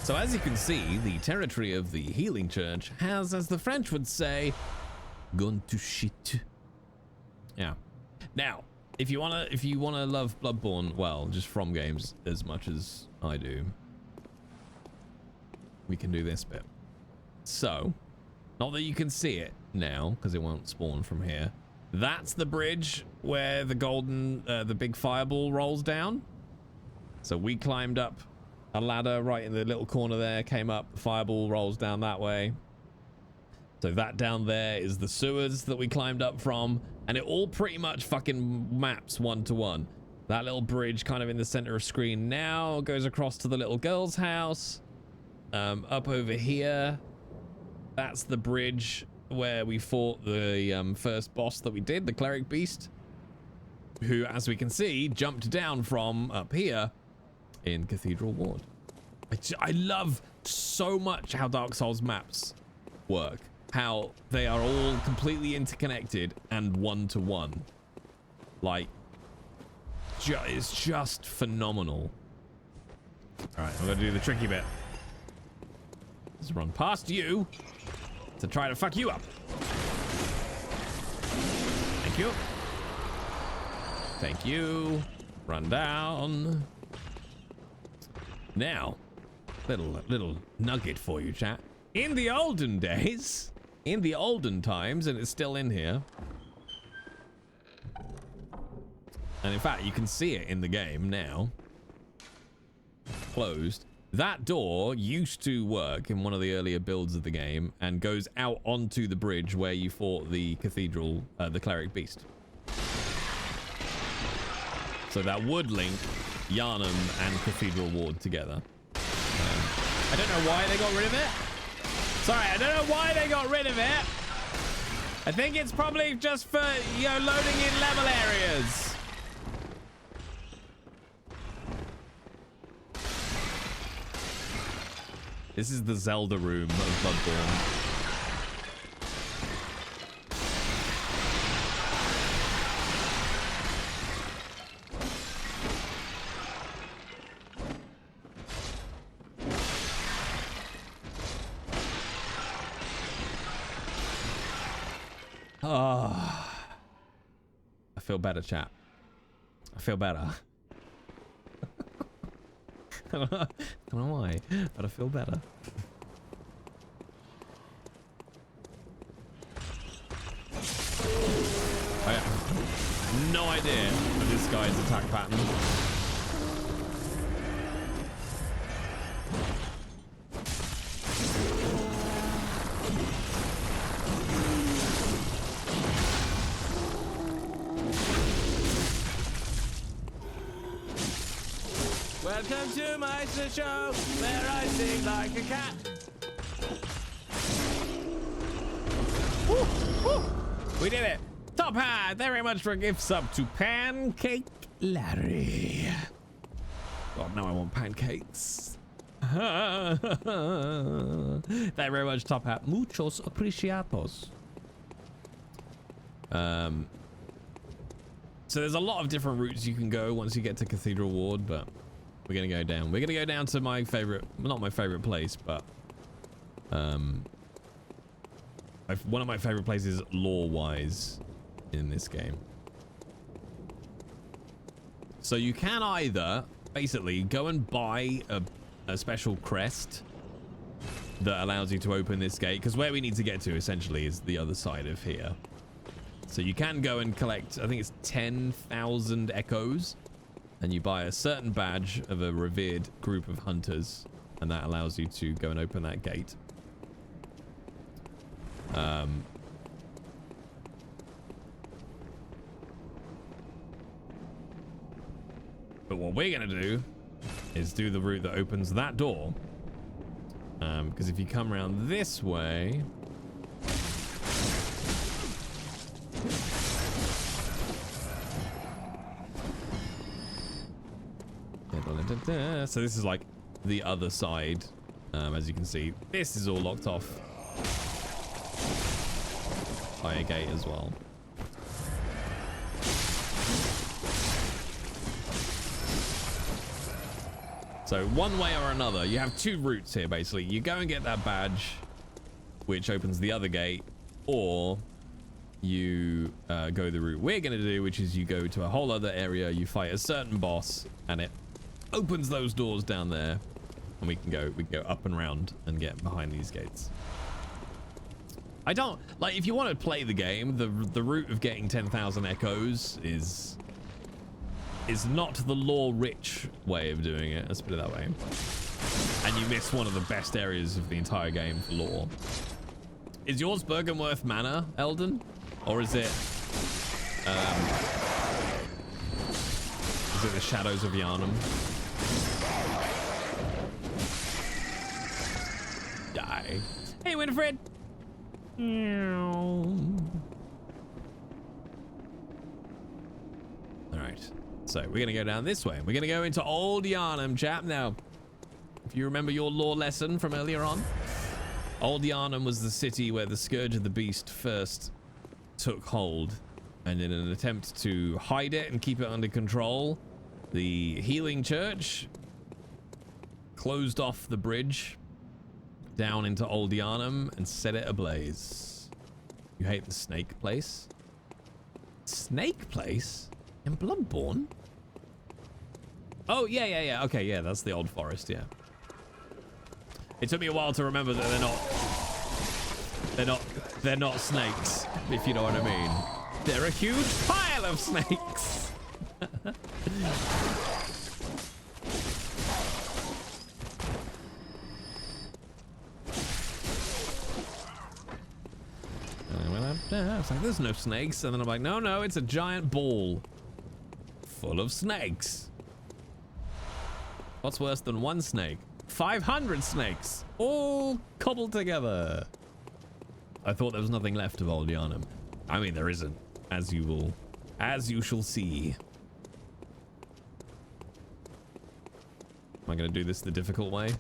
So as you can see, the territory of the Healing Church has, as the French would say, gone to shit. Yeah. Now, if you wanna love Bloodborne, well, just from games as much as I do, we can do this bit. So, not that you can see it now, because it won't spawn from here. That's the bridge where the the big fireball rolls down. So we climbed up a ladder right in the little corner there, came up, the fireball rolls down that way. So that down there is the sewers that we climbed up from, and it all pretty much fucking maps one-to-one. That little bridge kind of in the center of screen now goes across to the little girl's house. Up over here, that's the bridge where we fought the first boss that we did, the cleric beast, who, as we can see, jumped down from up here in Cathedral Ward. I love so much how Dark Souls maps work, how they are all completely interconnected and one-to-one. Like, it's just phenomenal. All right, I'm gonna do the tricky bit. Just run past you to try to fuck you up. Thank you. Thank you. Run down. Now, little nugget for you, chat. In the olden days, in the olden times, and it's still in here. And in fact, you can see it in the game now. Closed. That door used to work in one of the earlier builds of the game and goes out onto the bridge where you fought the cathedral, the cleric beast. So that would link Yarnham and Cathedral Ward together. I don't know why they got rid of it. Sorry, I don't know why they got rid of it. I think it's probably just for, you know, loading in level areas. This is the Zelda room of Bloodborne. Oh, I feel better, chat. I feel better. I don't know why, but I feel better. I have no idea of this guy's attack pattern. Welcome to my show, where I sing like a cat. Woo, woo. We did it. Top hat. Thank you very much for gift sub to Pancake Larry. God, now I want pancakes. Thank you very much, Top Hat. Muchos apreciados. So there's a lot of different routes you can go once you get to Cathedral Ward, but we're gonna go down. We're gonna go down to my favorite, not my favorite place, but one of my favorite places lore-wise in this game. So you can either basically go and buy a special crest that allows you to open this gate, because where we need to get to essentially is the other side of here. So you can go and collect, I think it's 10,000 echoes, and you buy a certain badge of a revered group of hunters, and that allows you to go and open that gate. But what we're gonna do is do the route that opens that door, because if you come around this way, so this is like the other side. As you can see, this is all locked off by a gate as well. So one way or another, you have two routes here basically. You go and get that badge, which opens the other gate, or you go the route we're going to do, which is you go to a whole other area, you fight a certain boss, and it opens those doors down there, and we can go up and around and get behind these gates. I don't like, if you want to play the game, the route of getting 10,000 echoes is not the lore rich way of doing it, let's put it that way, and you miss one of the best areas of the entire game for lore. Is yours Bergenworth Manor, Eldon, or is it the Shadows of Yarnham? Die. Hey, Winifred. All right. So we're going to go down this way. We're going to go into Old Yarnham, chap. Now, if you remember your lore lesson from earlier on, Old Yarnham was the city where the Scourge of the Beast first took hold. And in an attempt to hide it and keep it under control, the Healing Church closed off the bridge down into Old Yarnham and set it ablaze. You hate the Snake Place? Snake Place? In Bloodborne? Oh, yeah. Okay, yeah, that's the Old Forest, yeah. It took me a while to remember that they're not snakes, if you know what I mean. They're a huge pile of snakes. It's like, there's no snakes. And then I'm like, no, it's a giant ball full of snakes. What's worse than one snake? 500 snakes, all cobbled together. I thought there was nothing left of Old Yarnham. I mean, there isn't, as you shall see. Am I going to do this the difficult way?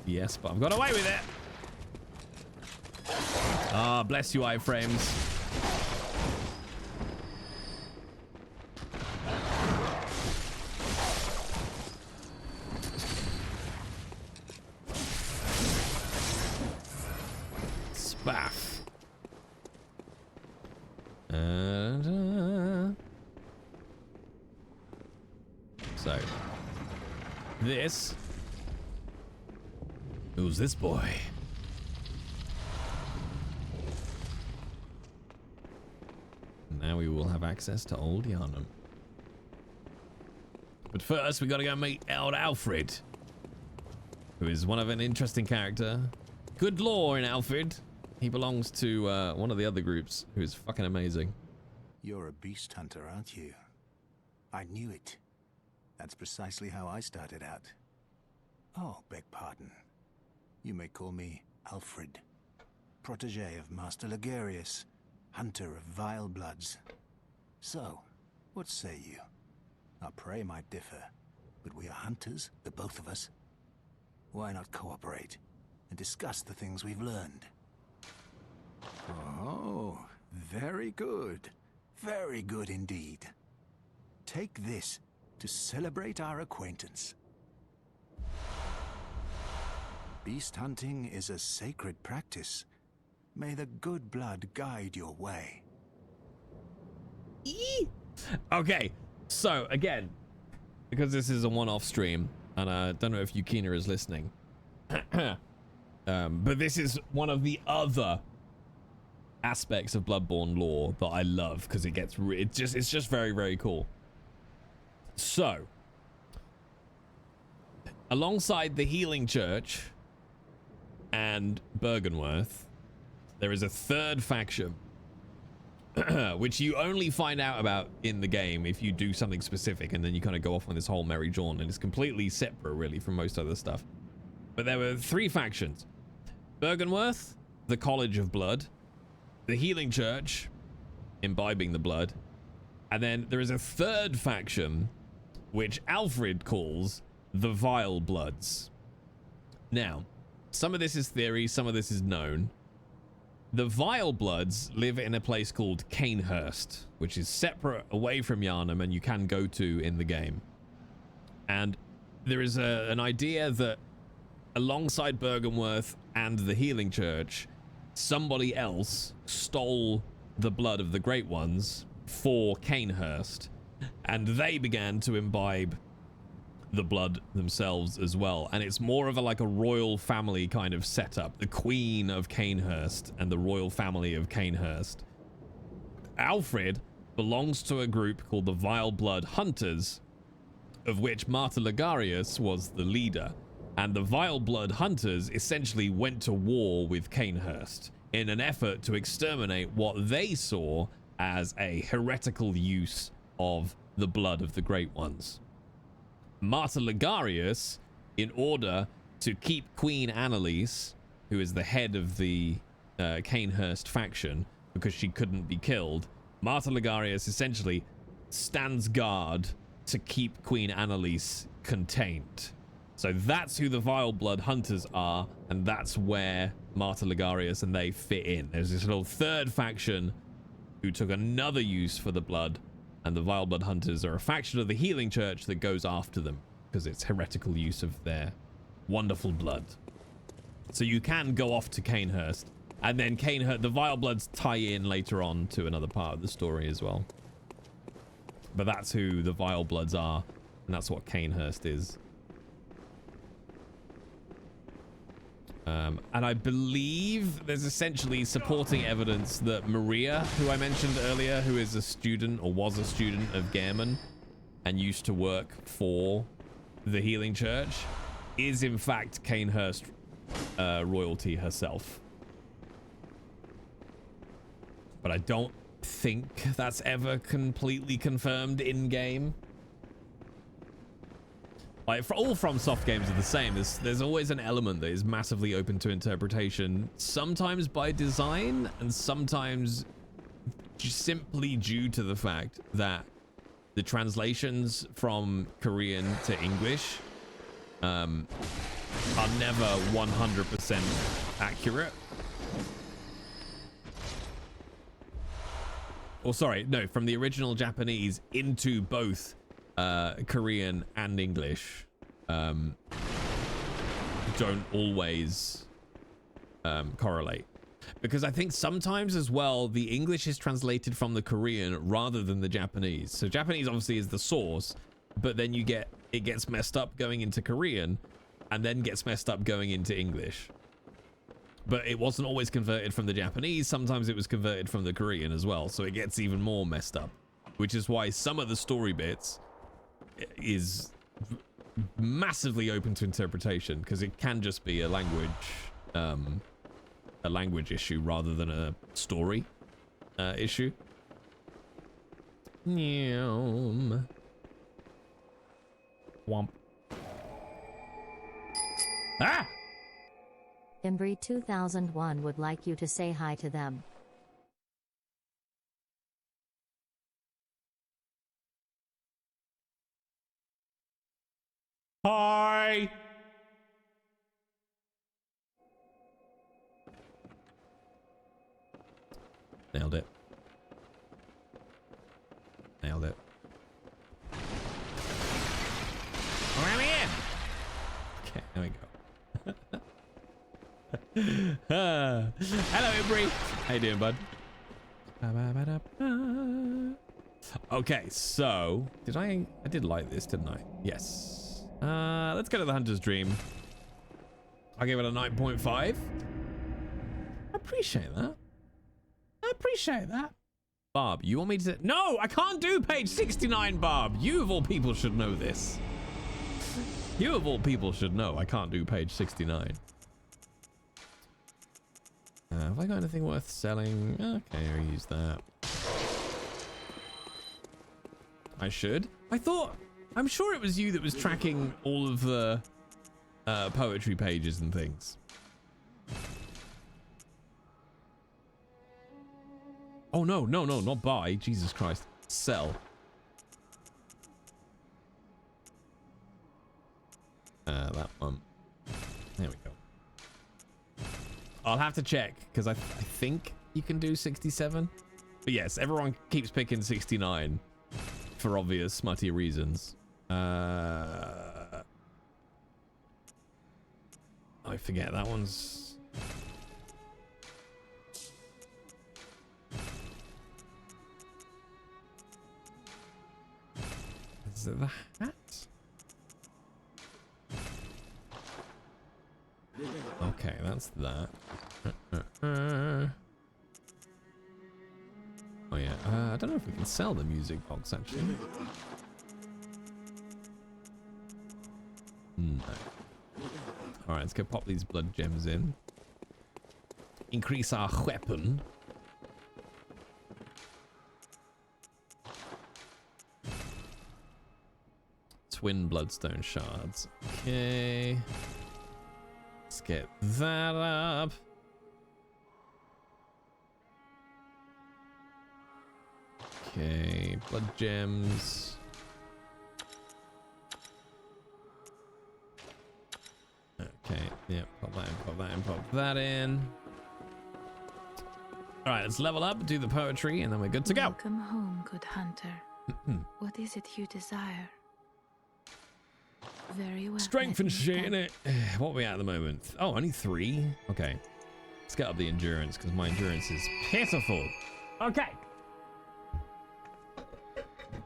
Yes, but I've got away with it. Ah, bless you, iframes. Spaff. So, who's this boy? Now we will have access to Old Yarnham. But first, we gotta go meet old Alfred, who is one of an interesting character. Good lore in Alfred. He belongs to one of the other groups, who is fucking amazing. You're a beast hunter, aren't you? I knew it. That's precisely how I started out. Oh, beg pardon. You may call me Alfred, protege of Master Ligarius, hunter of vile bloods. So, what say you? Our prey might differ, but we are hunters, the both of us. Why not cooperate and discuss the things we've learned? Oh, very good. Very good indeed. Take this to celebrate our acquaintance. Beast hunting is a sacred practice. May the good blood guide your way. Okay, so again, because this is a one-off stream, and I don't know if Yukina is listening, but this is one of the other aspects of Bloodborne lore that I love because it's just very, very cool. So, alongside the Healing Church and Bergenworth, there is a third faction which you only find out about in the game if you do something specific, and then you kind of go off on this whole merry jaunt, and it's completely separate really from most other stuff. But there were three factions: Bergenworth, the College of Blood, the Healing Church, imbibing the blood, and then there is a third faction which Alfred calls the Vile Bloods. Now, some of this is theory, some of this is known. The Vile Bloods live in a place called Canehurst, which is separate away from Yarnham and you can go to in the game. And there is an idea that alongside Bergenworth and the Healing Church, somebody else stole the blood of the Great Ones for Canehurst, and they began to imbibe the blood themselves as well. And it's more of a royal family kind of setup. The Queen of Canehurst and the royal family of Canehurst. Alfred belongs to a group called the Vile Blood Hunters, of which Martyr Ligarius was the leader. And the Vile Blood Hunters essentially went to war with Canehurst in an effort to exterminate what they saw as a heretical use of the blood of the Great Ones. Martyr Ligarius, in order to keep Queen Annalise, who is the head of the Canehurst faction, because she couldn't be killed, Martyr Ligarius essentially stands guard to keep Queen Annalise contained. So that's who the Vile Blood Hunters are, and that's where Martyr Ligarius and they fit in. There's this little third faction who took another use for the blood, and the Vile Blood Hunters are a faction of the Healing Church that goes after them because it's heretical use of their wonderful blood. So you can go off to Canehurst, and then the Vile Bloods tie in later on to another part of the story as well. But that's who the Vile Bloods are, and that's what Canehurst is. And I believe there's essentially supporting evidence that Maria, who I mentioned earlier, who is a student or was a student of Gammon and used to work for the Healing Church, is in fact Canehurst royalty herself. But I don't think that's ever completely confirmed in-game. All FromSoft games are the same. There's always an element that is massively open to interpretation, sometimes by design and sometimes simply due to the fact that the translations from Korean to English are never 100% accurate. Or sorry, no, from the original Japanese into both Korean and English don't always correlate, because I think sometimes as well the English is translated from the Korean rather than the Japanese. So Japanese obviously is the source, but then it gets messed up going into Korean and then gets messed up going into English. But it wasn't always converted from the Japanese, sometimes it was converted from the Korean as well, so it gets even more messed up, which is why some of the story bits is massively open to interpretation, because it can just be a language issue rather than a story issue. Womp. Ah! Embry 2001 would like you to say hi to them. Hi! Nailed it. Nailed it. Around here! Okay, there we go. Hello, Embry. How you doing, bud? Okay, so I did like this, didn't I? Yes. Let's go to the Hunter's Dream. I'll give it a 9.5. I appreciate that. I appreciate that. Barb, you want me to... No, I can't do page 69, Barb. You of all people should know this. You of all people should know I can't do page 69. Have I got anything worth selling? Okay, I'll use that. I should. I'm sure it was you that was tracking all of the poetry pages and things. Oh, no, not buy. Jesus Christ. Sell. That one. There we go. I'll have to check, because I think you can do 67. But yes, everyone keeps picking 69 for obvious smutty reasons. I forget, that one's... Is it the hat? Okay, that's that. Oh yeah, I don't know if we can sell the music box actually. No. Alright, let's go pop these blood gems in. Increase our weapon. Twin bloodstone shards. Okay. Let's get that up. Okay, blood gems. Okay, yeah, pop that in, pop that in, pop that in. All right, let's level up, do the poetry, and then we're good to go. Welcome home, good hunter. What is it you desire? Very well. Strength and shit, innit? What are we at the moment? Oh, only 3? Okay. Let's get up the endurance, because my endurance is pitiful. Okay.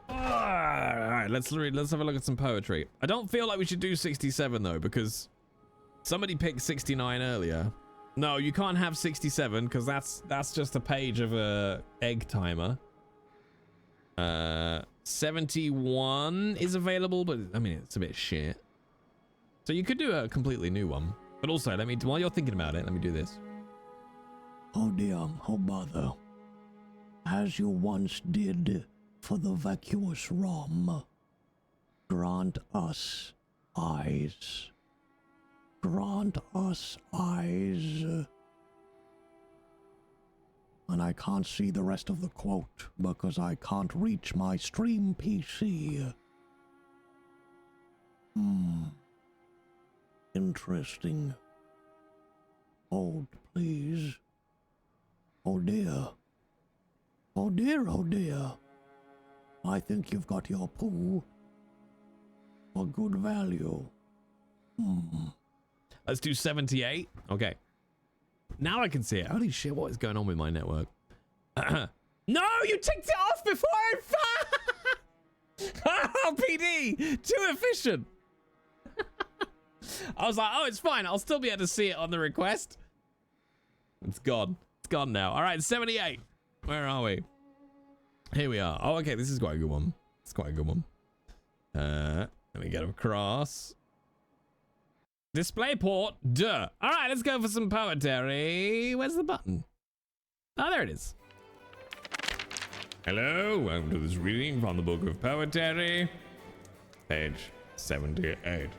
Alright, let's have a look at some poetry. I don't feel like we should do 67, though, because somebody picked 69 earlier. No, you can't have 67, because that's just a page of a egg timer. 71 is available, but I mean, it's a bit shit. So you could do a completely new one. But also, while you're thinking about it, let me do this. Oh dear, oh bother. As you once did for the vacuous Rom, grant us eyes. Grant us eyes. And I can't see the rest of the quote because I can't reach my stream PC. Interesting. Hold, please. Oh dear. Oh dear, oh dear. I think you've got your poo for good value. Let's do 78. Okay. Now I can see it. Holy shit, what is going on with my network? No, you ticked it off before I... Oh, PD! Too efficient! I was like, oh, it's fine. I'll still be able to see it on the request. It's gone. It's gone now. All right, 78. Where are we? Here we are. Oh, okay, this is quite a good one. It's quite a good one. Let me get across. Display port, duh. All right, let's go for some poetry. Where's the button? Oh, there it is. Hello, welcome to this reading from the Book of Poetry. Page 78.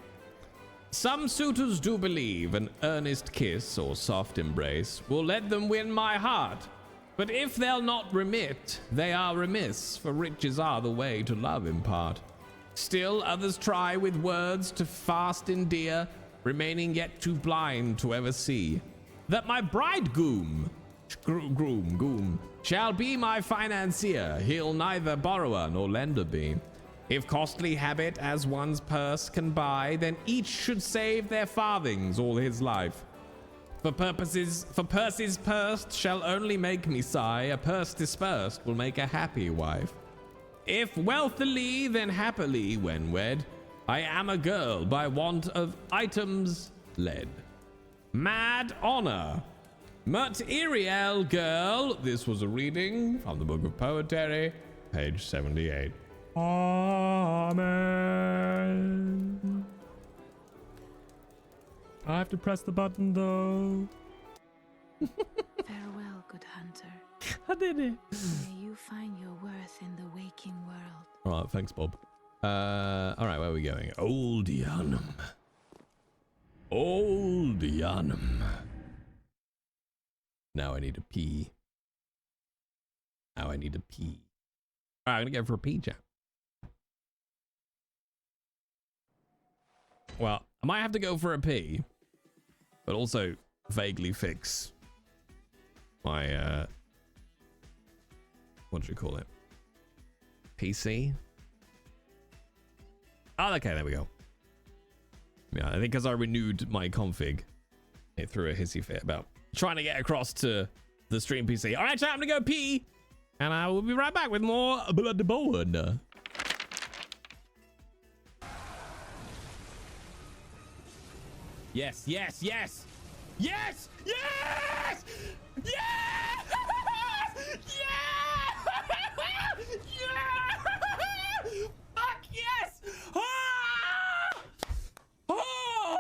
Some suitors do believe an earnest kiss or soft embrace will let them win my heart. But if they'll not remit, they are remiss, for riches are the way to love impart. Still others try with words to fast endear, remaining yet too blind to ever see that my bridegroom shall be my financier. He'll neither borrower nor lender be. If costly habit as one's purse can buy, then each should save their farthings all his life. For purses pursed shall only make me sigh, a purse dispersed will make a happy wife. If wealthily, then happily when wed, I am a girl by want of items led. Mad honor, material girl. This was a reading from the Book of Poetry, page 78. Amen. I have to press the button though. Farewell, good hunter. I did it. May you find your worth in the waking world. All right, thanks, Bob. All right, where are we going? Old Yarnham. Old Yarnham. Now I need to pee. All right, I'm gonna go for a pee, chat. Well, I might have to go for a pee, but also vaguely fix my, what do you call it? PC? Oh, okay, there we go. Yeah, I think because I renewed my config, it threw a hissy fit about trying to get across to the stream PC. All right, chat, I'm gonna go pee, and I will be right back with more Bloodborne. Yes, yes, yes! Yes! Yes! Yes! Yes! Yes! Fuck yes! Ah! Oh!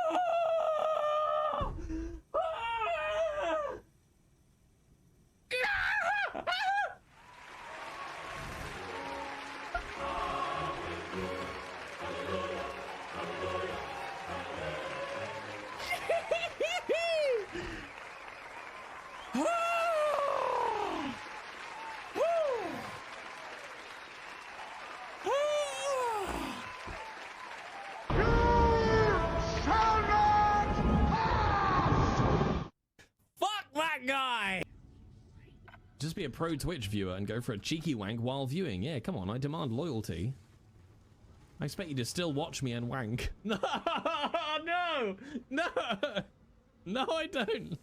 Guy. Just be a pro Twitch viewer and go for a cheeky wank while viewing. Yeah, come on, I demand loyalty. I expect you to still watch me and wank. No, no, no, no, I don't.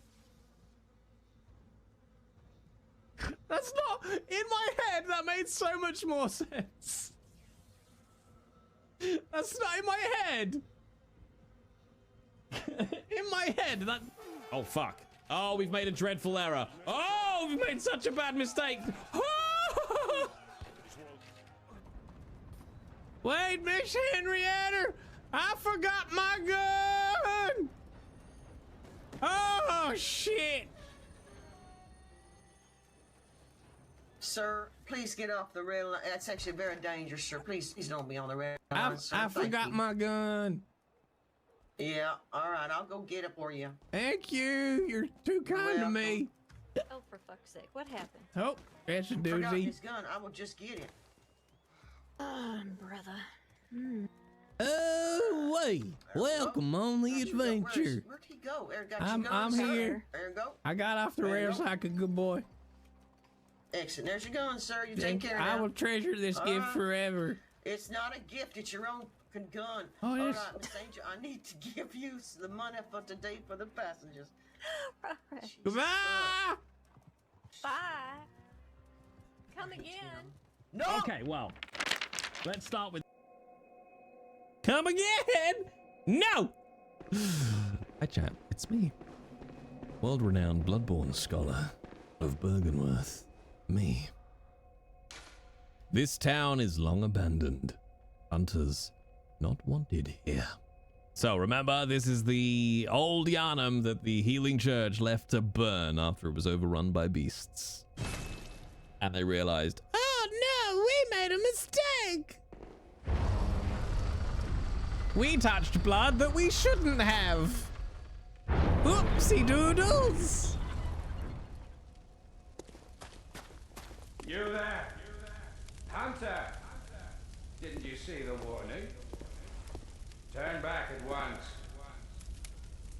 That's not in my head. That made so much more sense. That's not in my head. In my head, that. Oh fuck. Oh, we've made a dreadful error. Oh, we've made such a bad mistake. Oh! Wait, Miss Henrietta, I forgot my gun. Oh, shit. Sir, please get off the red line. That's actually very dangerous, sir. Please don't be on the red line, sir. I forgot my gun. Yeah, all right, I'll go get it for you. Thank you. You're too kind to me. Oh, for fuck's sake, what happened? Oh, that's a Forgot doozy. his gun. I will just get it. Oh, brother. Oh, wait. Welcome on the adventure. Where'd he go? There, got I'm your gun, here. There you go. I got off the rails like a good boy. Excellent. There's your gun, sir. You take care I now. will treasure this gift forever. It's not a gift. It's your own gun. Oh, all yes. right, Miss Angel, I need to give you the money for today for the passengers. Goodbye. Bye. Come again. No. Okay, well, let's start with. Come again? No. Hi, chat. It's me, world-renowned Bloodborne scholar of Bergenworth. Me. This town is long abandoned. Hunters not wanted here. So remember, this is the old Yarnham that the Healing Church left to burn after it was overrun by beasts. And they realized, oh no, we made a mistake. We touched blood that we shouldn't have. Oopsie doodles. You there? Hunter! Didn't you see the warning? Turn back at once.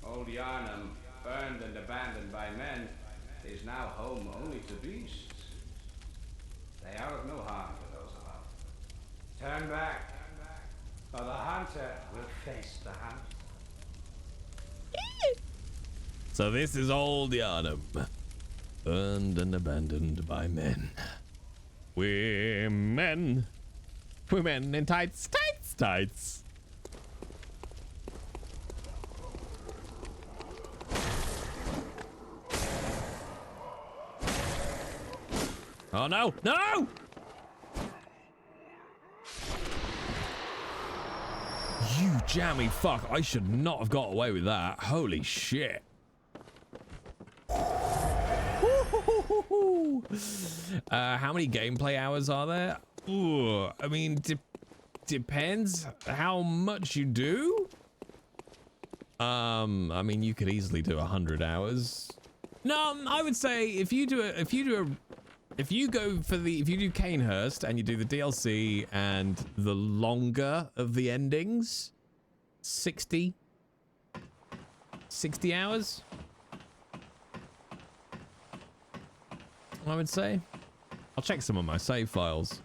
Old Yarnham, burned and abandoned by men, is now home only to beasts. They are of no harm to those above. Turn back, or the hunter will face the hunt. So this is old Yarnham, burned and abandoned by men. Women in tights, tights, tights. Oh no, no! You jammy fuck, I should not have got away with that. Holy shit. How many gameplay hours are there? Ooh, I mean, depends how much you do. I mean, you could easily do 100 hours. No, I would say if you do Canehurst and you do the DLC and the longer of the endings, 60 hours. I would say. I'll check some of my save files.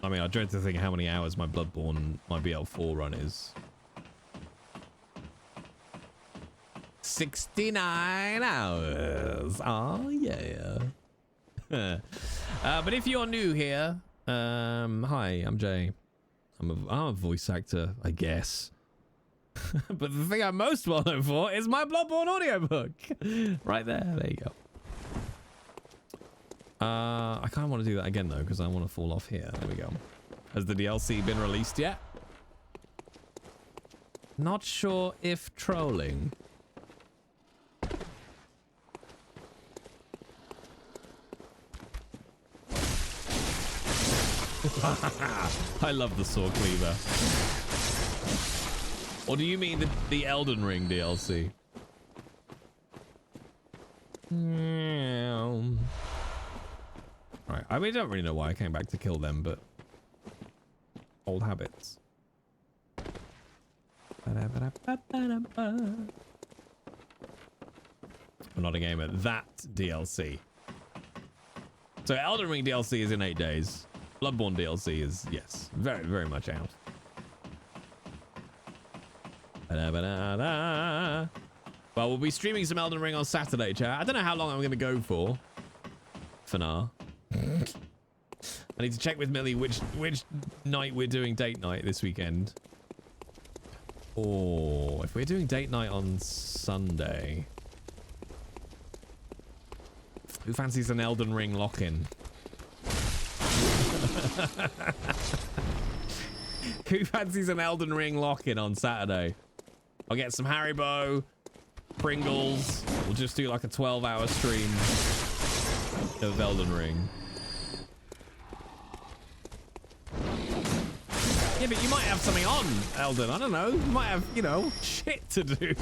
I mean, I dread to think how many hours my Bloodborne, my BL4 run is. 69 hours. Oh, yeah. But if you're new here, hi, I'm Jay. I'm a voice actor, I guess. But the thing I'm most well known for is my Bloodborne audiobook. Right there. There you go. I kind of want to do that again though, because I want to fall off here. There we go. Has the DLC been released yet? Not sure if trolling. I love the Saw Cleaver. Or do you mean the Elden Ring DLC? Right, I mean, I don't really know why I came back to kill them, but old habits. I'm not a gamer. That DLC. So Elden Ring DLC is in 8 days. Bloodborne DLC is, yes, very, very much out. Well, we'll be streaming some Elden Ring on Saturday, chat. I don't know how long I'm going to go for now. I need to check with Millie which night we're doing date night this weekend. Or if we're doing date night on Sunday. Who fancies an Elden Ring lock-in? Who fancies an Elden Ring lock-in on Saturday? I'll get some Haribo, Pringles. We'll just do like a 12-hour stream of Elden Ring. Yeah, but you might have something on, Elden. I don't know. You might have, you know, shit to do.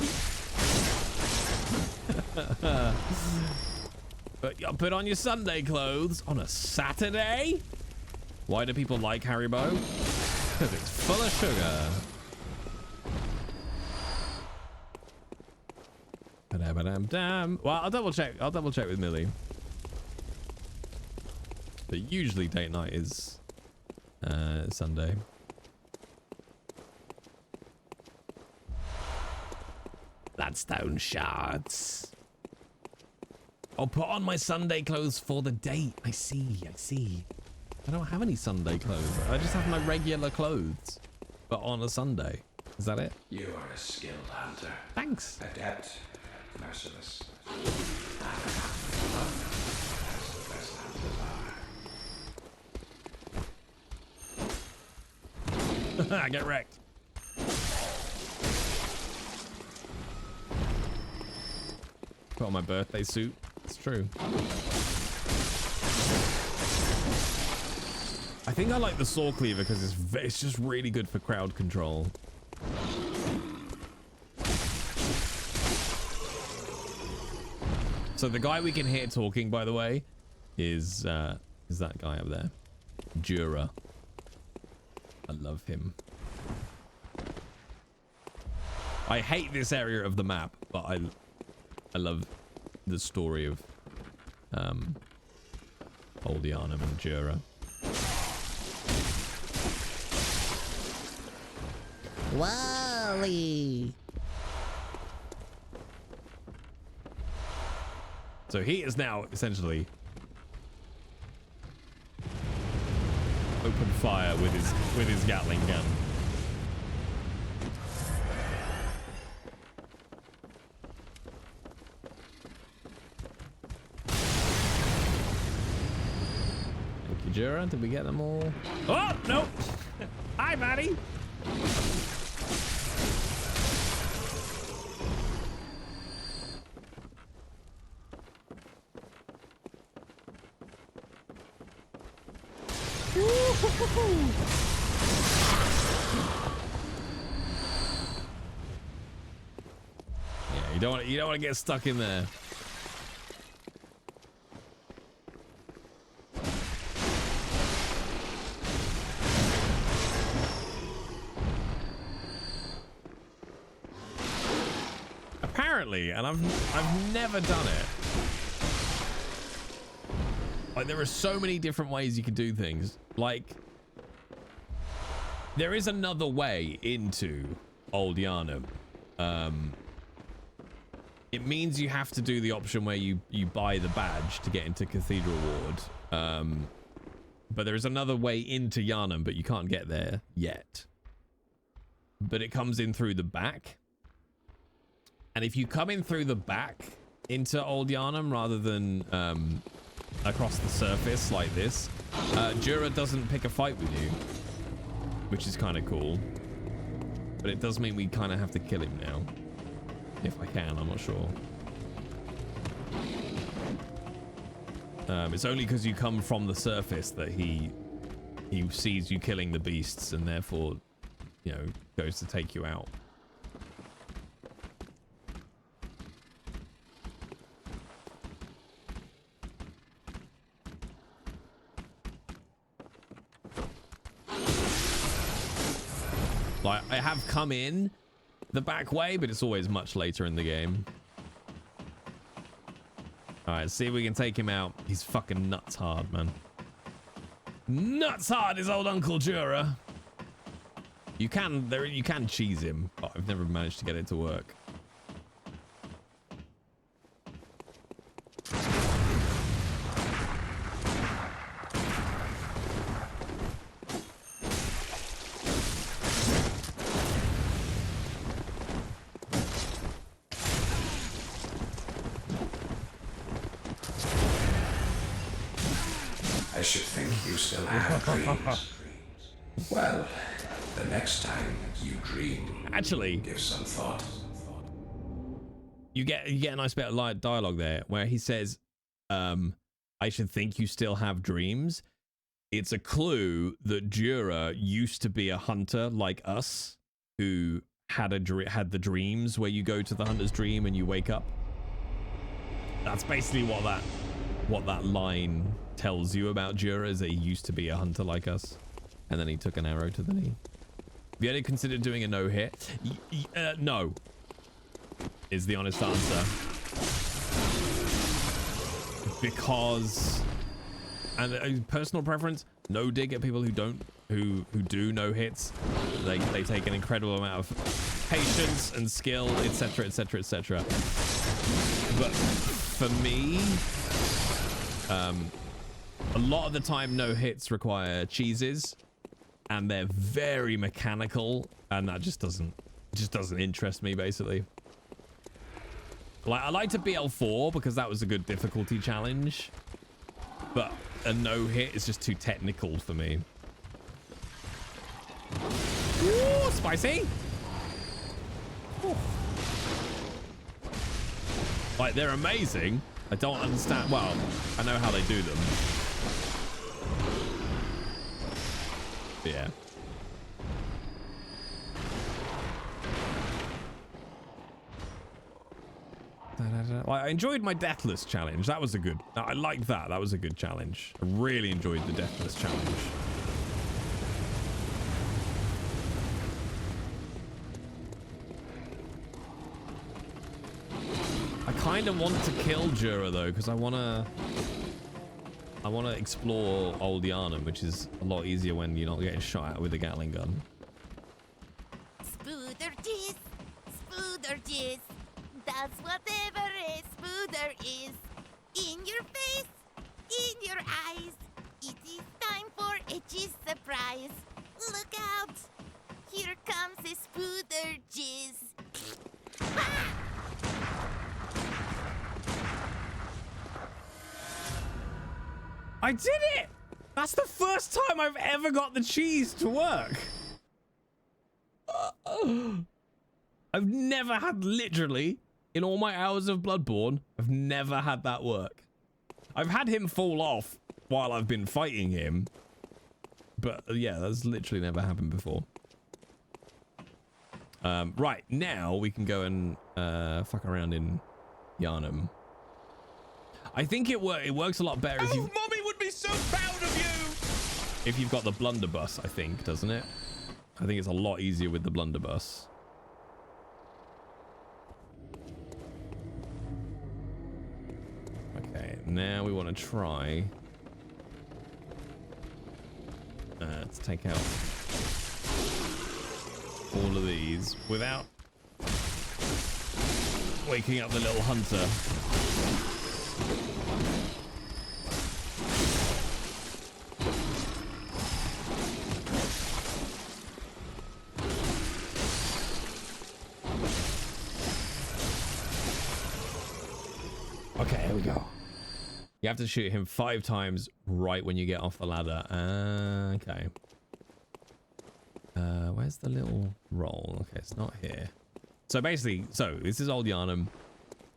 But you'll put on your Sunday clothes on a Saturday? Why do people like Haribo? Because it's full of sugar. Damn. Well, I'll double check. I'll double check with Millie. But usually date night is Sunday. Bloodstone shards. I'll put on my Sunday clothes for the date. I see. I don't have any Sunday clothes. I just have my regular clothes, but on a Sunday. Is that it? You are a skilled hunter. Thanks. Adept, merciless. I get wrecked. Put on my birthday suit. It's true. I think I like the Saw Cleaver because it's just really good for crowd control. So the guy we can hear talking, by the way, is that guy up there, Jura. I love him. I hate this area of the map, but I love the story of old Yarnham and Jura. Wally. So he is now essentially open fire with his Gatling gun. Thank you, Jura. Did we get them all? Oh no! Hi, Maddie. Yeah, you don't want to get stuck in there. Apparently, and I've never done it. Like, there are so many different ways you can do things. Like, there is another way into Old Yarnham. It means you have to do the option where you buy the badge to get into Cathedral Ward. But there is another way into Yarnham, but you can't get there yet. But it comes in through the back. And if you come in through the back into Old Yarnham rather than across the surface like this, Jura doesn't pick a fight with you, which is kind of cool. But it does mean we kind of have to kill him now. If I can, I'm not sure. It's only because you come from the surface that he sees you killing the beasts and therefore, you know, goes to take you out. Like, I have come in the back way, but it's always much later in the game. Alright, see if we can take him out. He's fucking nuts hard, man. Nuts hard is old Uncle Jura. You can cheese him, but I've never managed to get it to work. I should think you still have dreams. Well, the next time you dream, actually, give some thought. You get a nice bit of dialogue there where he says, I should think you still have dreams. It's a clue that Jura used to be a hunter like us, who had the dreams where you go to the hunter's dream and you wake up. That's basically what that line tells you about Jura, is that he used to be a hunter like us, and then he took an arrow to the knee. Have you ever considered doing a no-hit? No, is the honest answer. Because, and personal preference, no dig at people who do no hits. They take an incredible amount of patience and skill, etc, etc, etc. But for me, a lot of the time no hits require cheeses, and they're very mechanical, and that just doesn't interest me, basically. Like, I like to BL4 because that was a good difficulty challenge, but a no hit is just too technical for me. Ooh, spicy. Ooh. Like, they're amazing. I don't understand. Well, I know how they do them. But yeah. Like, I enjoyed my Deathless challenge. That was a good... I liked that. That was a good challenge. I really enjoyed the Deathless challenge. I kind of want to kill Jura though, because I want to explore Old Yarnham, which is a lot easier when you're not getting shot at with a Gatling gun. Spooderges, spooderges, that's whatever a spooder is. In your face, in your eyes, it is time for a cheese surprise. Look out, here comes a spooderges. I did it! That's the first time I've ever got the cheese to work. I've never had, literally, in all my hours of Bloodborne, I've never had that work. I've had him fall off while I've been fighting him. But yeah, that's literally never happened before. Right, now we can go and fuck around in Yarnham. I think it works a lot better if you... Mommy would be so proud of you! If you've got the blunderbuss, I think, doesn't it? I think it's a lot easier with the blunderbuss. Okay, now we want to try to take out all of these without waking up the little hunter. Okay, here we go. You have to shoot him 5 times right when you get off the ladder. Okay. Where's the little roll? Okay, it's not here. So basically, this is Old Yarnham,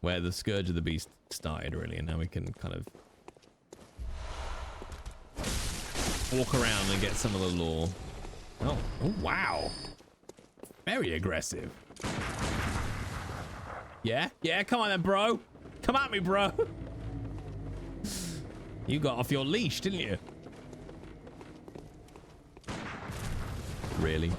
where the Scourge of the Beast started, really, and now we can kind of walk around and get some of the lore. Oh wow. Very aggressive. Yeah, come on then, bro. Come at me, bro. You got off your leash, didn't you? Really?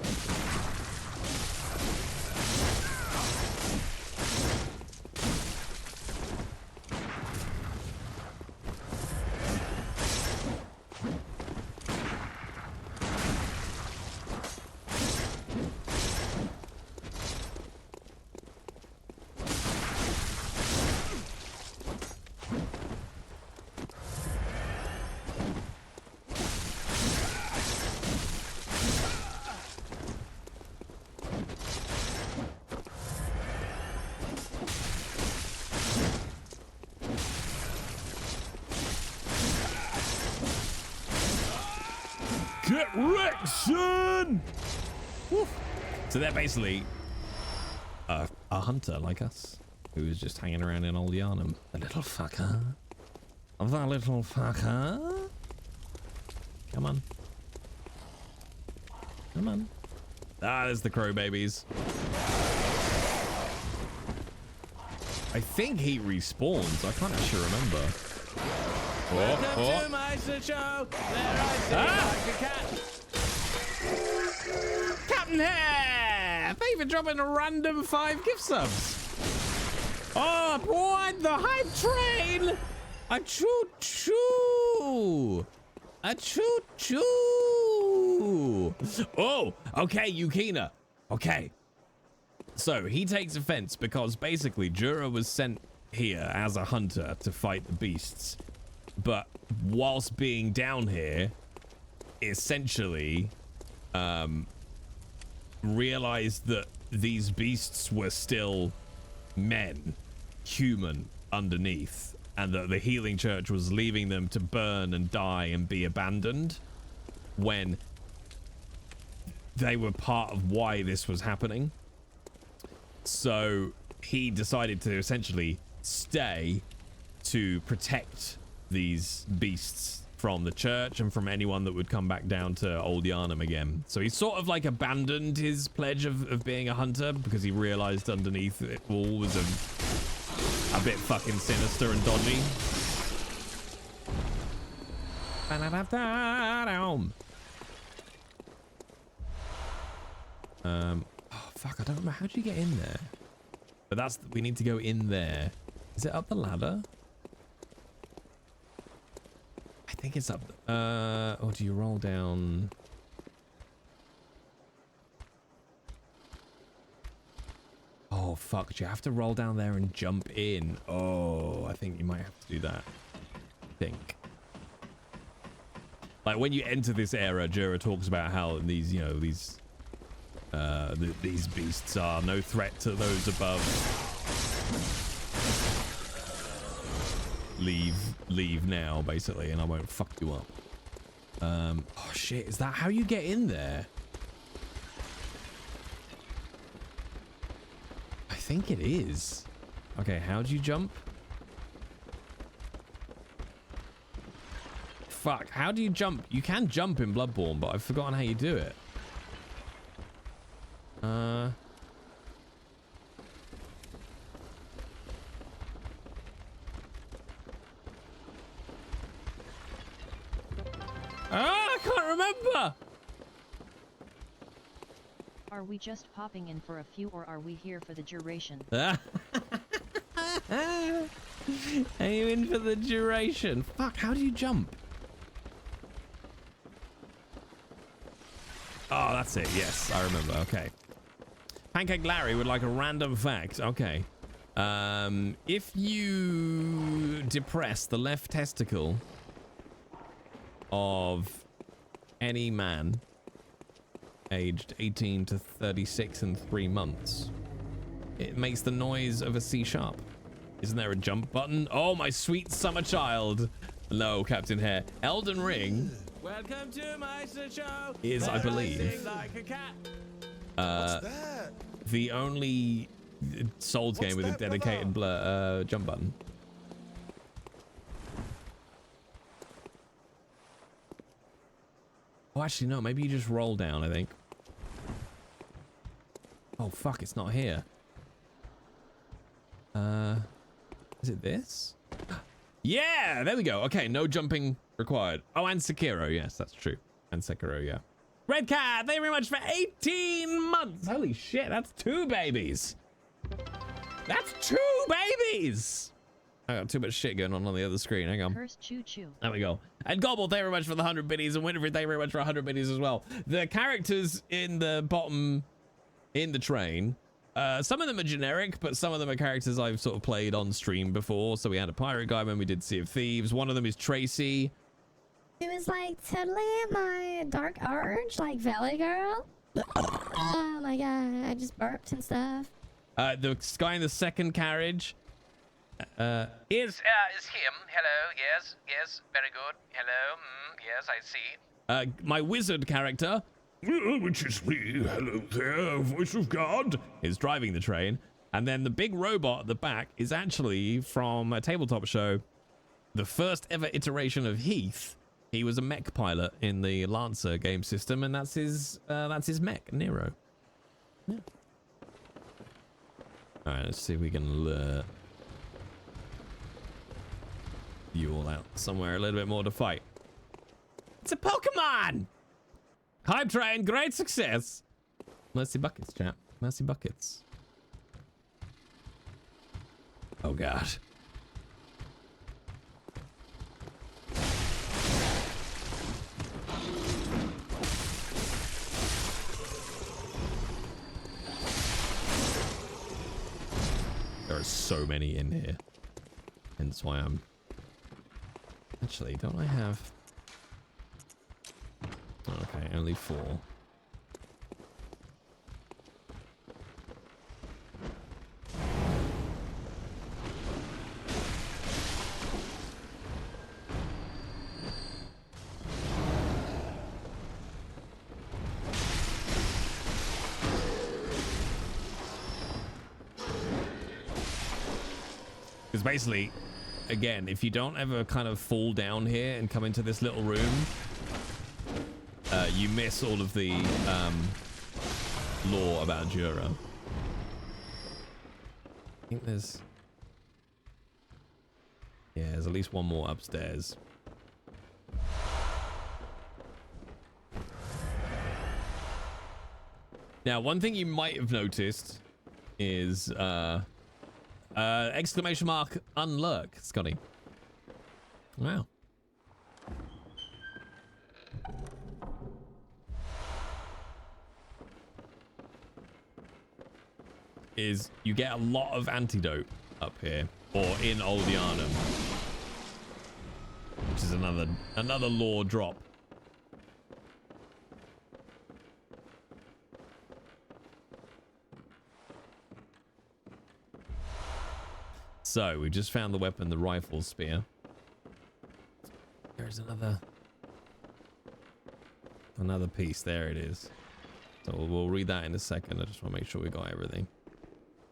Get wrecked, son! Woo. So they're basically a hunter like us, who's just hanging around in Old Yarnham. The little fucker. The little fucker. Come on. Come on. Ah, there's the crow babies. I think he respawns. I can't actually remember. Welcome to my show. There I see like a cat. Captain Hare! Thank you for dropping a random 5 gift subs. Oh, boy, the hype train! A choo-choo! A choo-choo! Oh, okay, Yukina. Okay. So, he takes offense because basically Jura was sent here as a hunter to fight the beasts. But whilst being down here, essentially realized that these beasts were still men, human underneath, and that the healing church was leaving them to burn and die and be abandoned when they were part of why this was happening. So he decided to essentially stay to protect these beasts from the church and from anyone that would come back down to Old Yarnham again. So he sort of like abandoned his pledge of being a hunter because he realized underneath it all was a bit fucking sinister and dodgy. Oh fuck, I don't remember. How do you get in there? But that's, we need to go in there. Is it up the ladder? I think it's up. Or do you roll down? Oh fuck, do you have to roll down there and jump in? Oh, I think you might have to do that. I think. Like when you enter this era, Jura talks about how these, you know, these beasts are no threat to those above. Leave now, basically, and I won't fuck you up. Oh shit, is that how you get in there? I think it is. Okay, how'd you jump? Fuck, how do you jump? You can jump in Bloodborne, but I've forgotten how you do it. I can't remember. Are we just popping in for a few, or are we here for the duration? Are you in for the duration? Fuck, how do you jump? Oh, that's it. Yes, I remember. Okay. Pancake Larry would like a random fact. Okay. If you depress the left testicle of any man aged 18 to 36 and 3 months, it makes the noise of a C sharp. Isn't there a jump button? Oh, my sweet summer child. No, Captain Hare. Elden Ring. Welcome to my show. Is, I believe, like a cat. the only Souls game with a dedicated jump button. Oh, actually, no. Maybe you just roll down, I think. Oh, fuck. It's not here. Is it this? Yeah, there we go. Okay, no jumping required. Oh, and Sekiro. Yes, that's true. And Sekiro, yeah. Red Cat, thank you very much for 18 months. Holy shit, that's 2 babies. That's 2 babies. I got too much shit going on the other screen. Hang on. Curse choo choo. There we go. And Gobble, thank you very much for the 100 biddies. And Winifred, thank you very much for 100 biddies as well. The characters in the bottom in the train, some of them are generic, but some of them are characters I've sort of played on stream before. So we had a pirate guy when we did Sea of Thieves. One of them is Tracy. It was like totally my dark urge, like Valley Girl. Oh my god, I just burped and stuff. The guy in the second carriage is him. Hello, yes, very good. Hello, yes, I see. My wizard character, which is me, hello there, voice of God, is driving the train. And then the big robot at the back is actually from a tabletop show, the first ever iteration of Heath. He was a mech pilot in the Lancer game system, and that's his mech, Nero. Yeah. All right, let's see if we can lure you all out somewhere a little bit more to fight. It's a Pokemon! Hype train, great success! Mercy buckets, chat. Mercy buckets. Oh, God. There are so many in here. Hence why I'm... Actually, don't I have... Okay, only 4. Because basically, again, if you don't ever kind of fall down here and come into this little room, you miss all of the lore about Jura. I think there's... Yeah, there's at least one more upstairs. Now, one thing you might have noticed is exclamation mark unlurk, Scotty. Wow. Is you get a lot of antidote up here, or in Old Yarnham, which is another lore drop. So we just found the weapon, the rifle spear. There's another piece. There it is. So we'll read that in a second. I just want to make sure we got everything.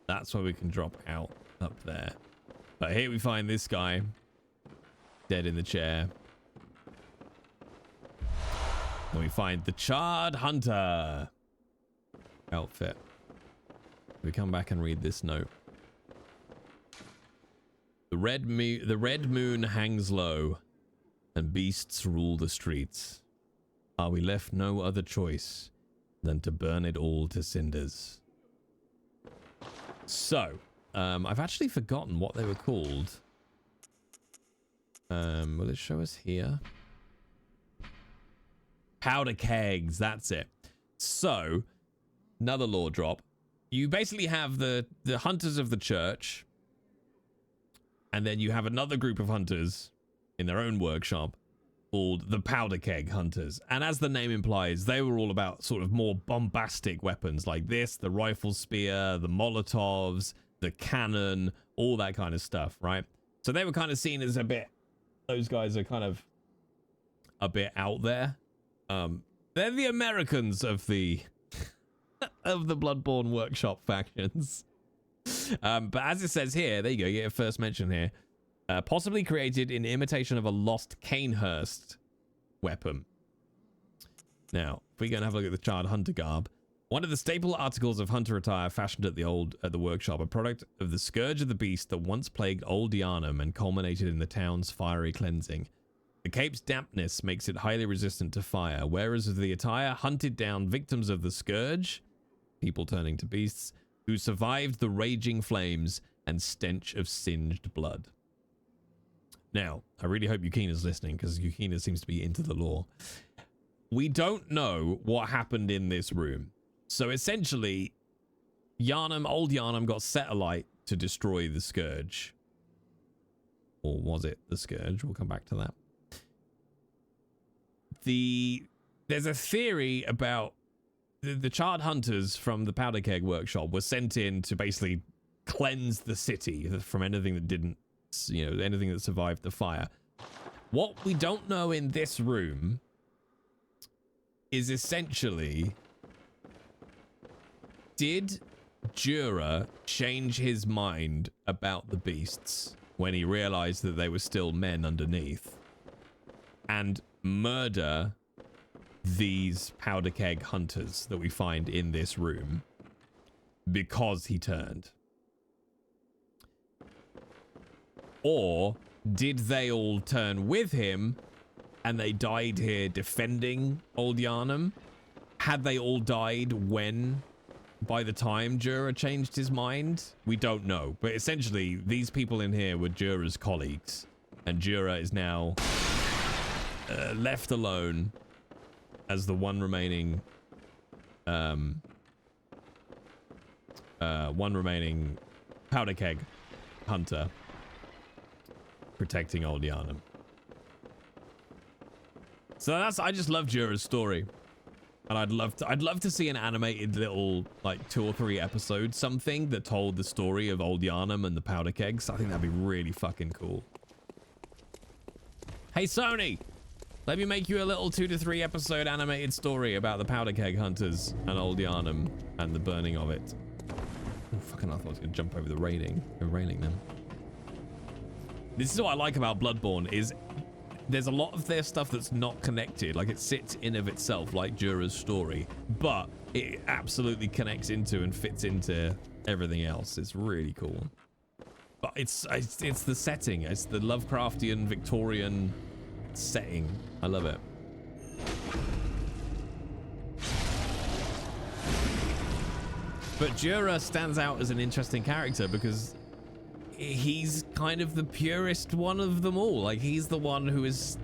That's where we can drop out up there. But here we find this guy dead in the chair. And we find the Charred Hunter outfit. We come back and read this note. The red moon hangs low, and beasts rule the streets. Are we left no other choice than to burn it all to cinders? So, I've actually forgotten what they were called. Will it show us here? Powder kegs, that's it. So, another lore drop. You basically have the hunters of the church, and then you have another group of hunters in their own workshop called the Powder Keg Hunters. And as the name implies, they were all about sort of more bombastic weapons like this, the rifle spear, the Molotovs, the cannon, all that kind of stuff, right? So they were kind of seen as a bit, those guys are kind of a bit out there. They're the Americans of the of the Bloodborne workshop factions. But as it says here, there you go, you get a first mention here. Possibly created in imitation of a lost Canehurst weapon. Now, if we go and have a look at the Charred Hunter garb, one of the staple articles of hunter attire fashioned at the workshop, a product of the scourge of the beast that once plagued Old Yarnham and culminated in the town's fiery cleansing. The cape's dampness makes it highly resistant to fire, whereas the attire hunted down victims of the scourge, people turning to beasts, who survived the raging flames and stench of singed blood. Now, I really hope Yukina's listening, because Yukina seems to be into the lore. We don't know what happened in this room. So essentially, Old Yarnham got set alight to destroy the scourge. Or was it the scourge? We'll come back to that. There's a theory about the Charred Hunters from the Powder Keg workshop were sent in to basically cleanse the city from anything that didn't, anything that survived the fire. What we don't know in this room is essentially, did Jura change his mind about the beasts when he realized that they were still men underneath and murder these Powder Keg Hunters that we find in this room because he turned? Or did they all turn with him and they died here defending Old Yarnham? Had they all died by the time Jura changed his mind? We don't know. But essentially, these people in here were Jura's colleagues. And Jura is now left alone as the one remaining Powder Keg Hunter protecting Old Yarnham. So I just love Jura's story, and I'd love to see an animated little, like, 2 or 3 episodes, something that told the story of Old Yarnham and the Powder Kegs. I think that'd be really fucking cool. Hey Sony, let me make you a little 2 to 3 episode animated story about the Powder Keg Hunters and Old Yarnham and the burning of it. Oh, fucking, I thought I was gonna jump over the railing. They're railing them. This is what I like about Bloodborne, is there's a lot of their stuff that's not connected. Like, it sits in of itself, like Jura's story, but it absolutely connects into and fits into everything else. It's really cool. But it's the setting. It's the Lovecraftian Victorian setting. I love it. But Jura stands out as an interesting character because he's kind of the purest one of them all. Like, he's the one who is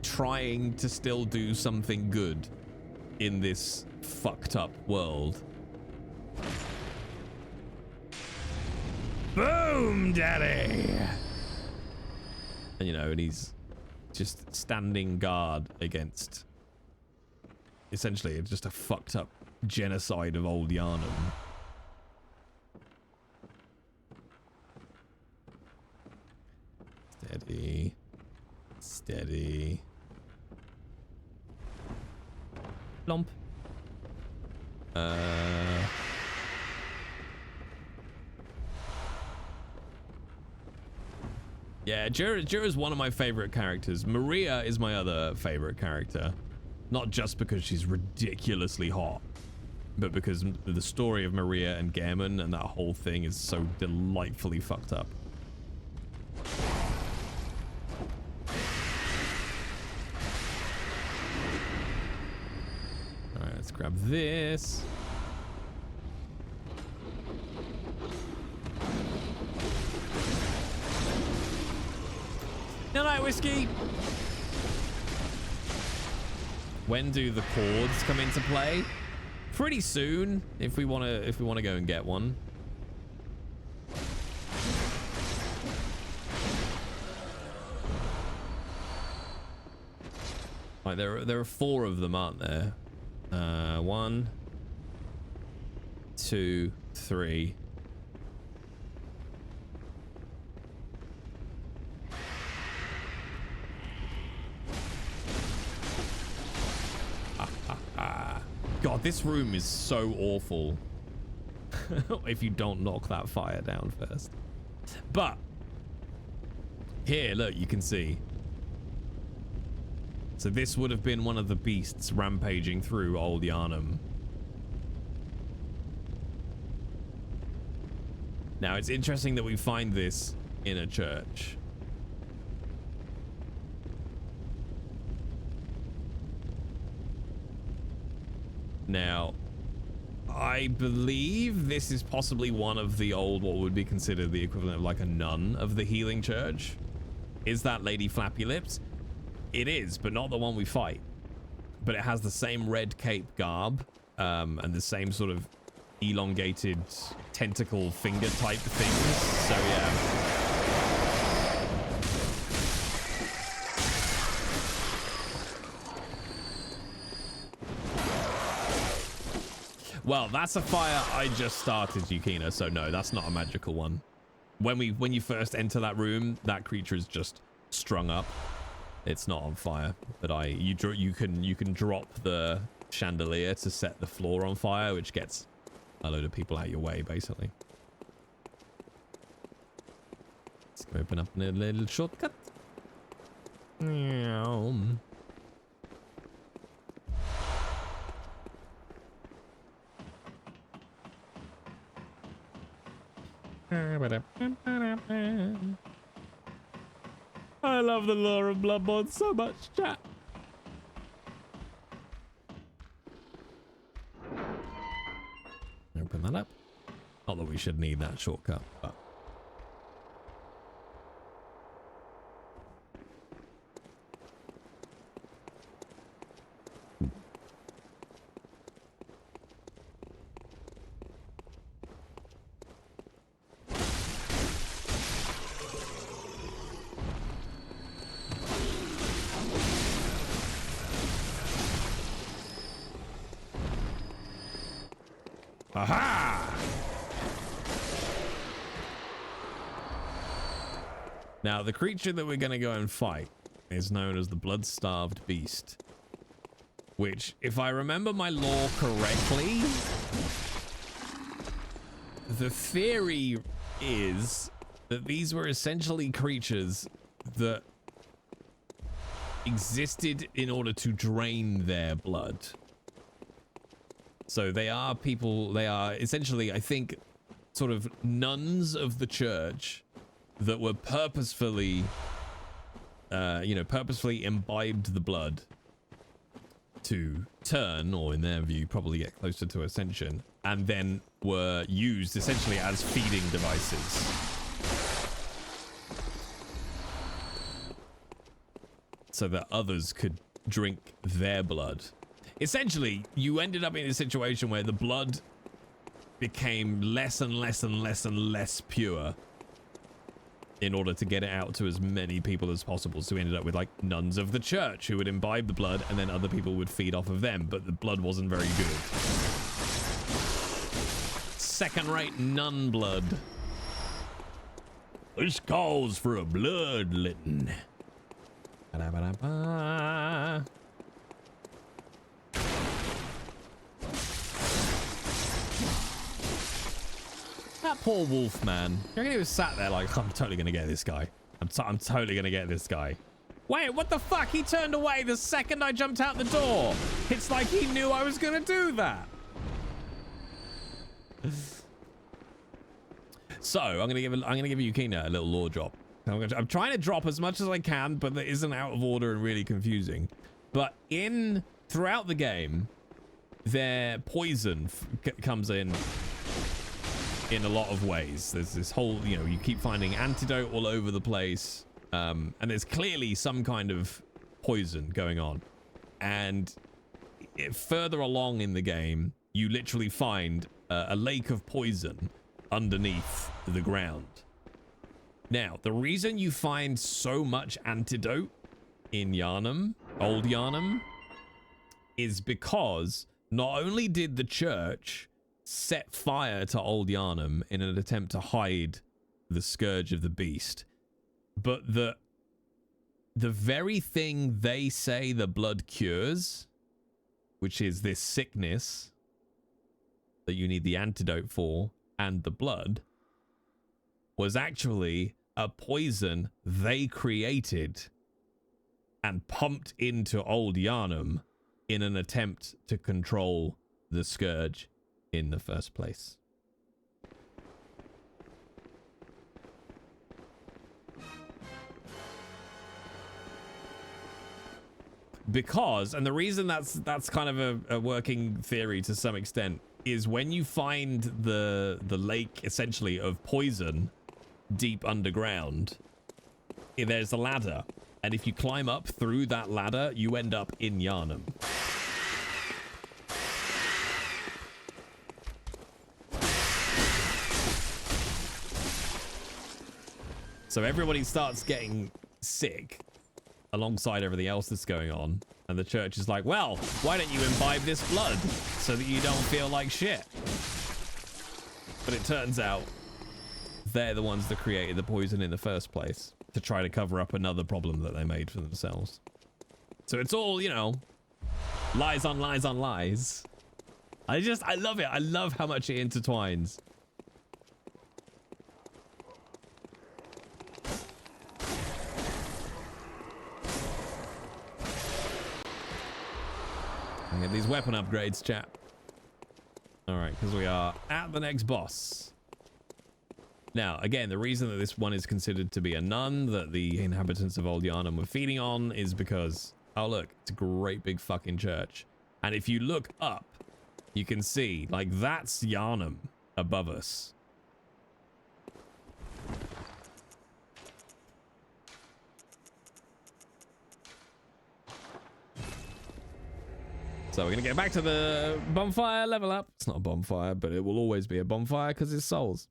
trying to still do something good in this fucked up world. Boom, daddy! And, you know, and he's just standing guard against essentially just a fucked up genocide of old Yarnham. Steady. Steady. Plump. Yeah, Jura's one of my favorite characters. Maria is my other favorite character. Not just because she's ridiculously hot, but because the story of Maria and Gammon and that whole thing is so delightfully fucked up. Alright, let's grab this. No, night whiskey. When do the chords come into play? Pretty soon, if we wanna go and get one. Right, there are 4 of them, aren't there? 1, 2, 3. God, this room is so awful. If you don't knock that fire down first. But here, look, you can see. So this would have been one of the beasts rampaging through old Yarnham. Now, it's interesting that we find this in a church. Now, I believe this is possibly one of the old, what would be considered the equivalent of like a nun of the healing church. Is that Lady Flappy Lips? It is, but not the one we fight. But it has the same red cape garb, and the same sort of elongated tentacle finger type things. So yeah. Well, that's a fire I just started, Yukina, so no, that's not a magical one. When you first enter that room, that creature is just strung up. It's not on fire, but you can drop the chandelier to set the floor on fire, which gets a load of people out of your way, basically. Let's go open up a little shortcut. I love the lore of Bloodborne so much, chat. Open that up. Not that we should need that shortcut, but... Aha! Now, the creature that we're going to go and fight is known as the blood-starved beast, which, if I remember my lore correctly, the theory is that these were essentially creatures that existed in order to drain their blood. So they are people, they are essentially, I think, sort of nuns of the church that were purposefully, purposefully imbibed the blood to turn, or in their view, probably get closer to ascension, and then were used essentially as feeding devices. So that others could drink their blood. Essentially, you ended up in a situation where the blood became less and less and less and less pure in order to get it out to as many people as possible. So we ended up with like nuns of the church who would imbibe the blood, and then other people would feed off of them, but the blood wasn't very good. Second-rate nun blood. This calls for a bloodletting. Ba-da-ba-da-ba. That poor wolf, man. You reckon he was sat there like, I'm totally gonna get this guy. I'm totally gonna get this guy. Wait, what the fuck? He turned away the second I jumped out the door. It's like he knew I was gonna do that. So I'm gonna give Yukina a little lore drop. I'm trying to drop as much as I can, but that isn't out of order and really confusing. But throughout the game, their poison comes in a lot of ways. There's this whole, you keep finding antidote all over the place, and there's clearly some kind of poison going on. And further along in the game, you literally find a lake of poison underneath the ground. Now, the reason you find so much antidote in Yarnham, Old Yarnham, is because not only did the church set fire to Old Yarnham in an attempt to hide the scourge of the beast, but the very thing they say the blood cures, which is this sickness that you need the antidote for and the blood, was actually a poison they created and pumped into Old Yarnham in an attempt to control the scourge in the first place. Because, and the reason that's kind of a working theory to some extent, is when you find the lake essentially of poison deep underground, there's a ladder, and if you climb up through that ladder, you end up in Yarnham. So everybody starts getting sick alongside everything else that's going on, and the church is like, well, why don't you imbibe this blood so that you don't feel like shit? But it turns out they're the ones that created the poison in the first place to try to cover up another problem that they made for themselves. So it's all, lies on lies on lies. I love it. I love how much it intertwines. I get these weapon upgrades, chat. All right, because we are at the next boss. Now, again, the reason that this one is considered to be a nun that the inhabitants of Old Yarnham were feeding on is because, oh look, it's a great big fucking church. And if you look up, you can see, like, that's Yarnham above us. So we're going to get back to the bonfire level up. It's not a bonfire, but it will always be a bonfire because it's souls.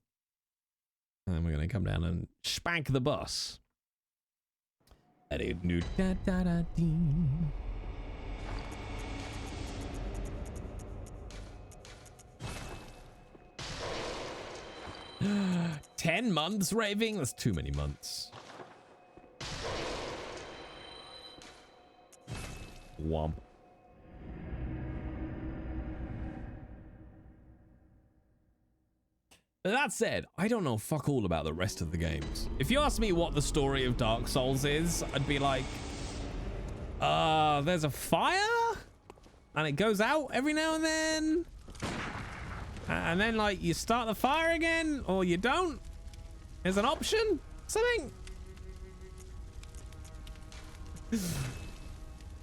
And then we're going to come down and spank the boss. 10 months raving? That's too many months. Womp. But that said, I don't know fuck all about the rest of the games. If you ask me what the story of Dark Souls is, I'd be like, there's a fire? And it goes out every now and then? And then, like, you start the fire again? Or you don't? There's an option? Something.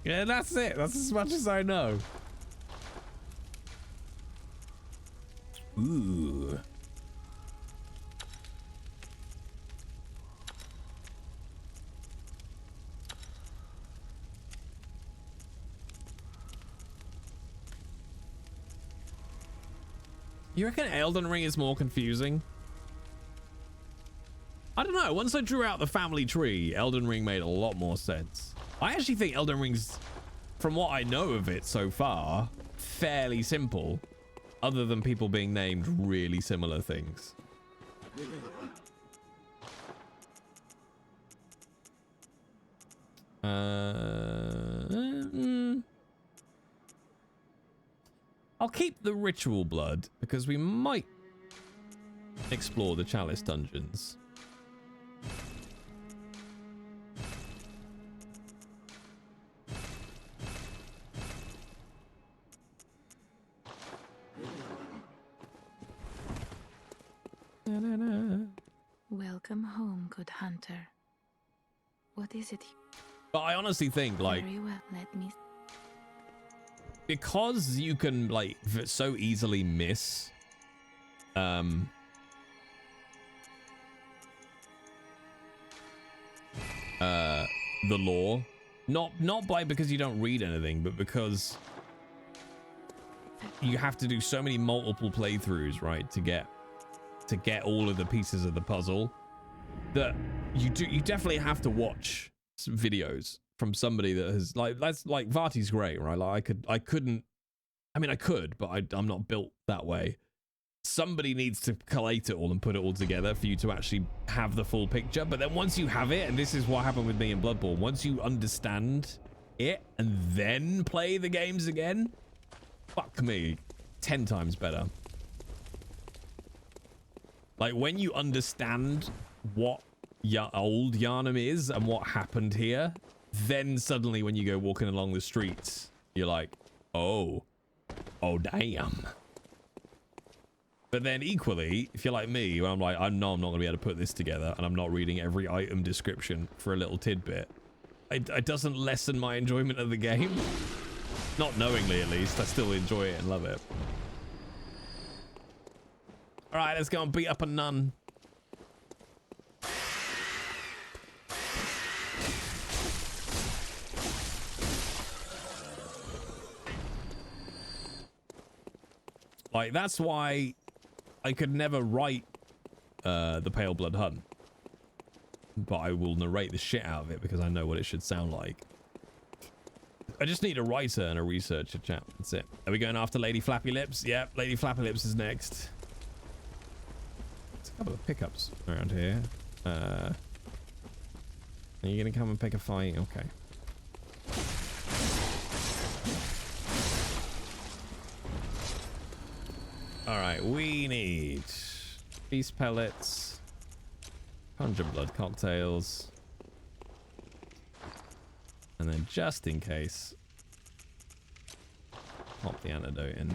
Yeah, that's it. That's as much as I know. Ooh. You reckon Elden Ring is more confusing? I don't know. Once I drew out the family tree, Elden Ring made a lot more sense. I actually think Elden Ring's, from what I know of it so far, fairly simple, other than people being named really similar things. I'll keep the ritual blood because we might explore the chalice dungeons. Welcome home, good hunter. What is it? But I honestly think, like, Very well, let me. because you can, like, so easily miss the lore, not by because you don't read anything, but because you have to do so many multiple playthroughs, right, to get all of the pieces of the puzzle, that you definitely have to watch some videos from somebody that has, like, that's like Varti's great, right? Like I could, but I'm not built that way. Somebody needs to collate it all and put it all together for you to actually have the full picture. But then once you have it, and this is what happened with me in Bloodborne, once you understand it and then play the games again, fuck me, 10 times better. Like, when you understand what old Yarnham is and what happened here, then suddenly when you go walking along the streets, you're like, oh damn. But then equally, if you're like me, where I'm like, I know I'm not gonna be able to put this together, and I'm not reading every item description for a little tidbit, it doesn't lessen my enjoyment of the game. Not knowingly, at least. I still enjoy it and love it. All right, let's go and beat up a nun. Like, that's why I could never write the Pale Blood Hunt. But I will narrate the shit out of it because I know what it should sound like. I just need a writer and a researcher, chat. That's it. Are we going after Lady Flappy Lips? Yep, Lady Flappy Lips is next. There's a couple of pickups around here. Are you gonna come and pick a fight? Okay. Alright, we need beast pellets, pungent blood cocktails, and then just in case, pop the antidote in.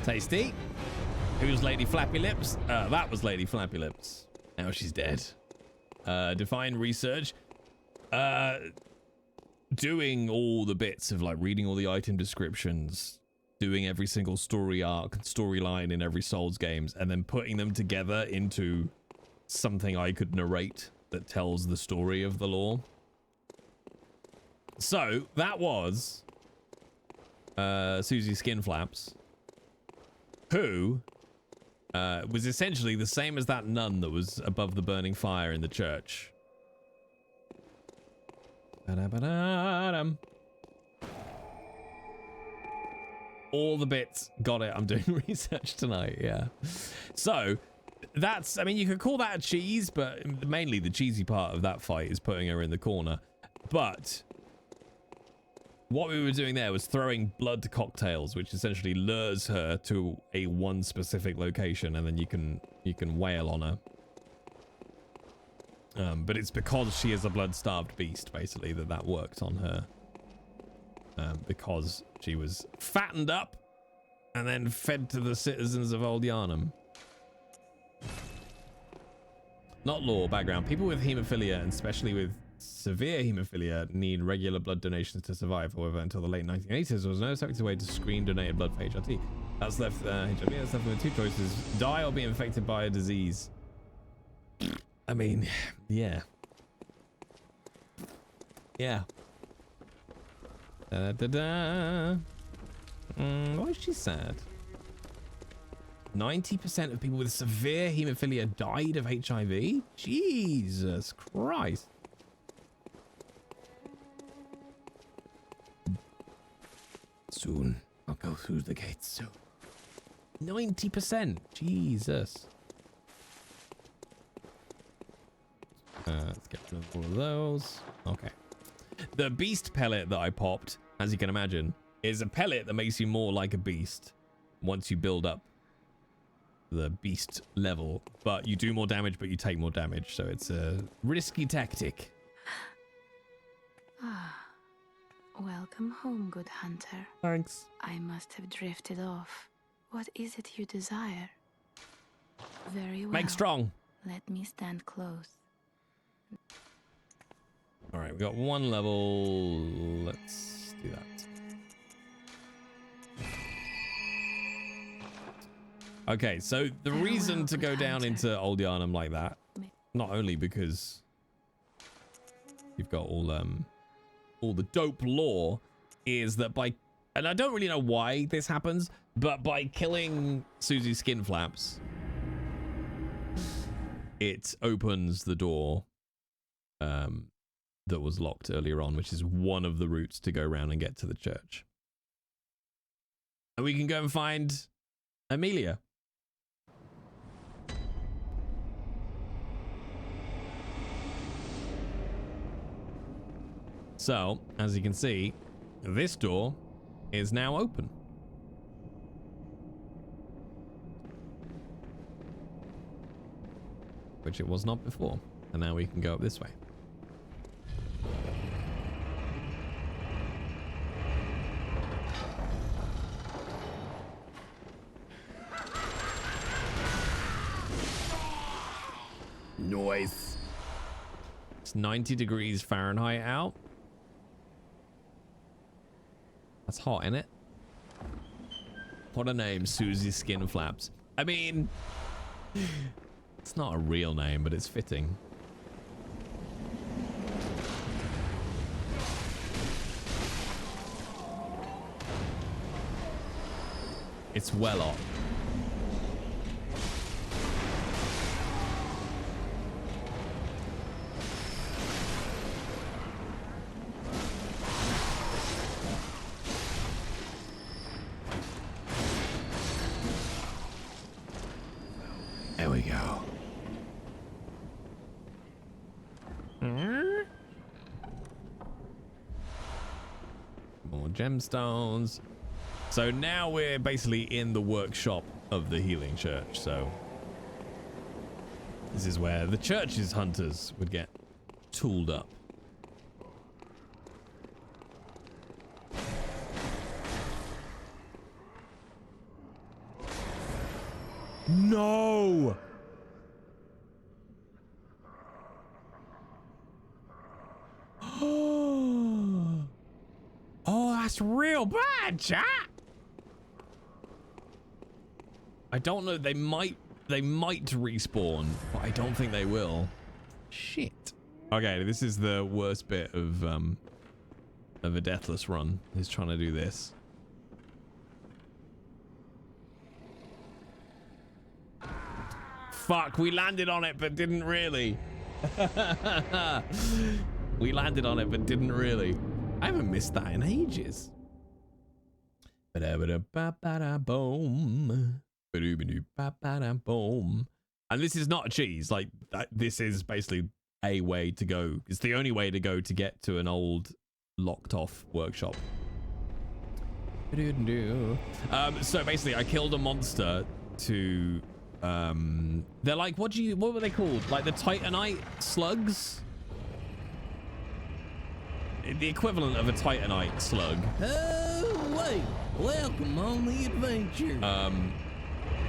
Tasty. Who's Lady Flappy Lips? That was Lady Flappy Lips. Now she's dead. Define research. doing all the bits of like reading all the item descriptions, doing every single story arc, storyline in every Souls games, and then putting them together into something I could narrate that tells the story of the lore. So that was Susie Skinflaps, who was essentially the same as that nun that was above the burning fire in the church. Ba-da-ba-da-dum. All the bits. Got it. I'm doing research tonight. Yeah. So that's, I mean, you could call that a cheese, but mainly the cheesy part of that fight is putting her in the corner. But what we were doing there was throwing blood cocktails, which essentially lures her to a one specific location, and then you can wail on her. But it's because she is a blood-starved beast, basically, that worked on her. Because she was fattened up and then fed to the citizens of Old Yarnham. Not lore, background. People with haemophilia, and especially with severe haemophilia, need regular blood donations to survive. However, until the late 1980s, there was no effective way to screen donated blood for HRT. That's left HIV. That's left with two choices: die or be infected by a disease. I mean, yeah. Yeah. Da-da-da. Why is she sad? 90% of people with severe haemophilia died of HIV? Jesus Christ. Soon. I'll go through the gates soon. 90%. Jesus. Let's get rid of all of those. Okay. The beast pellet that I popped, as you can imagine, is a pellet that makes you more like a beast once you build up the beast level. But you do more damage, but you take more damage. So it's a risky tactic. Ah, welcome home, good hunter. Thanks. I must have drifted off. What is it you desire? Very well. Make strong. Let me stand close. All right, we got one level. Let's do that. Okay, so the reason to go down into Old Yarnham like that, not only because you've got all the dope lore, is that by, and I don't really know why this happens, but by killing Susie Skinflaps, it opens the door that was locked earlier on, which is one of the routes to go around and get to the church. And we can go and find Amelia. So, as you can see, this door is now open. Which it was not before. And now we can go up this way. Noise. It's 90 degrees Fahrenheit out. That's hot, isn't it? What a name, Susie Skinflaps. I mean, it's not a real name, but it's fitting. It's well up. There we go. More gemstones. So now we're basically in the workshop of the healing church. So this is where the church's hunters would get tooled up. No! that's real bad, chat. I don't know. They might respawn, but I don't think they will. Shit. Okay, this is the worst bit of a deathless run. Is trying to do this. Fuck, we landed on it, but didn't really. We landed on it, but didn't really. I haven't missed that in ages. Boom. And this is not a cheese. Like, this is basically a way to go. It's the only way to go to get to an old locked off workshop. So basically I killed a monster to they're like, what were they called? Like the Titanite slugs? The equivalent of a Titanite slug. Oh wait, welcome on the adventure.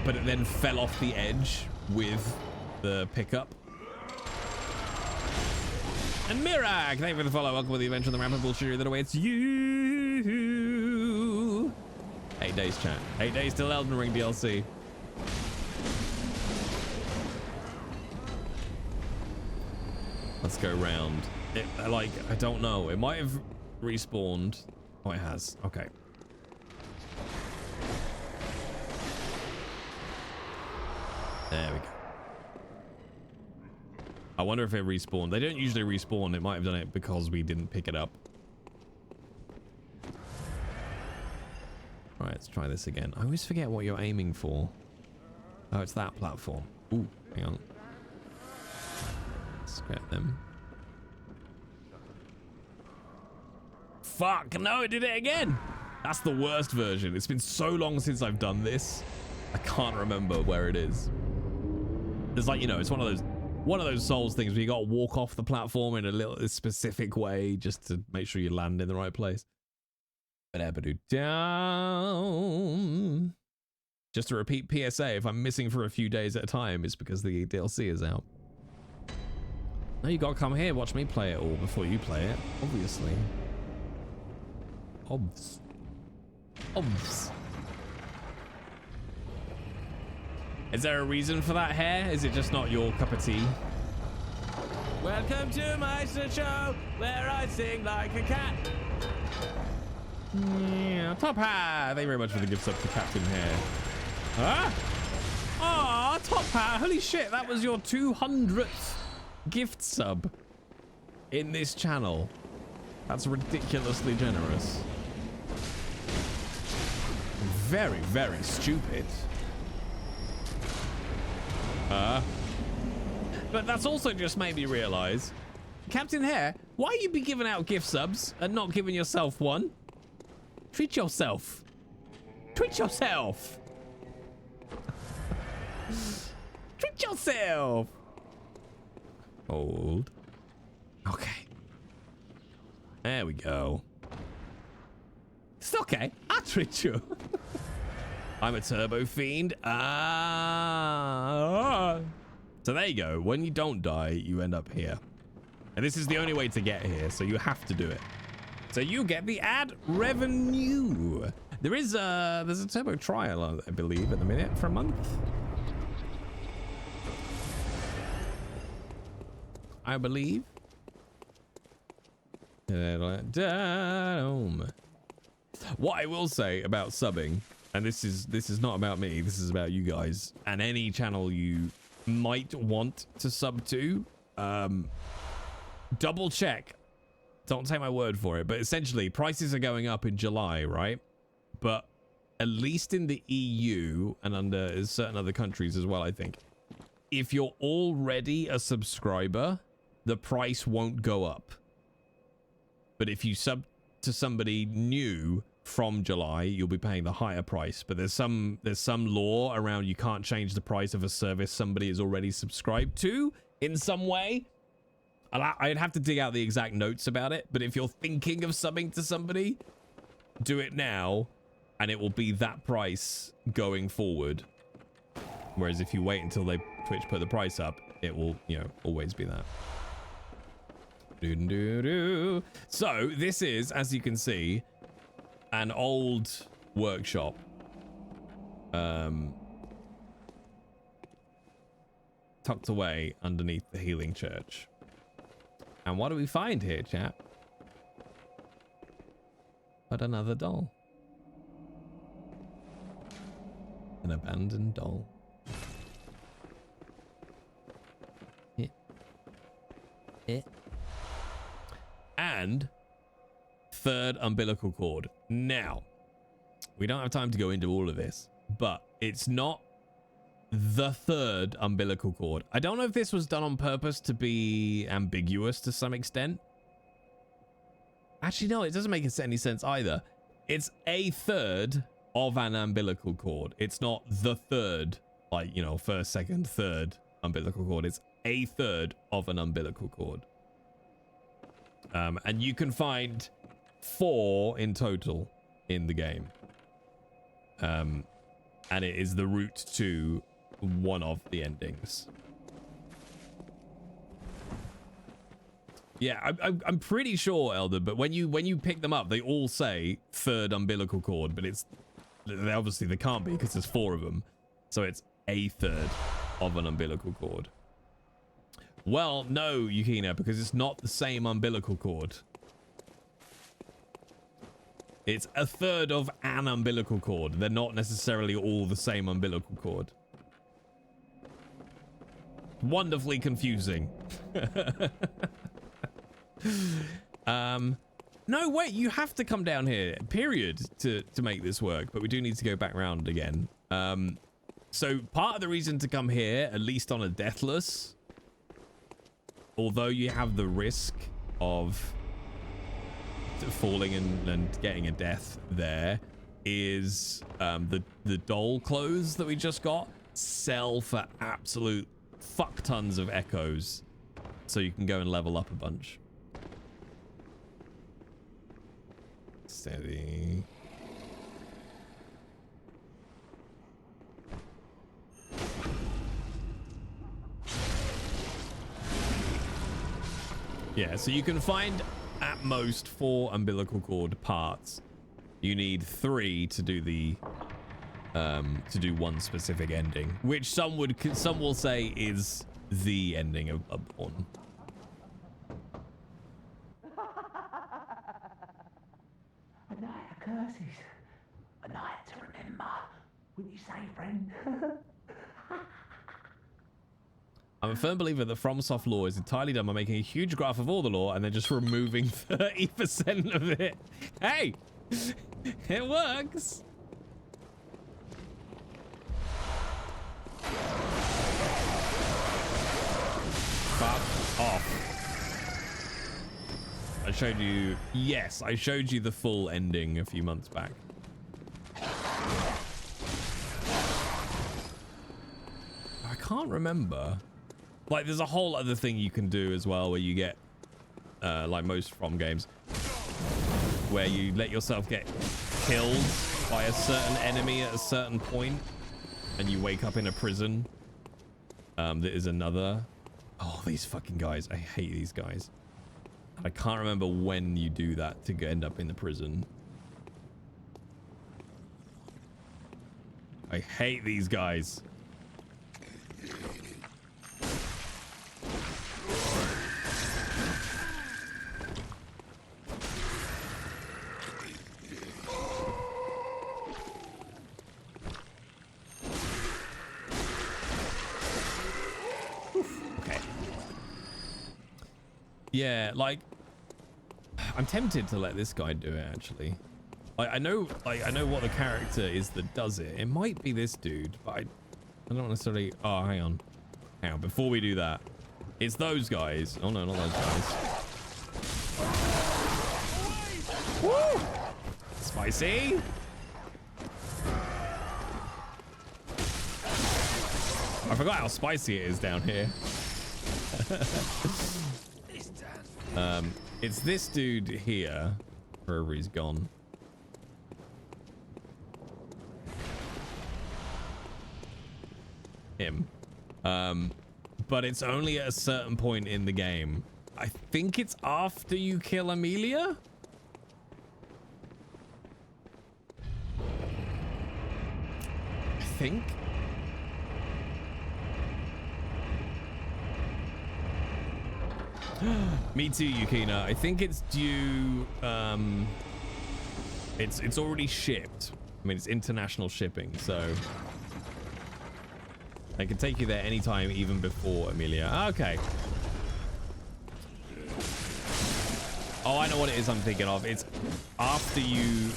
But it then fell off the edge with the pickup. And Mirag, thank you for the follow. Welcome to the adventure of the rampant bullshit that awaits you. 8 days, chat. 8 days till Elden Ring DLC. Let's go round. I don't know. It might have respawned. Oh, it has. Okay. There we go. I wonder if it respawned. They don't usually respawn. It might have done it because we didn't pick it up. All right, let's try this again. I always forget what you're aiming for. Oh, it's that platform. Ooh, hang on. Let's get them. Fuck, no, it did it again. That's the worst version. It's been so long since I've done this. I can't remember where it is. There's like, you know, it's one of those Souls things where you got to walk off the platform in a specific way just to make sure you land in the right place. Down. Just to repeat PSA, if I'm missing for a few days at a time, it's because the DLC is out. No, you gotta come here, watch me play it all before you play it, obviously. Obvs. Is there a reason for that hair? Is it just not your cup of tea? Welcome to my show, where I sing like a cat. Yeah, top hat. Thank you very much for the gift sub to Captain Hair. Huh? Aw, top hat. Holy shit, that was your 200th gift sub in this channel. That's ridiculously generous. Very, very stupid. But that's also just made me realize, Captain Hair, why you be giving out gift subs and not giving yourself one? Treat yourself. Treat yourself. Treat yourself. Hold. Okay. There we go. It's okay. I'll treat you. I'm a turbo fiend. So there you go. When you don't die, you end up here. And this is the only way to get here, so you have to do it. So you get the ad revenue. There's a turbo trial, I believe, at the minute for a month. I believe. What I will say about subbing, and this is not about me, this is about you guys and any channel you might want to sub to, double check. Don't take my word for it, but essentially prices are going up in July, right? But at least in the EU and under certain other countries as well, I think, if you're already a subscriber, the price won't go up. But if you sub to somebody new from July, you'll be paying the higher price. But there's some law around you can't change the price of a service somebody is already subscribed to in some way. I'd have to dig out the exact notes about it, but if you're thinking of subbing to somebody, do it now, and it will be that price going forward. Whereas if you wait until Twitch put the price up, it will, you know, always be that. So this is, as you can see, an old workshop. Tucked away underneath the healing church. And what do we find here, chap? But another doll. An abandoned doll. And third umbilical cord. Now, we don't have time to go into all of this, but it's not the third umbilical cord. I don't know if this was done on purpose to be ambiguous to some extent. Actually, no, it doesn't make any sense either. It's a third of an umbilical cord. It's not the third, like, you know, first, second, third umbilical cord. It's a third of an umbilical cord. And you can find 4 in total in the game. And it is the route to one of the endings. Yeah, I'm pretty sure, Elder, but when you pick them up, they all say third umbilical cord, but obviously they can't be because there's 4 of them. So it's a third of an umbilical cord. Well, no, Yukina, because it's not the same umbilical cord. It's a third of an umbilical cord. They're not necessarily all the same umbilical cord. Wonderfully confusing. No, wait, you have to come down here, period, to make this work, but we do need to go back round again. So part of the reason to come here, at least on a deathless, although you have the risk of falling and getting a death there, is the doll clothes that we just got sell for absolute fuck tons of echoes, so you can go and level up a bunch. Steady. Yeah, so you can find at most 4 umbilical cord parts. You need 3 to do the to do one specific ending, which some will say is the ending of Bloodborne. A night of curses. A night to remember. Wouldn't you say, friend? I'm a firm believer that FromSoft lore is entirely done by making a huge graph of all the lore and then just removing 30% of it. Hey! It works! Fuck off. I showed you... Yes, I showed you the full ending a few months back. I can't remember. Like, there's a whole other thing you can do as well where you get, like most From games, where you let yourself get killed by a certain enemy at a certain point, and you wake up in a prison. There is another. Oh, these fucking guys. I hate these guys. I can't remember when you do that to end up in the prison. I hate these guys. Yeah, like, I'm tempted to let this guy do it, actually. I know what the character is that does it. It might be this dude, but I don't necessarily... Oh, hang on. Hang on, before we do that, it's those guys. Oh, no, not those guys. Woo! Spicy! I forgot how spicy it is down here. It's this dude here, wherever he's gone. Him. But it's only at a certain point in the game. I think it's after you kill Amelia? think. Me too, Yukina. I think it's due. It's already shipped. I mean, it's international shipping, so I can take you there anytime, even before Amelia. Okay. Oh, I know what it is I'm thinking of. It's after you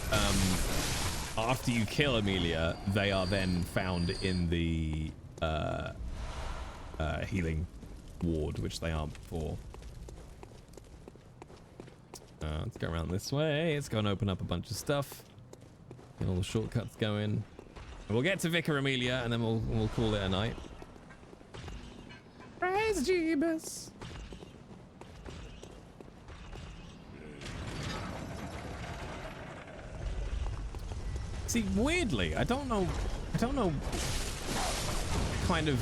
kill Amelia, they are then found in the healing ward, which they aren't before. Let's go around this way. Let's go and open up a bunch of stuff. Get all the shortcuts going. And we'll get to Vicar Amelia, and then we'll call it a night. Praise Jeebus. See, weirdly, I don't know kind of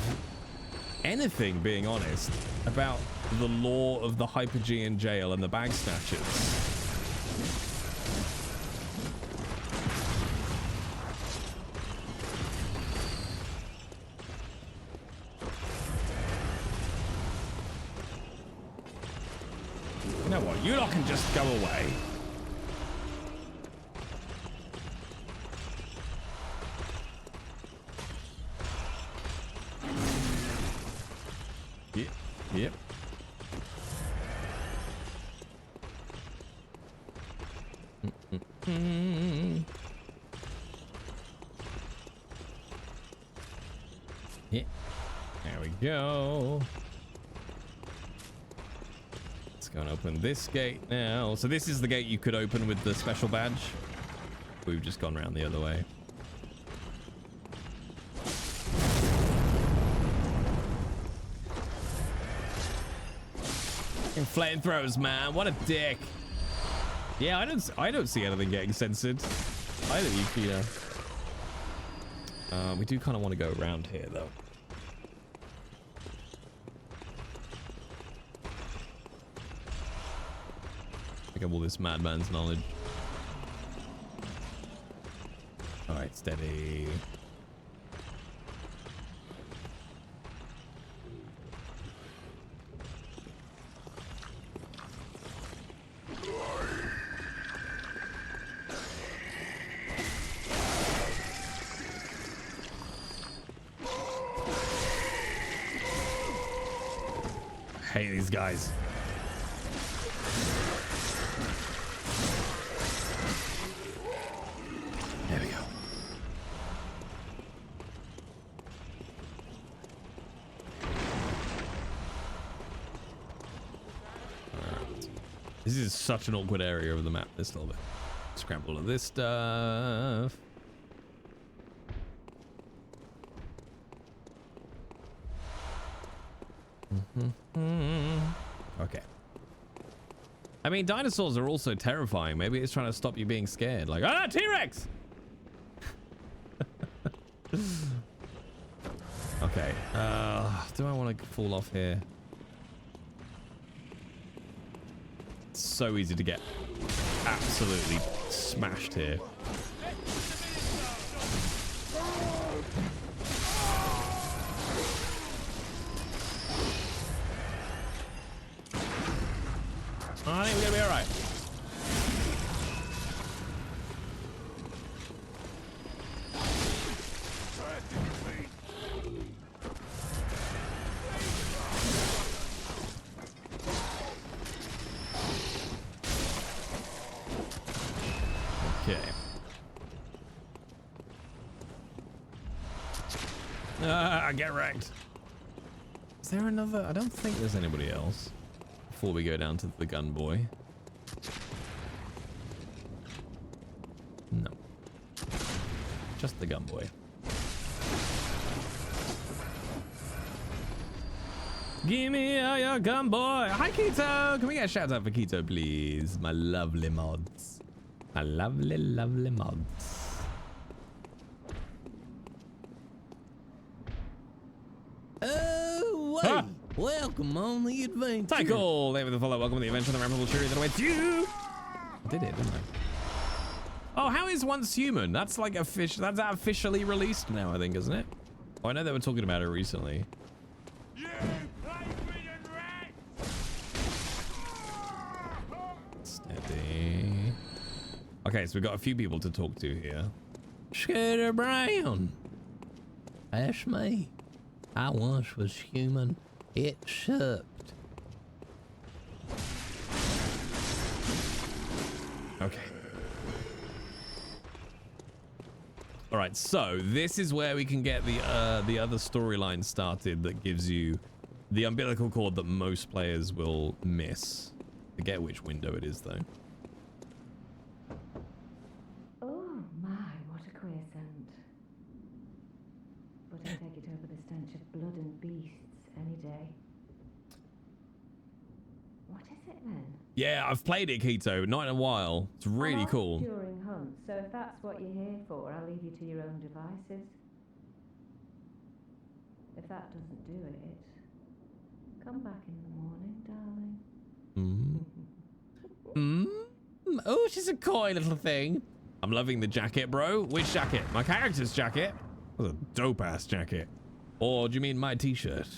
anything, being honest, about the lore of the Hypergean jail and the bag snatchers. You know what? You lot can just go away. Yep. Yeah. There we go. Let's go and open this gate now. So this is the gate you could open with the special badge. We've just gone around the other way. Flamethrowers, man, what a dick. Yeah, I don't see anything getting censored. Either you, we do kind of want to go around here, though. Pick up all this madman's knowledge. All right, steady. Hate these guys. There we go. Alright. This is such an awkward area of the map, this little bit. Scramble all of this stuff. Okay. I mean, dinosaurs are also terrifying. Maybe it's trying to stop you being scared. Like, ah, T-Rex! Okay. Do I want to fall off here? It's so easy to get absolutely smashed here. I think we're gonna be all right. Okay. Get wrecked. Is there another? I don't think there's anybody else. Before we go down to the gun boy. No. Just the gun boy. Give me all your gun boy. Hi Keto. Can we get a shout out for Keto, please? My lovely mods. My lovely, lovely mods. Oh, wait. Ah. Welcome on the adventure. Tycho, there with the follow. Welcome to the adventure, the memorable series that awaits you. I did it, didn't Oh, how is Once Human? That's like that's officially released now, I think, isn't it? Oh, I know they were talking about it recently. Steady. Okay, so we've got a few people to talk to here. Scooter Brown. That's me. I once was human. It sucked. Okay. All right, so this is where we can get the other storyline started that gives you the umbilical cord that most players will miss. I forget which window it is though. Oh my, what a queer scent. But I take it over the stench of blood and beasts any day. What is it then? Yeah, I've played it, Keto, not in a while. It's really I'm off cool. during hunts, so if that's what you're here for, I'll leave you to your own devices. If that doesn't do it, come back in the morning, darling. Oh, she's a coy little thing. I'm loving the jacket, bro. Which jacket? My character's jacket? That's a dope-ass jacket. Or do you mean my t-shirt?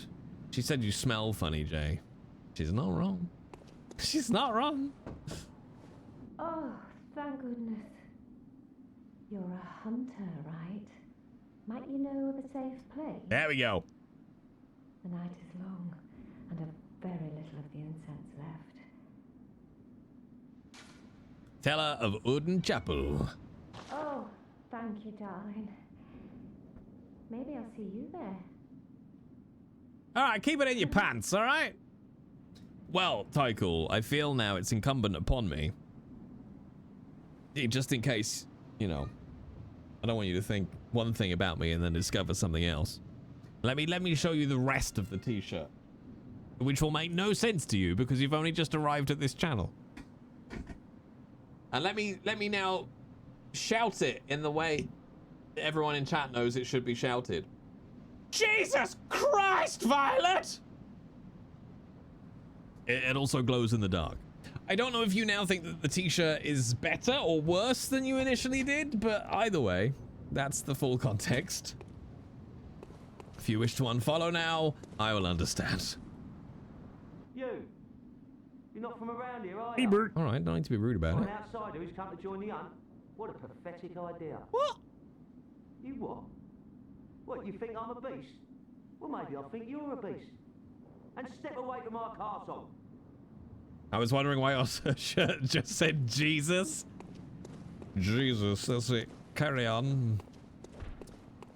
She said you smell funny, Jay. She's not wrong. She's not wrong. Oh, thank goodness. You're a hunter, right? Might you know of a safe place? There we go. The night is long, and I've very little of the incense left. Teller of Uden Chapel. Oh, thank you, darling. Maybe I'll see you there. All right, keep it in your pants, all right? Well, Tycool, I feel now it's incumbent upon me, just in case, you know, I don't want you to think one thing about me and then discover something else. Let me show you the rest of the t-shirt, which will make no sense to you because you've only just arrived at this channel. And let me now shout it in the way everyone in chat knows it should be shouted. Jesus Christ, Violet! It also glows in the dark. I don't know if you now think that the t-shirt is better or worse than you initially did, but either way, that's the full context. If you wish to unfollow now, I will understand. You're not from around here, are you? All right, don't need to be rude about it. An outsider who's come to join the hunt? What a pathetic idea. What? You what? What, you think I'm a beast? Well, maybe I think you're a beast. And step away from my castle. I was wondering why your shirt just said Jesus. Jesus, that's it. Carry on.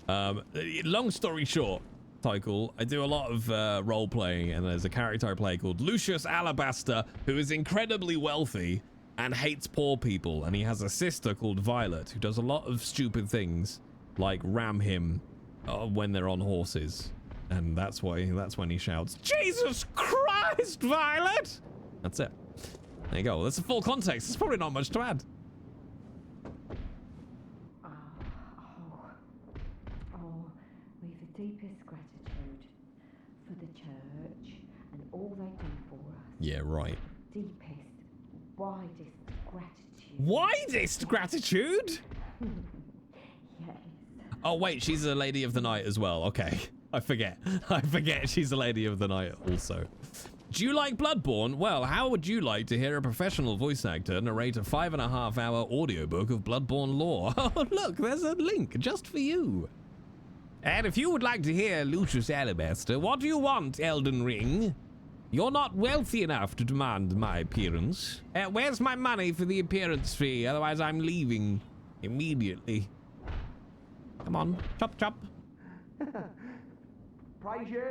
Long story short, Tycool, I do a lot of role playing, and there's a character I play called Lucius Alabaster, who is incredibly wealthy and hates poor people, and he has a sister called Violet who does a lot of stupid things, like ram him when they're on horses, and that's when he shouts, "Jesus Christ, Violet!" That's it. There you go. That's the full context. There's probably not much to add. We've the deepest gratitude for the church and all they do for us. Yeah, right. Deepest, widest gratitude. Widest gratitude? Yes. Oh, wait, she's a Lady of the Night as well. Okay. I forget she's a Lady of the Night also. Do you like Bloodborne? Well, how would you like to hear a professional voice actor narrate a 5.5-hour audiobook of Bloodborne lore? Oh, look, there's a link just for you. And if you would like to hear Lucius Alabaster, what do you want, Elden Ring? You're not wealthy enough to demand my appearance. Where's my money for the appearance fee? Otherwise, I'm leaving immediately. Come on, chop chop. Praise you.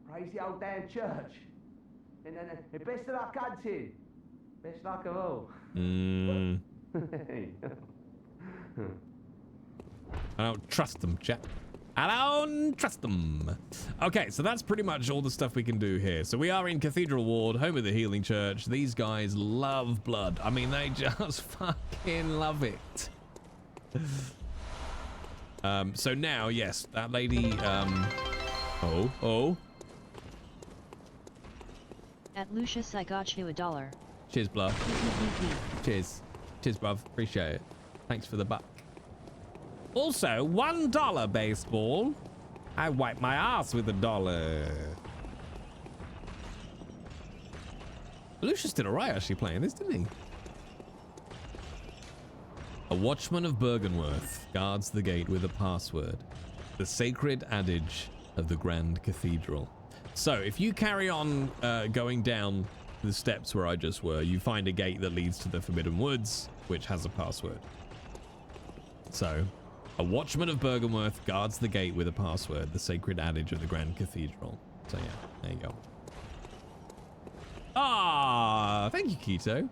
Praise the old damn church. And best of luck hunting. Best luck of all. I don't trust them, chat. I don't trust them. Okay, so that's pretty much all the stuff we can do here. So we are in Cathedral Ward, home of the Healing Church. These guys love blood. I mean, they just fucking love it. So now, yes, that lady, oh. At Lucius, I got you $1. Cheers, blood. Cheers. Cheers, bruv. Appreciate it. Thanks for the buck. Also, $1 baseball. I wipe my ass with $1. Lucius did alright actually playing this, didn't he? A watchman of Bergenworth guards the gate with a password. The sacred adage of the Grand Cathedral. So, if you carry on going down the steps where I just were, you find a gate that leads to the Forbidden Woods, which has a password. So, a watchman of Bergenworth guards the gate with a password. The sacred adage of the Grand Cathedral. So yeah, there you go. Ah, thank you, Keto.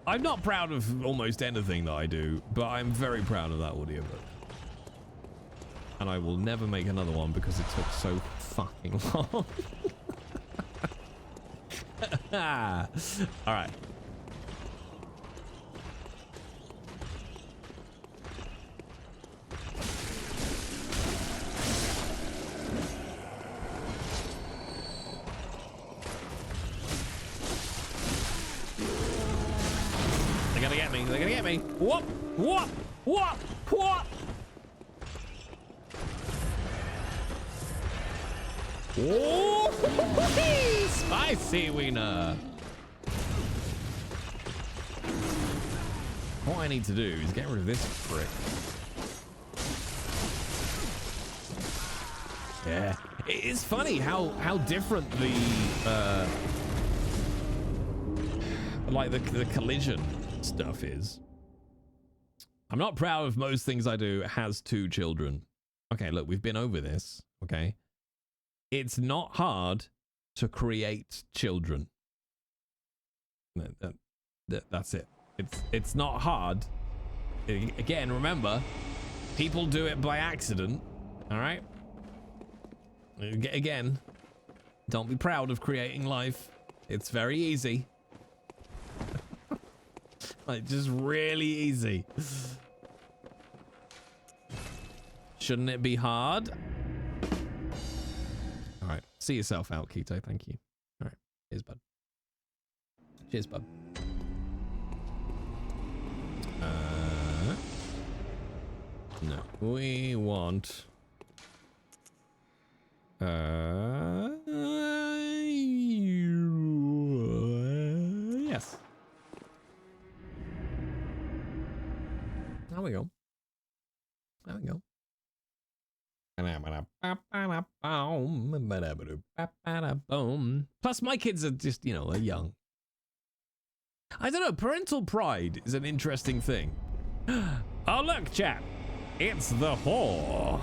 I'm not proud of almost anything that I do, but I'm very proud of that audiobook. And I will never make another one because it took so fucking long. All right. They're gonna get me. They're gonna get me. Whoop! Whoop! Whoop! Whoop! Oh, spicy wiener. What I need to do is get rid of this prick. Yeah, it's funny how different the like the collision stuff is. I'm not proud of most things I do. It has 2 children. Okay, look, we've been over this. Okay. It's not hard to create children. That's it. It's not hard. Again, remember, people do it by accident. All right. Again, don't be proud of creating life. It's very easy. Like, just really easy. Shouldn't it be hard? All right, see yourself out, Keto. Thank you. All right, cheers, bud. Cheers, bud. No, we want. Yes. There we go. There we go. Plus, my kids are just, you know, they're young. I don't know. Parental pride is an interesting thing. Oh, look, chat. It's the whore.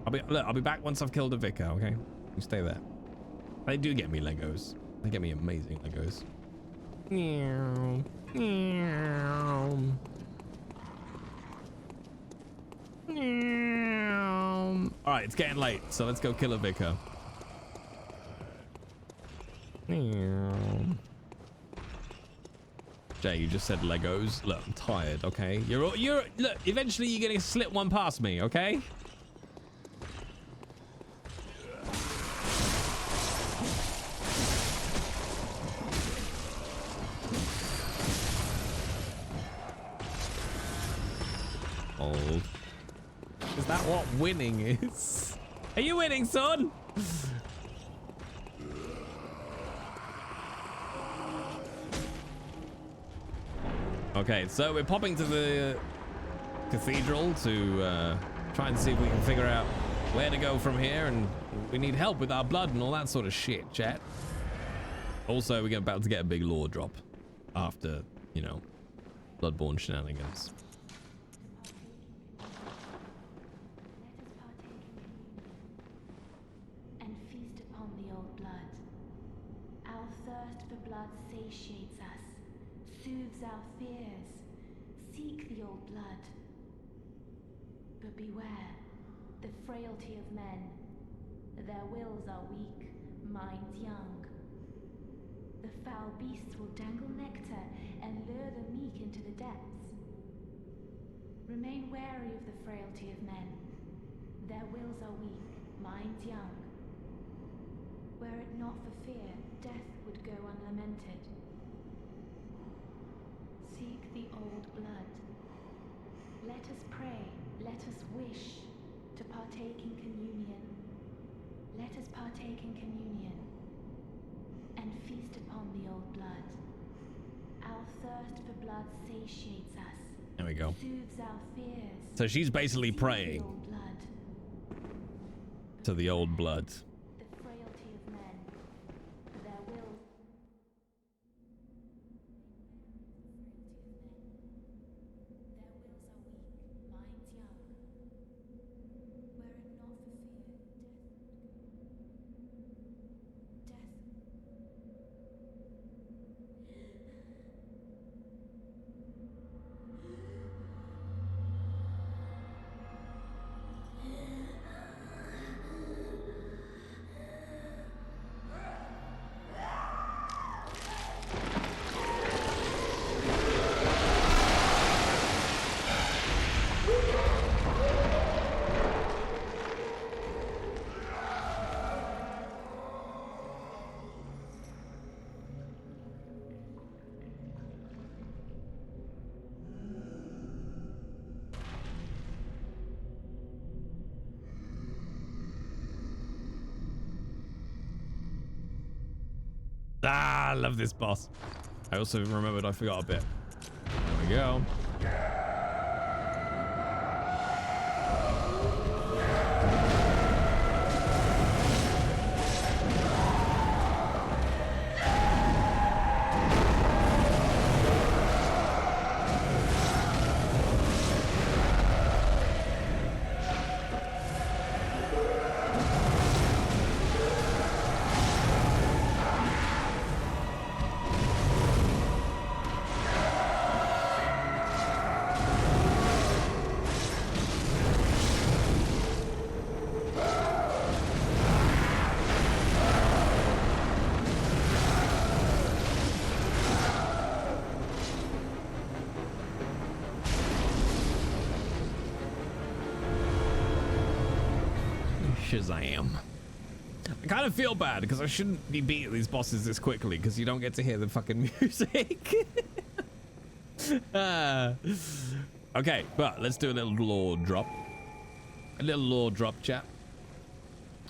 I'll be back once I've killed a vicar, okay? You stay there. They do get me Legos. They get me amazing Legos. Meow. Meow. Meow. All right, it's getting late, so let's go kill a vicar. Meow. Jay, you just said Legos. Look, I'm tired, okay? You're look, eventually you're gonna slip one past me, okay? Old. Is that what winning is? Are you winning, son? Okay, so we're popping to the cathedral to try and see if we can figure out where to go from here, and we need help with our blood and all that sort of shit, chat. Also, we're about to get a big lore drop after, you know, Bloodborne shenanigans. And feast upon the old blood. Our thirst for blood satiates us, soothes our fears. Seek the old blood. But beware, the frailty of men. Their wills are weak, minds young. The foul beasts will dangle nectar and lure the meek into the depths. Remain wary of the frailty of men. Their wills are weak, minds young. Were it not for fear, death would go unlamented. seek the old blood. Let us pray, let us wish to partake in communion. Let us partake in communion and feast upon the old blood. Our thirst for blood satiates us. There we go. Soothes our fears. So she's basically Seek praying the old blood. to the old blood. The frailty of men, their will. Ah, I love this boss. I also remembered I forgot a bit. There we go. Shazam. I kind of feel bad because I shouldn't be beating these bosses this quickly because you don't get to hear the fucking music. Okay, but let's do a little lore drop. A little lore drop, chat.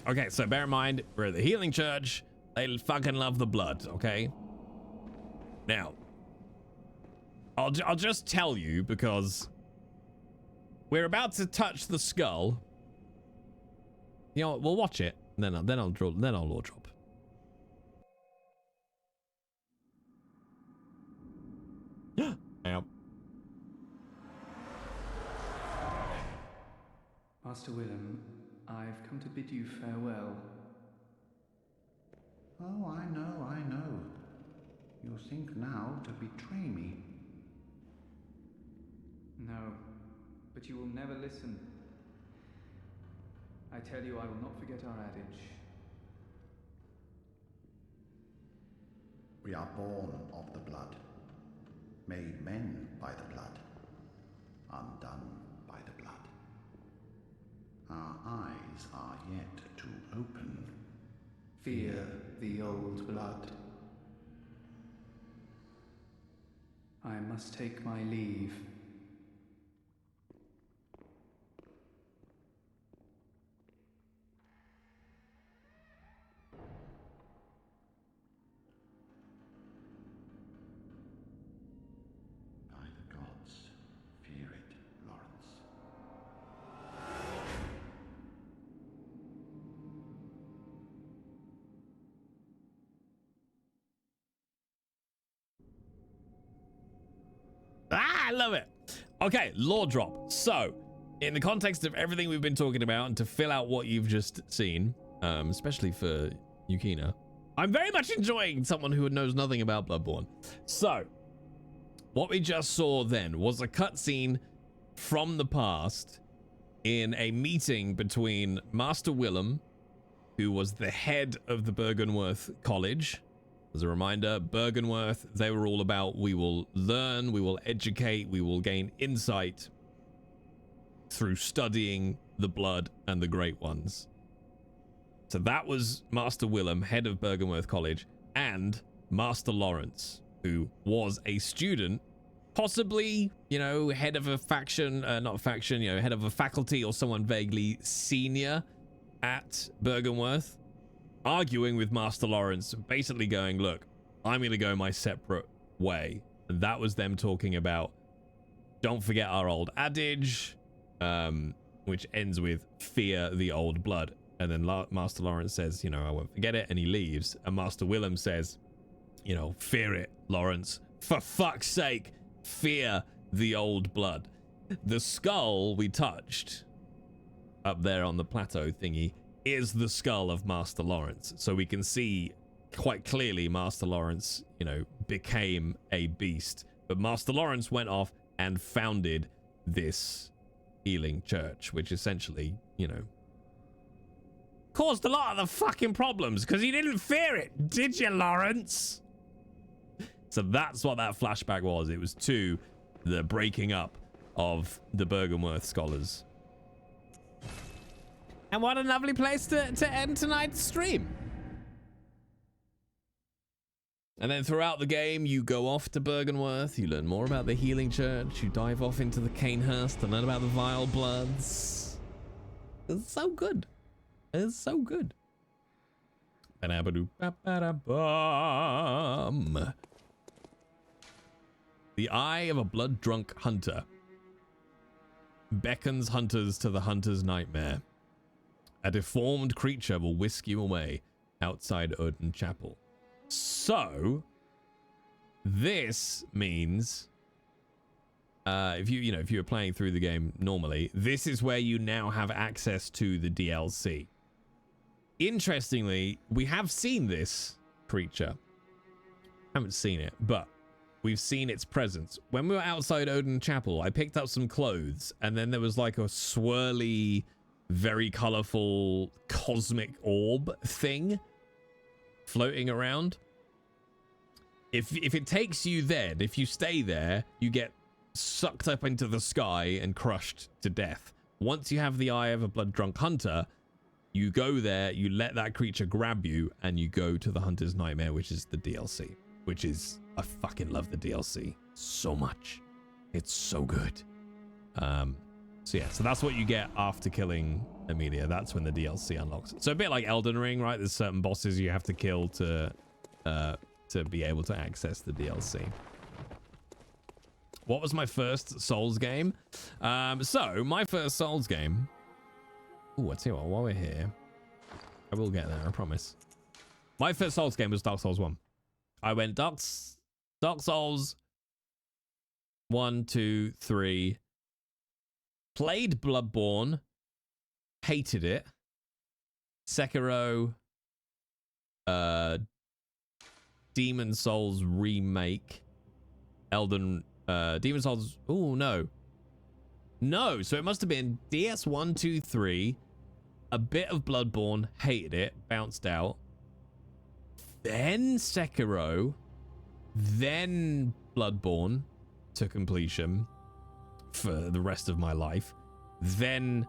Okay, so bear in mind, we're at the Healing Church. They fucking love the blood, okay? Now, I'll just tell you because we're about to touch the skull. You know what, we'll watch it, and then I'll lore drop. Yep. Master Willem, I've come to bid you farewell. Oh, I know. You think now to betray me. No, but you will never listen. I tell you, I will not forget our adage. We are born of the blood, made men by the blood, undone by the blood. Our eyes are yet to open. Fear the old blood. I must take my leave. I love it. Okay, lore drop. So, in the context of everything we've been talking about, and to fill out what you've just seen, especially for Yukina, I'm very much enjoying someone who knows nothing about Bloodborne. So, what we just saw then was a cutscene from the past in a meeting between Master Willem, who was the head of the Bergenworth College. As a reminder, Bergenworth, they were all about we will learn, we will educate, we will gain insight through studying the blood and the great ones. So that was Master Willem, head of Bergenworth College, and Master Lawrence, who was a student possibly, you know, head of a faction, not a faction, you know, head of a faculty or someone vaguely senior at Byrgenwerth, arguing with Master Lawrence, basically going, look, I'm going to go my separate way. And that was them talking about, don't forget our old adage, which ends with fear the old blood. And then Master Lawrence says, you know, I won't forget it. And he leaves. And Master Willem says, you know, fear it, Lawrence. For fuck's sake, fear the old blood. The skull we touched up there on the plateau thingy is the skull of Master Lawrence. So we can see quite clearly Master Lawrence, you know, became a beast. But Master Lawrence went off and founded this healing church, which essentially, you know, caused a lot of the fucking problems because he didn't fear it, did you, Lawrence? So that's what that flashback was. It was to the breaking up of the Byrgenwerth scholars. And what a lovely place to end tonight's stream. And then throughout the game, you go off to Byrgenwerth, you learn more about the healing church, you dive off into the Canehurst and learn about the Vile Bloods. It's so good. It's so good. The eye of a blood-drunk hunter beckons hunters to the hunter's nightmare. A deformed creature will whisk you away outside Odin Chapel. So, this means, if you were playing through the game normally, this is where you now have access to the DLC. Interestingly, we have seen this creature. Haven't seen it, but we've seen its presence. When we were outside Odin Chapel, I picked up some clothes, and then there was like a swirly, very colorful cosmic orb thing floating around. If it takes you then, if you stay there, you get sucked up into the sky and crushed to death. Once you have the eye of a blood-drunk hunter, you go there, you let that creature grab you, and you go to the Hunter's Nightmare, which is the DLC. Which is, I fucking love the DLC so much. It's so good. So yeah, so that's what you get after killing Amelia. That's when the DLC unlocks. So a bit like Elden Ring, right? There's certain bosses you have to kill to be able to access the DLC. What was my first Souls game? So my first Souls game. Ooh, I tell you what, while we're here, I will get there, I promise. My first Souls game was Dark Souls 1. I went Dark Souls 1, 2, 3. Played Bloodborne. Hated it. Sekiro. Demon Souls remake. Demon Souls. Oh no. No, so it must have been DS 1, 2, 3. A bit of Bloodborne. Hated it. Bounced out. Then Sekiro. Then Bloodborne to completion for the rest of my life. Then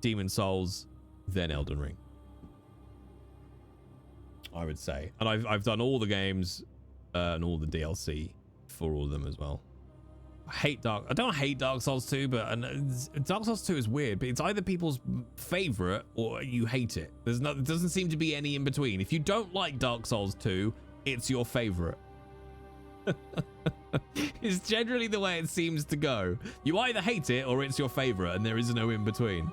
Demon Souls. Then Elden Ring. I would say. And I've done all the games and all the DLC for all of them as well. I don't hate Dark Souls 2, but Dark Souls 2 is weird, but it's either people's favorite or you hate it. There doesn't seem to be any in between. If you don't like Dark Souls 2, it's your favorite. It's generally the way it seems to go. You either hate it or it's your favorite, and there is no in between.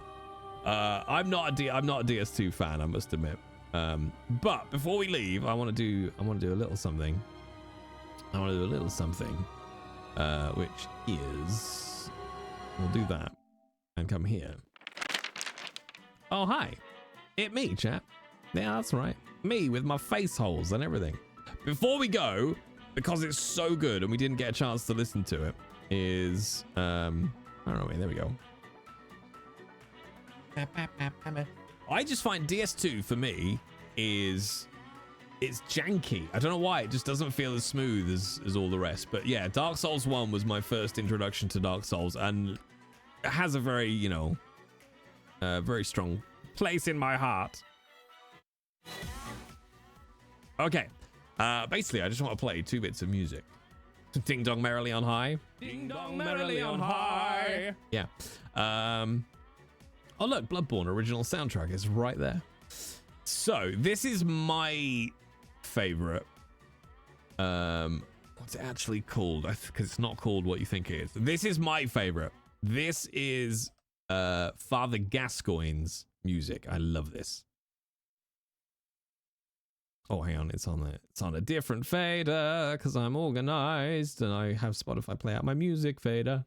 I'm not a DS2 fan, I must admit. But before we leave, I want to do a little something. Which is, we'll do that and come here. Oh, hi. It me, chap. Yeah, that's right. Me with my face holes and everything. Before we go, because it's so good and we didn't get a chance to listen to it, is, I don't know, there we go. I just find DS2 for me is, it's janky. I don't know why. It just doesn't feel as smooth as all the rest. But yeah, Dark Souls 1 was my first introduction to Dark Souls, and it has a very, very strong place in my heart. Okay. Basically, I just want to play 2 bits of music. Ding dong merrily on high. Ding dong merrily on high. Yeah. Oh look, Bloodborne original soundtrack is right there. So this is my favorite. What's it actually called? Because it's not called what you think it is. This is my favorite. This is Father Gascoigne's music. I love this. Oh, hang on, it's on a different fader because I'm organized and I have Spotify play out my music fader.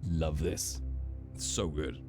Love this. It's so good.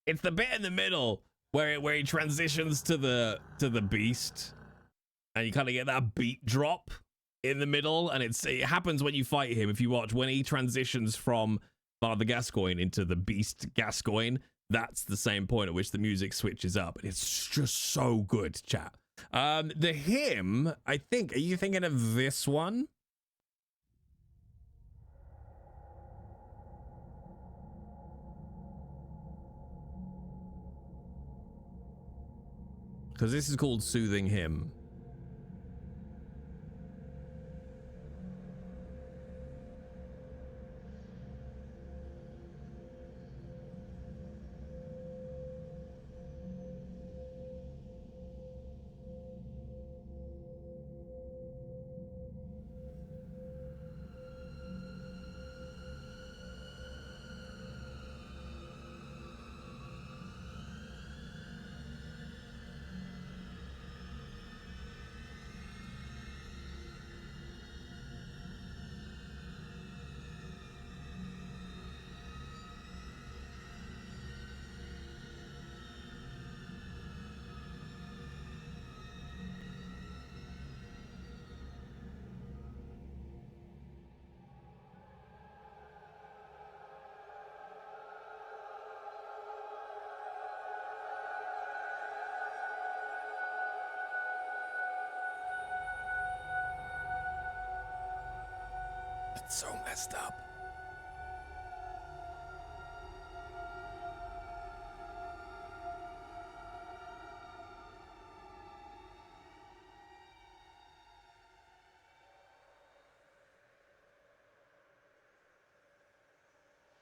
It's the bit in the middle where he transitions to the beast, and you kind of get that beat drop in the middle, and it happens when you fight him. If you watch when he transitions from Father Gascoigne into the beast Gascoigne, that's the same point at which the music switches up, and it's just so good, chat. The hymn, I think. Are you thinking of this one? Because this is called Soothing Hymn. It's so messed up.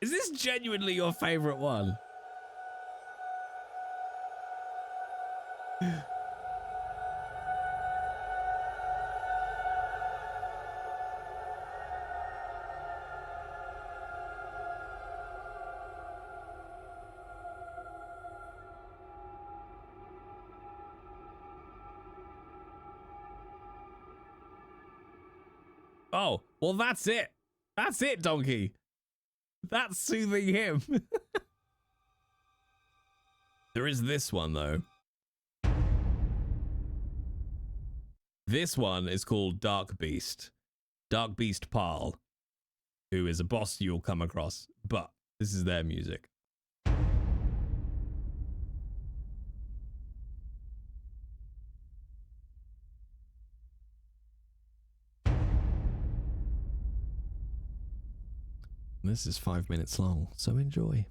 Is this genuinely your favorite one? Oh, well, that's it. That's it, Donkey. That's soothing him. There is this one, though. This one is called Dark Beast. Dark Beast Parl, who is a boss you'll come across, but this is their music. This is 5 minutes long, so enjoy.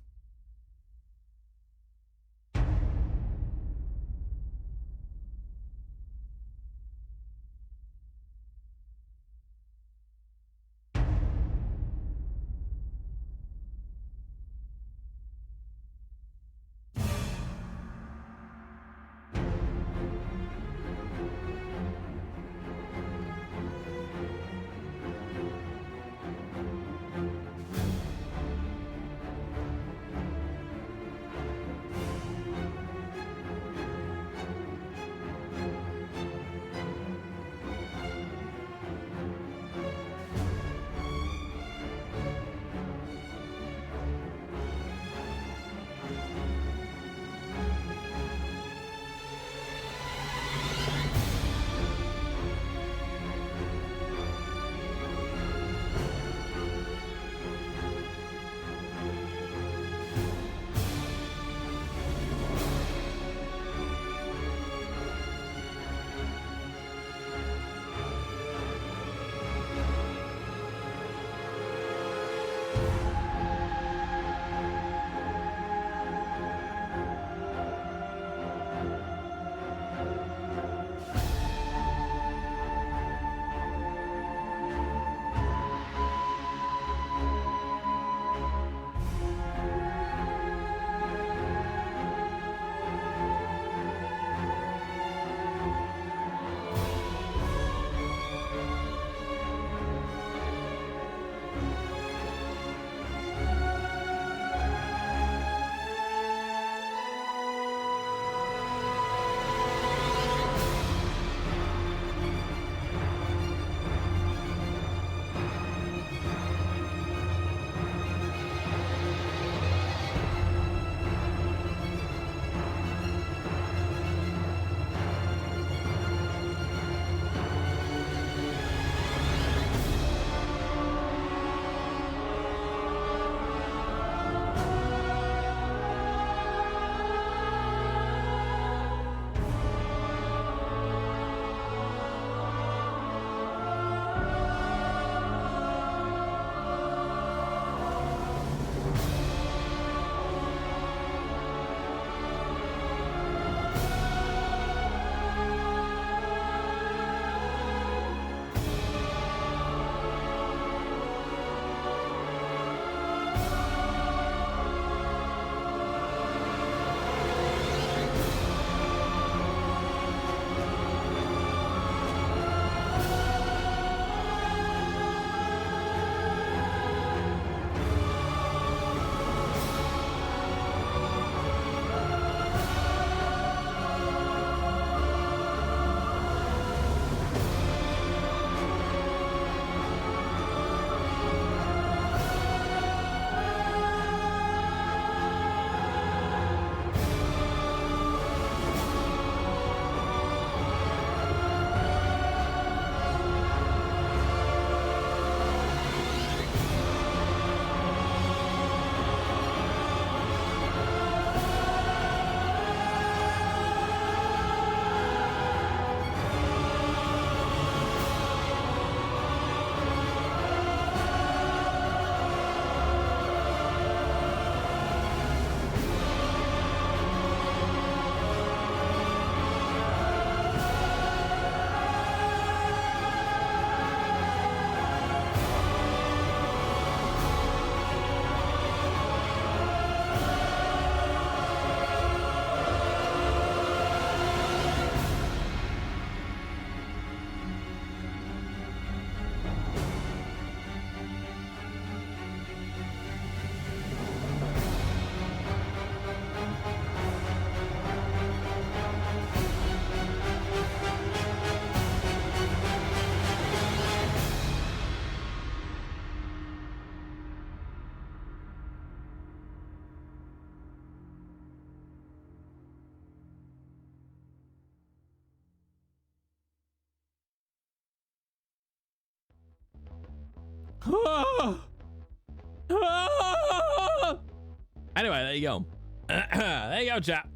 Anyway, there you go. There you go, chat.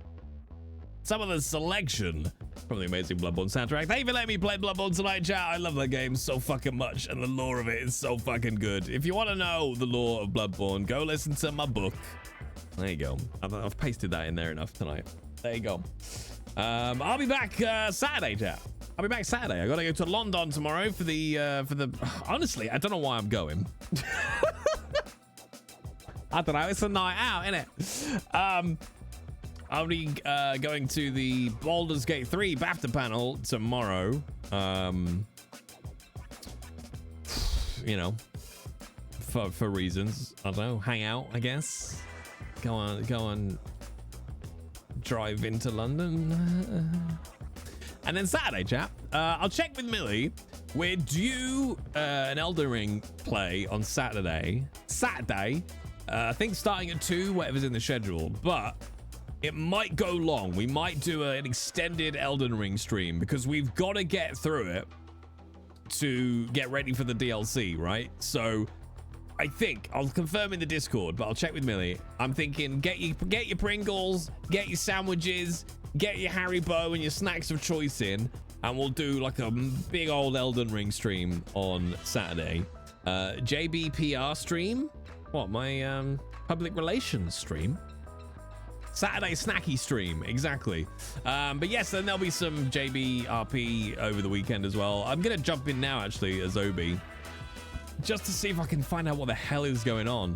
Some of the selection from the amazing Bloodborne soundtrack. Thank you for letting me play Bloodborne tonight, chat. I love that game so fucking much, and the lore of it is so fucking good. If you want to know the lore of Bloodborne, go listen to my book. There you go. I've pasted that in there enough tonight. There you go. I'll be back Saturday, chat. I'll be back Saturday. I gotta go to London tomorrow for the. Honestly, I don't know why I'm going. I don't know. It's a night out, innit? I'll be going to the Baldur's Gate 3 BAFTA panel tomorrow. You know, for reasons. I don't know. Hang out, I guess. Go on. Drive into London. And then Saturday, chap. I'll check with Millie. We're due an Elden Ring play on Saturday. I think starting at 2, whatever's in the schedule. But it might go long. We might do an extended Elden Ring stream because we've got to get through it to get ready for the DLC, right? So I think I'll confirm in the Discord, but I'll check with Millie. I'm thinking get your Pringles, get your sandwiches, get your Haribo and your snacks of choice in, and we'll do like a big old Elden Ring stream on Saturday. JBPR stream? What, my public relations stream? Saturday snacky stream, exactly. But yes, then there'll be some JBRP over the weekend as well. I'm gonna jump in now actually as Obi, just to see if I can find out what the hell is going on.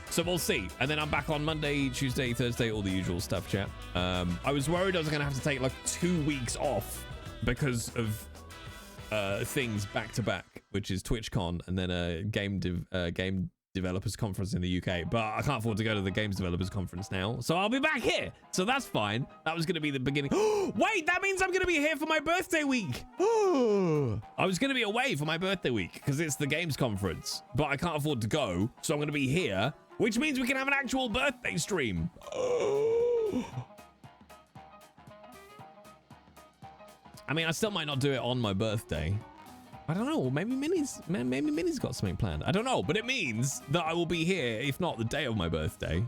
So we'll see. And then I'm back on Monday, Tuesday, Thursday, all the usual stuff, chat. I was worried I was gonna have to take like 2 weeks off because of things back to back, which is TwitchCon and then a game developers conference in the UK, but I can't afford to go to the games developers conference now, so I'll be back here, so that's fine. That was going to be the beginning. Wait, that means I'm going to be here for my birthday week. I was going to be away for my birthday week because it's the games conference, but I can't afford to go, so I'm going to be here, which means we can have an actual birthday stream. I mean, I still might not do it on my birthday. I don't know. Maybe Minnie's got something planned. I don't know, but it means that I will be here, if not the day of my birthday,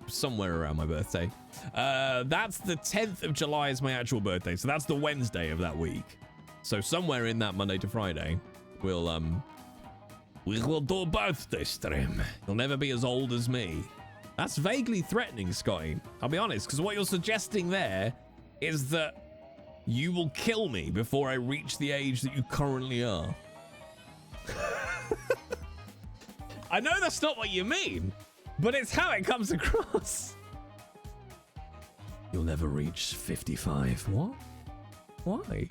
somewhere around my birthday. That's the 10th of July is my actual birthday, so that's the Wednesday of that week. So somewhere in that Monday to Friday, we'll do a birthday stream. You'll never be as old as me. That's vaguely threatening, Scotty. I'll be honest, because what you're suggesting there is that you will kill me before I reach the age that you currently are. I know that's not what you mean, but it's how it comes across. You'll never reach 55. What? Why?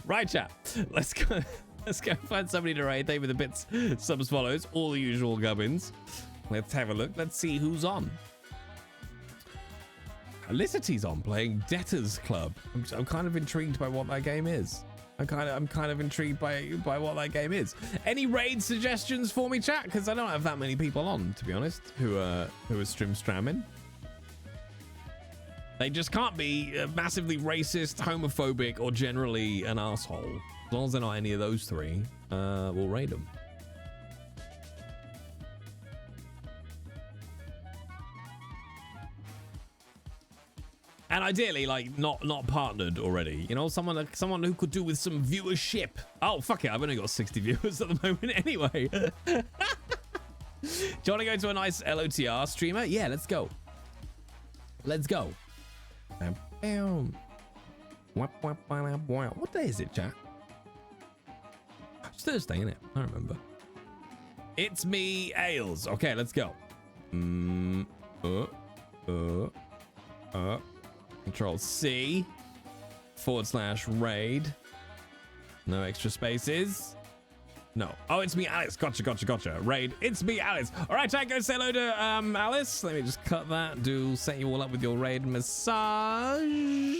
Right, chat. Let's go find somebody to raid. They with the bits, subs, follows, all the usual gubbins. Let's have a look. Let's see who's on. Felicity's on playing Debtors Club. I'm kind of intrigued by what that game is. I'm kind of intrigued by what that game is. Any raid suggestions for me, chat? Because I don't have that many people on, to be honest, who are stream stramming. They just can't be massively racist, homophobic, or generally an asshole. As long as they're not any of those three, we'll raid them. And ideally, like, not partnered already. You know, someone who could do with some viewership. Oh, fuck it. I've only got 60 viewers at the moment anyway. Do you want to go to a nice LOTR streamer? Yeah, let's go. Let's go. What day is it, chat? It's Thursday, isn't it? I don't remember. It's me, Ailes. Okay, let's go. Control C /raid. No extra spaces. No. Oh, it's me, Alice. Gotcha. Raid. It's me, Alice. All right, chat, go say hello to Alice. Let me just cut that. Set you all up with your raid massage.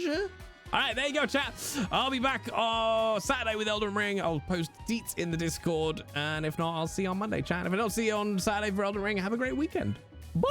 All right, there you go, chat. I'll be back Saturday with Elden Ring. I'll post deets in the Discord. And if not, I'll see you on Monday, chat. If I don't see you on Saturday for Elden Ring, have a great weekend. Bye.